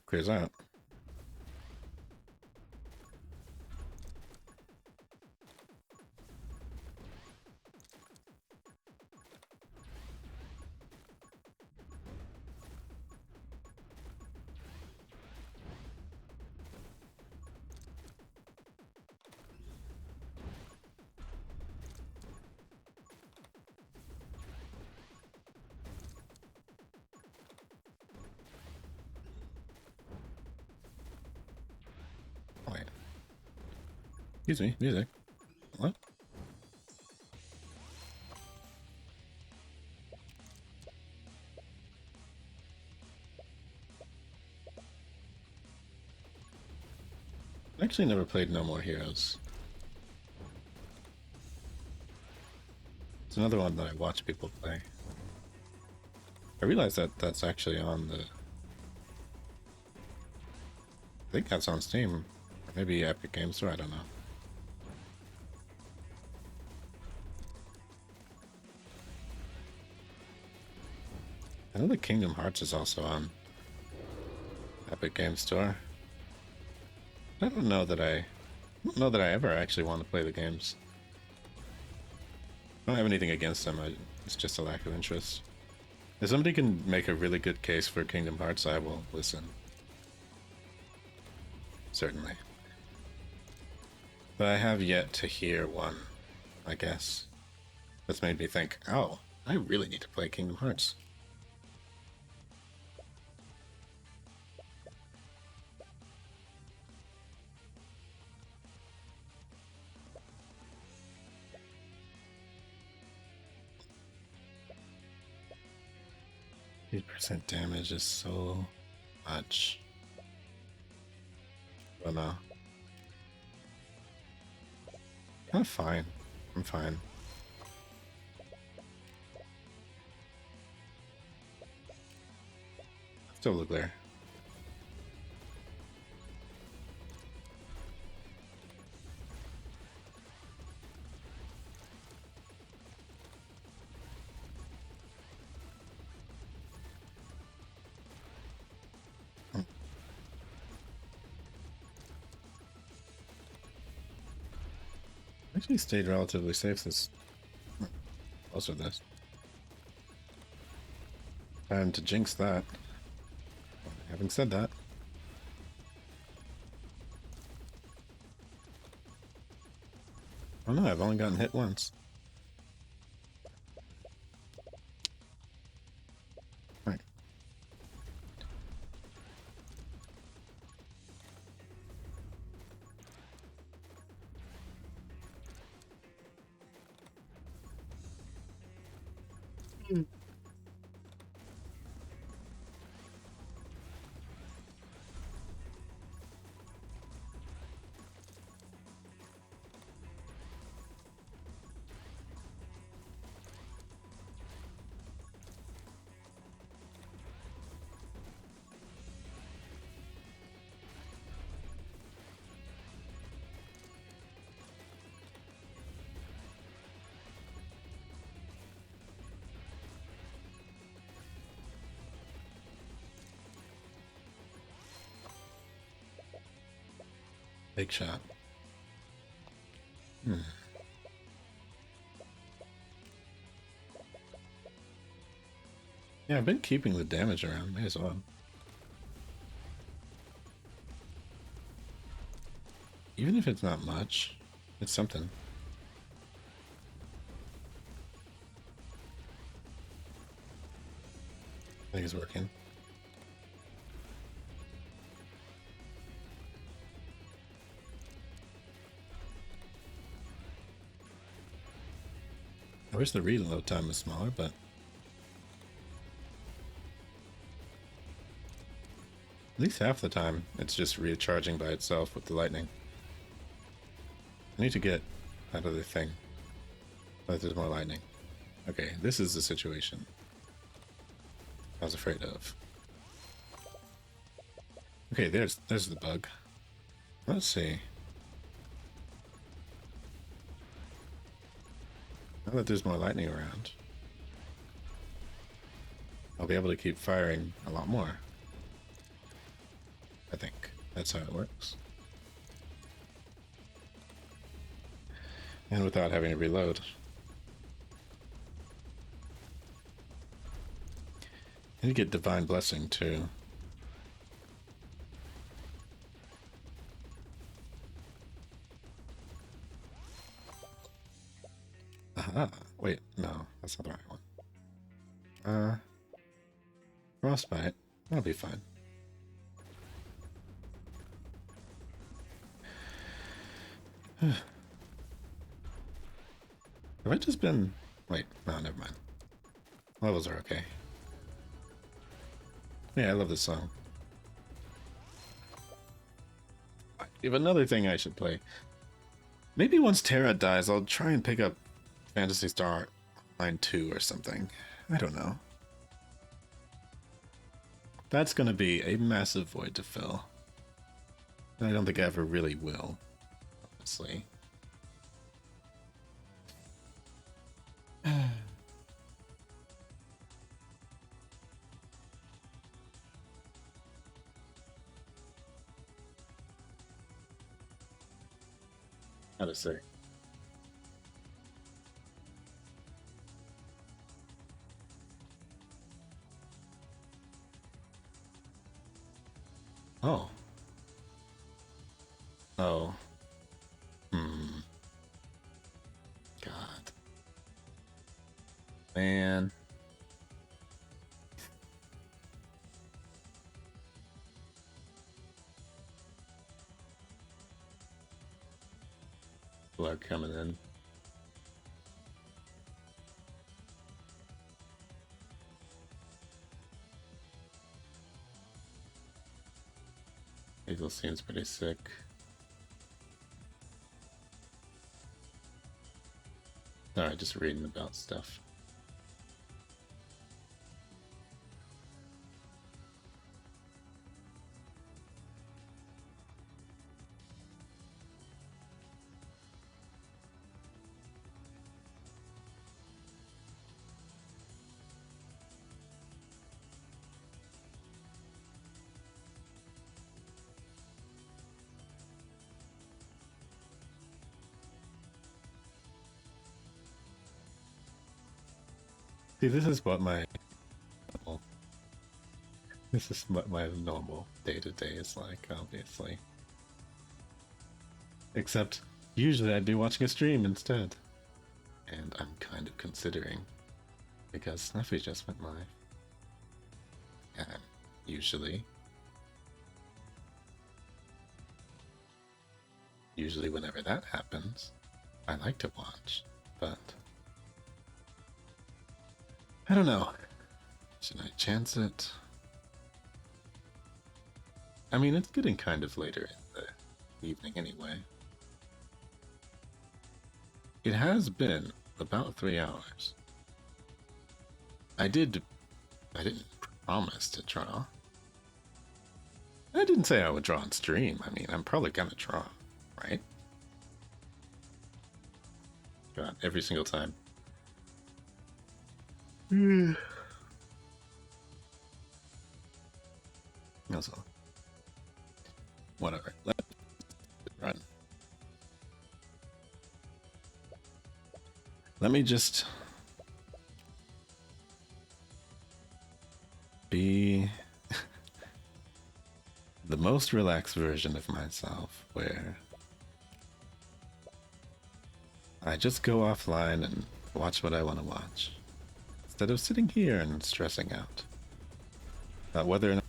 clears out. Wait. Excuse me, music. What? I actually never played No More Heroes. It's another one that I watch people play. I realize that that's actually on the... I think that's on Steam. Or maybe Epic Games Store, I don't know. I know that Kingdom Hearts is also on Epic Games Store. I don't know that I ever actually want to play the games. I don't have anything against them, it's just a lack of interest. If somebody can make a really good case for Kingdom Hearts, I will listen. Certainly. But I have yet to hear one, I guess. That's made me think, oh, I really need to play Kingdom Hearts. %, damage is so much. But no. I'm fine. I'm fine. Still look there. Actually stayed relatively safe this most of this. Time to jinx that. Having said that, oh no, I've only gotten hit once. Alright. Big shot. Yeah, I've been keeping the damage around, may as well. Even if it's not much, it's something. I think it's working. I wish the reload time was smaller, but at least half the time it's just recharging by itself with the lightning. I need to get that other thing. But there's more lightning. Okay, this is the situation I was afraid of. Okay, there's the bug. Let's see. Now that there's more lightning around, I'll be able to keep firing a lot more. I think that's how it works. And without having to reload. I need to get Divine Blessing too. Aha. Wait, no, that's not the right one. Frostbite. That'll be fine. Have I just been... Wait, no, never mind. Levels are okay. Yeah, I love this song. You have another thing I should play. Maybe once Terra dies, I'll try and pick up Phantasy Star Online 2 or something. I don't know. That's going to be a massive void to fill. I don't think I ever really will, honestly. How to say? Oh. Oh. Hmm. God. Man. People are coming in. Hazel seems pretty sick. Alright, just reading about stuff. See, this is what my normal day-to-day is like, obviously. Except, usually I'd be watching a stream instead. And I'm kind of considering, because Snuffy just went live. And usually whenever that happens, I like to watch, but I don't know. Should I chance it? I mean, it's getting kind of later in the evening anyway. It has been about 3 hours. I didn't promise to draw. I didn't say I would draw on stream. I mean, I'm probably gonna draw, right? God, every single time. Also, whatever. Let's run. Let me just be the most relaxed version of myself, where I just go offline and watch what I want to watch, instead of sitting here and stressing out. Whether or not,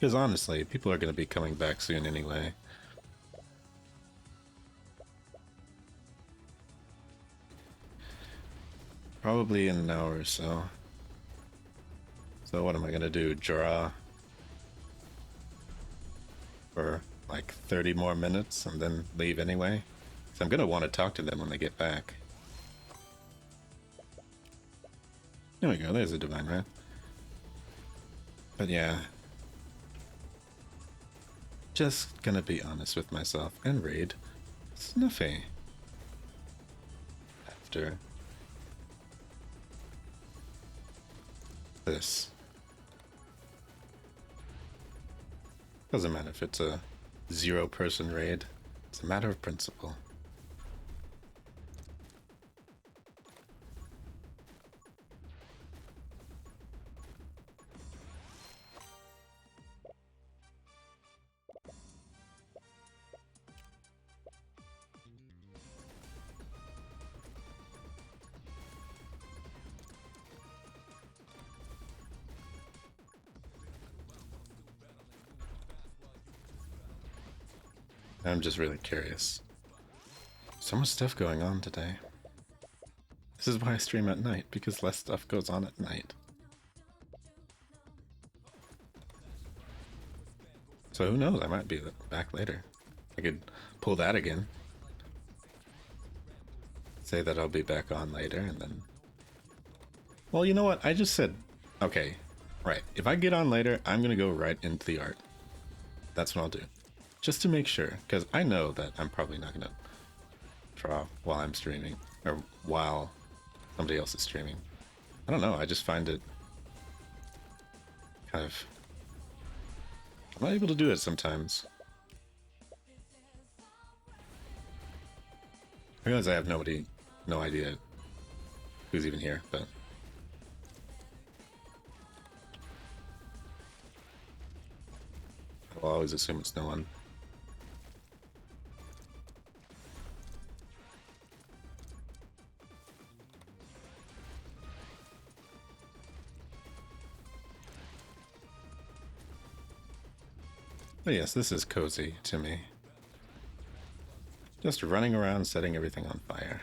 because honestly, people are going to be coming back soon anyway. Probably in an hour or so. So what am I going to do? Draw for like 30 more minutes and then leave anyway? So I'm going to want to talk to them when they get back. There we go, there's a divine rat. But yeah. Just gonna be honest with myself and raid Snuffy. After this. Doesn't matter if it's a 0-person raid. It's a matter of principle. I'm just really curious. So much stuff going on today. This is why I stream at night, because less stuff goes on at night. So who knows, I might be back later. I could pull that again. Say that I'll be back on later, and then... Well, you know what? I just said... Okay, right. If I get on later, I'm gonna go right into the art. That's what I'll do. Just to make sure, because I know that I'm probably not gonna draw while I'm streaming, or while somebody else is streaming. I don't know, I just find it kind of... I'm not able to do it sometimes. I realize I have no idea who's even here, but... I'll always assume it's no one. But yes, this is cozy to me. Just running around setting everything on fire.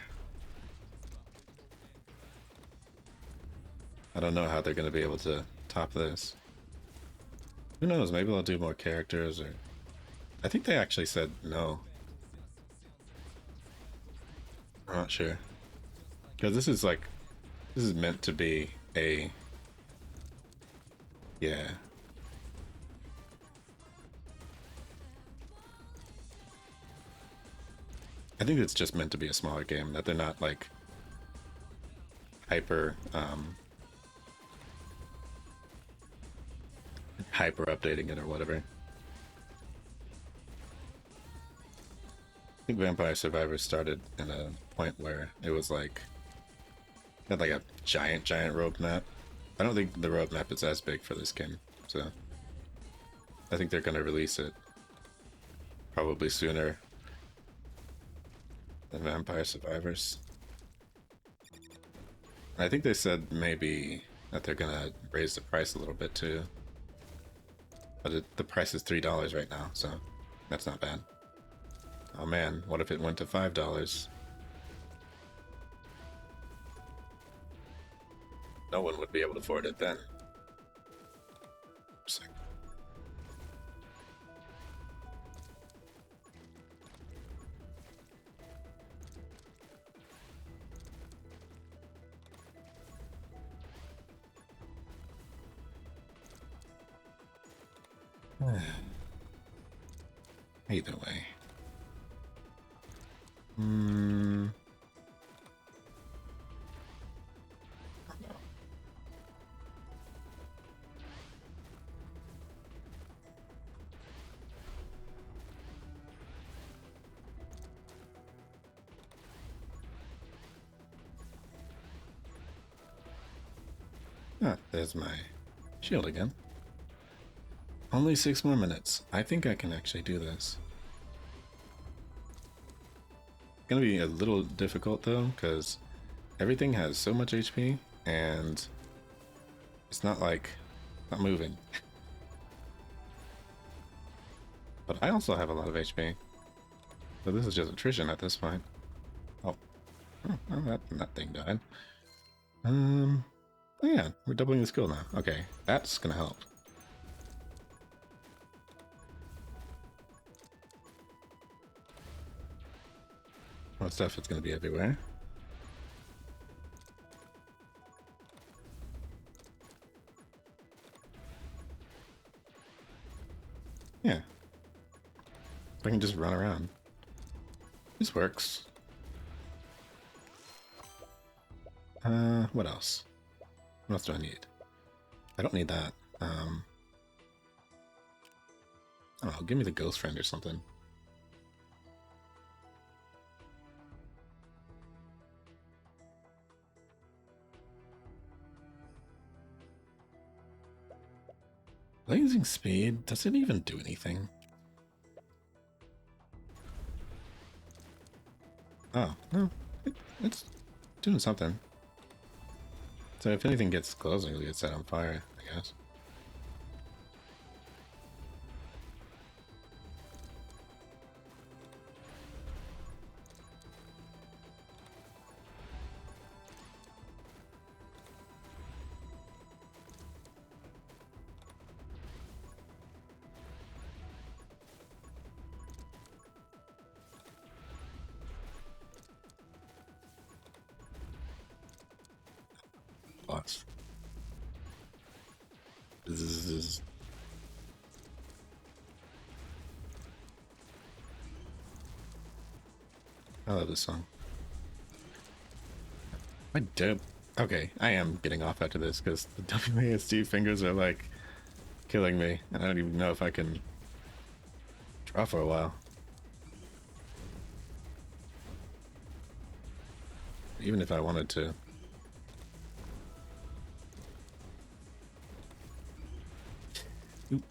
I don't know how they're going to be able to top this. Who knows, maybe they'll do more characters, or... I think they actually said no. I'm not sure. Because this is like... This is meant to be a... Yeah. I think it's just meant to be a smaller game, that they're not like hyper updating it or whatever. I think Vampire Survivors started in a point where it was like had like a giant roadmap. I don't think the roadmap is as big for this game, so I think they're gonna release it probably sooner than Vampire Survivors. I think they said maybe that they're gonna raise the price a little bit too. But the price is $3 right now, so that's not bad. Oh man, what if it went to $5? No one would be able to afford it then. Sick. Either way. Ah, there's my shield again. Only 6 more minutes. I think I can actually do this. Gonna be a little difficult though, because everything has so much HP, and it's not like not moving. But I also have a lot of HP, so this is just attrition at this point. Oh, oh that thing died. Oh yeah, we're doubling the skill now. Okay, that's gonna help. Well, stuff is gonna be everywhere. Yeah. I can just run around. This works. What else? What else do I need? I don't need that. I don't know, give me the ghost friend or something. Blazing speed, does it even do anything? Oh, no, it's doing something. So if anything gets close, it'll get set on fire, I guess. Lots. Bzzz. I love this song. I do. Okay, I am getting off after this because the WASD fingers are like killing me, and I don't even know if I can draw for a while. Even if I wanted to. Oop.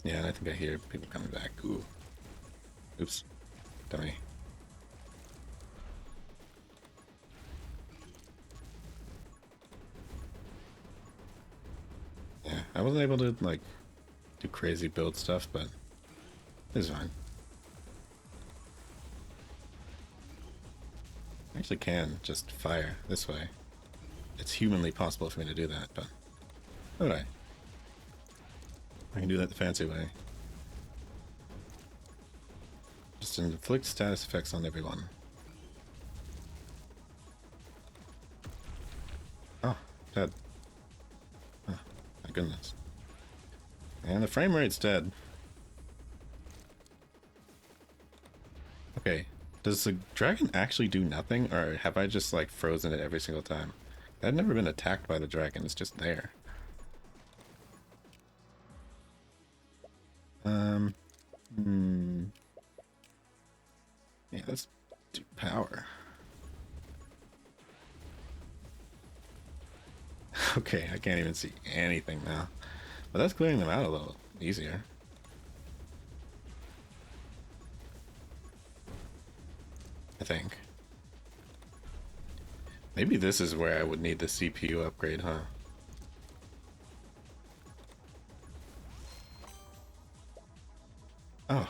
Yeah, and I think I hear people coming back. Ooh. Oops. Dummy. Yeah, I wasn't able to, like, do crazy build stuff, but it's fine. I actually can just fire this way. It's humanly possible for me to do that, but alright. I can do that the fancy way. Just inflict status effects on everyone. Oh, dead. Oh, my goodness. And the frame rate's dead. Okay, does the dragon actually do nothing, or have I just, like, frozen it every single time? I've never been attacked by the dragon, it's just there. Yeah, let's do power. Okay, I can't even see anything now. But that's clearing them out a little easier. I think. Maybe this is where I would need the CPU upgrade, huh? Oh,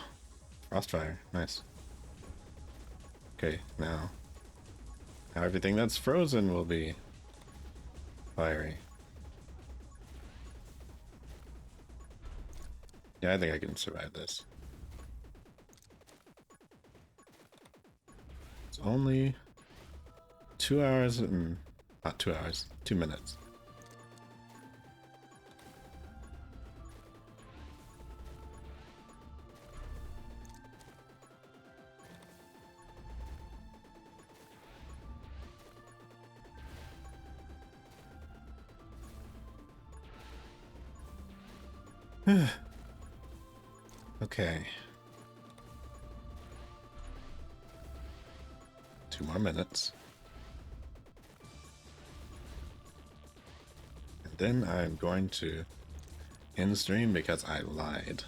Frostfire, nice. Okay, now everything that's frozen will be fiery. Yeah, I think I can survive this. It's only 2 hours and... not 2 hours, 2 minutes. Okay. 2 more minutes. And then I'm going to end stream because I lied.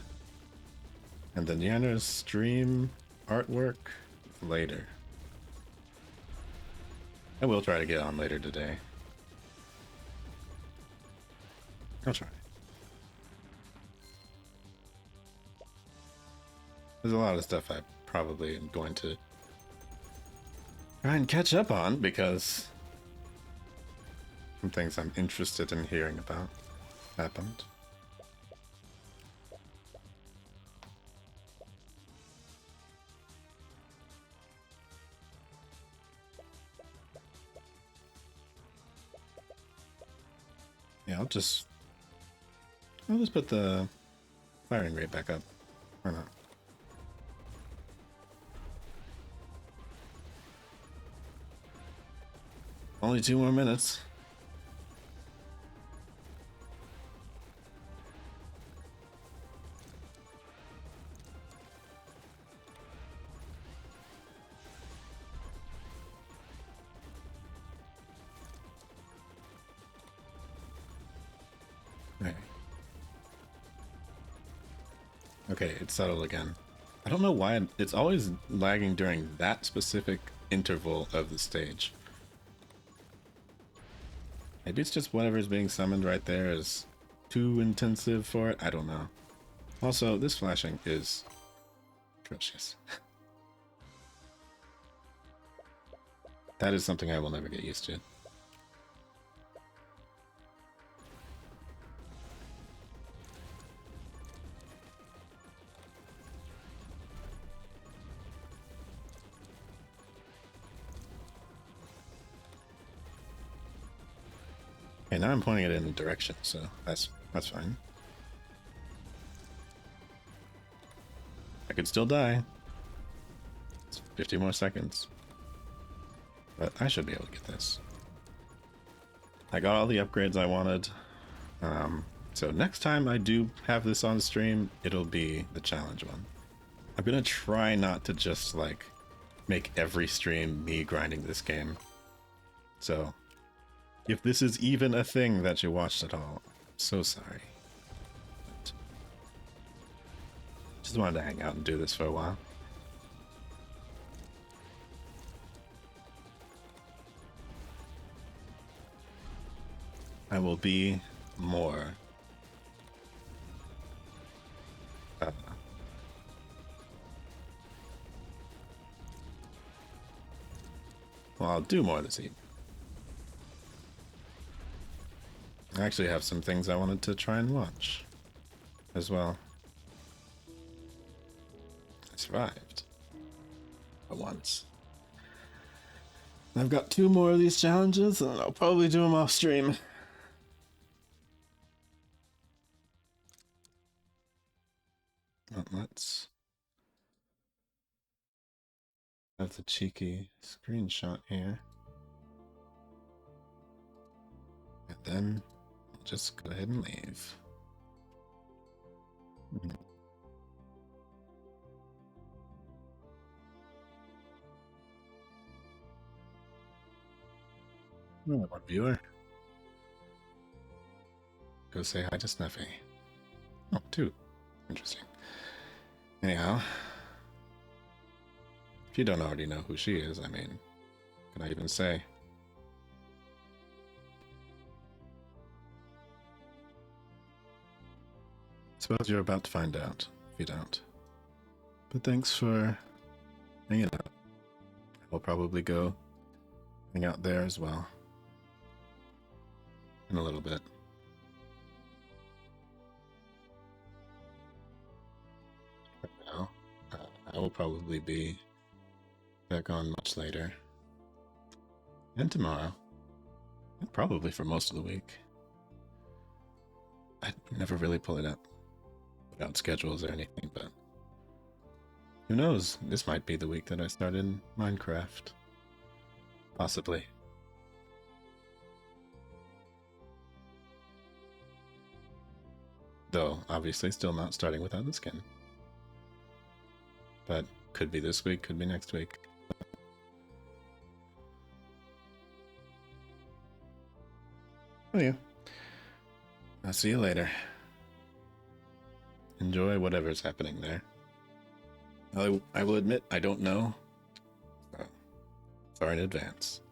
And then Yanna's stream artwork later. I will try to get on later today. I'll try. There's a lot of stuff I probably am going to try and catch up on because some things I'm interested in hearing about happened. Yeah, I'll just put the firing rate back up. Why not? Only 2 more minutes. Right. Okay, it's settled again. I don't know why it's always lagging during that specific interval of the stage. Maybe it's just whatever's being summoned right there is too intensive for it. I don't know. Also, this flashing is atrocious. That is something I will never get used to. Okay, now I'm pointing it in a direction, so that's fine. I could still die. It's 50 more seconds. But I should be able to get this. I got all the upgrades I wanted. So next time I do have this on stream, it'll be the challenge one. I'm gonna try not to just like make every stream me grinding this game. So if this is even a thing that you watched at all, I'm so sorry. But just wanted to hang out and do this for a while. I will be more well, I'll do more this evening. I actually have some things I wanted to try and watch as well. I survived for once. I've got 2 more of these challenges, and I'll probably do them off stream. Well, let's have the cheeky screenshot here. And then I'll just go ahead and leave. Oh, one viewer. Go say hi to Snuffy. Oh, 2. Interesting. Anyhow, if you don't already know who she is, I mean, what can I even say? Suppose you're about to find out, if you don't. But thanks for hanging out. We'll probably go hang out there as well. In a little bit. Right now, I will probably be back on much later. And tomorrow. And probably for most of the week. I never really pull it up without schedules or anything, but who knows? This might be the week that I start in Minecraft. Possibly. Though, obviously, still not starting without the skin. But could be this week, could be next week. Oh yeah. I'll see you later. Enjoy whatever's happening there. I will admit I don't know. So, sorry in advance.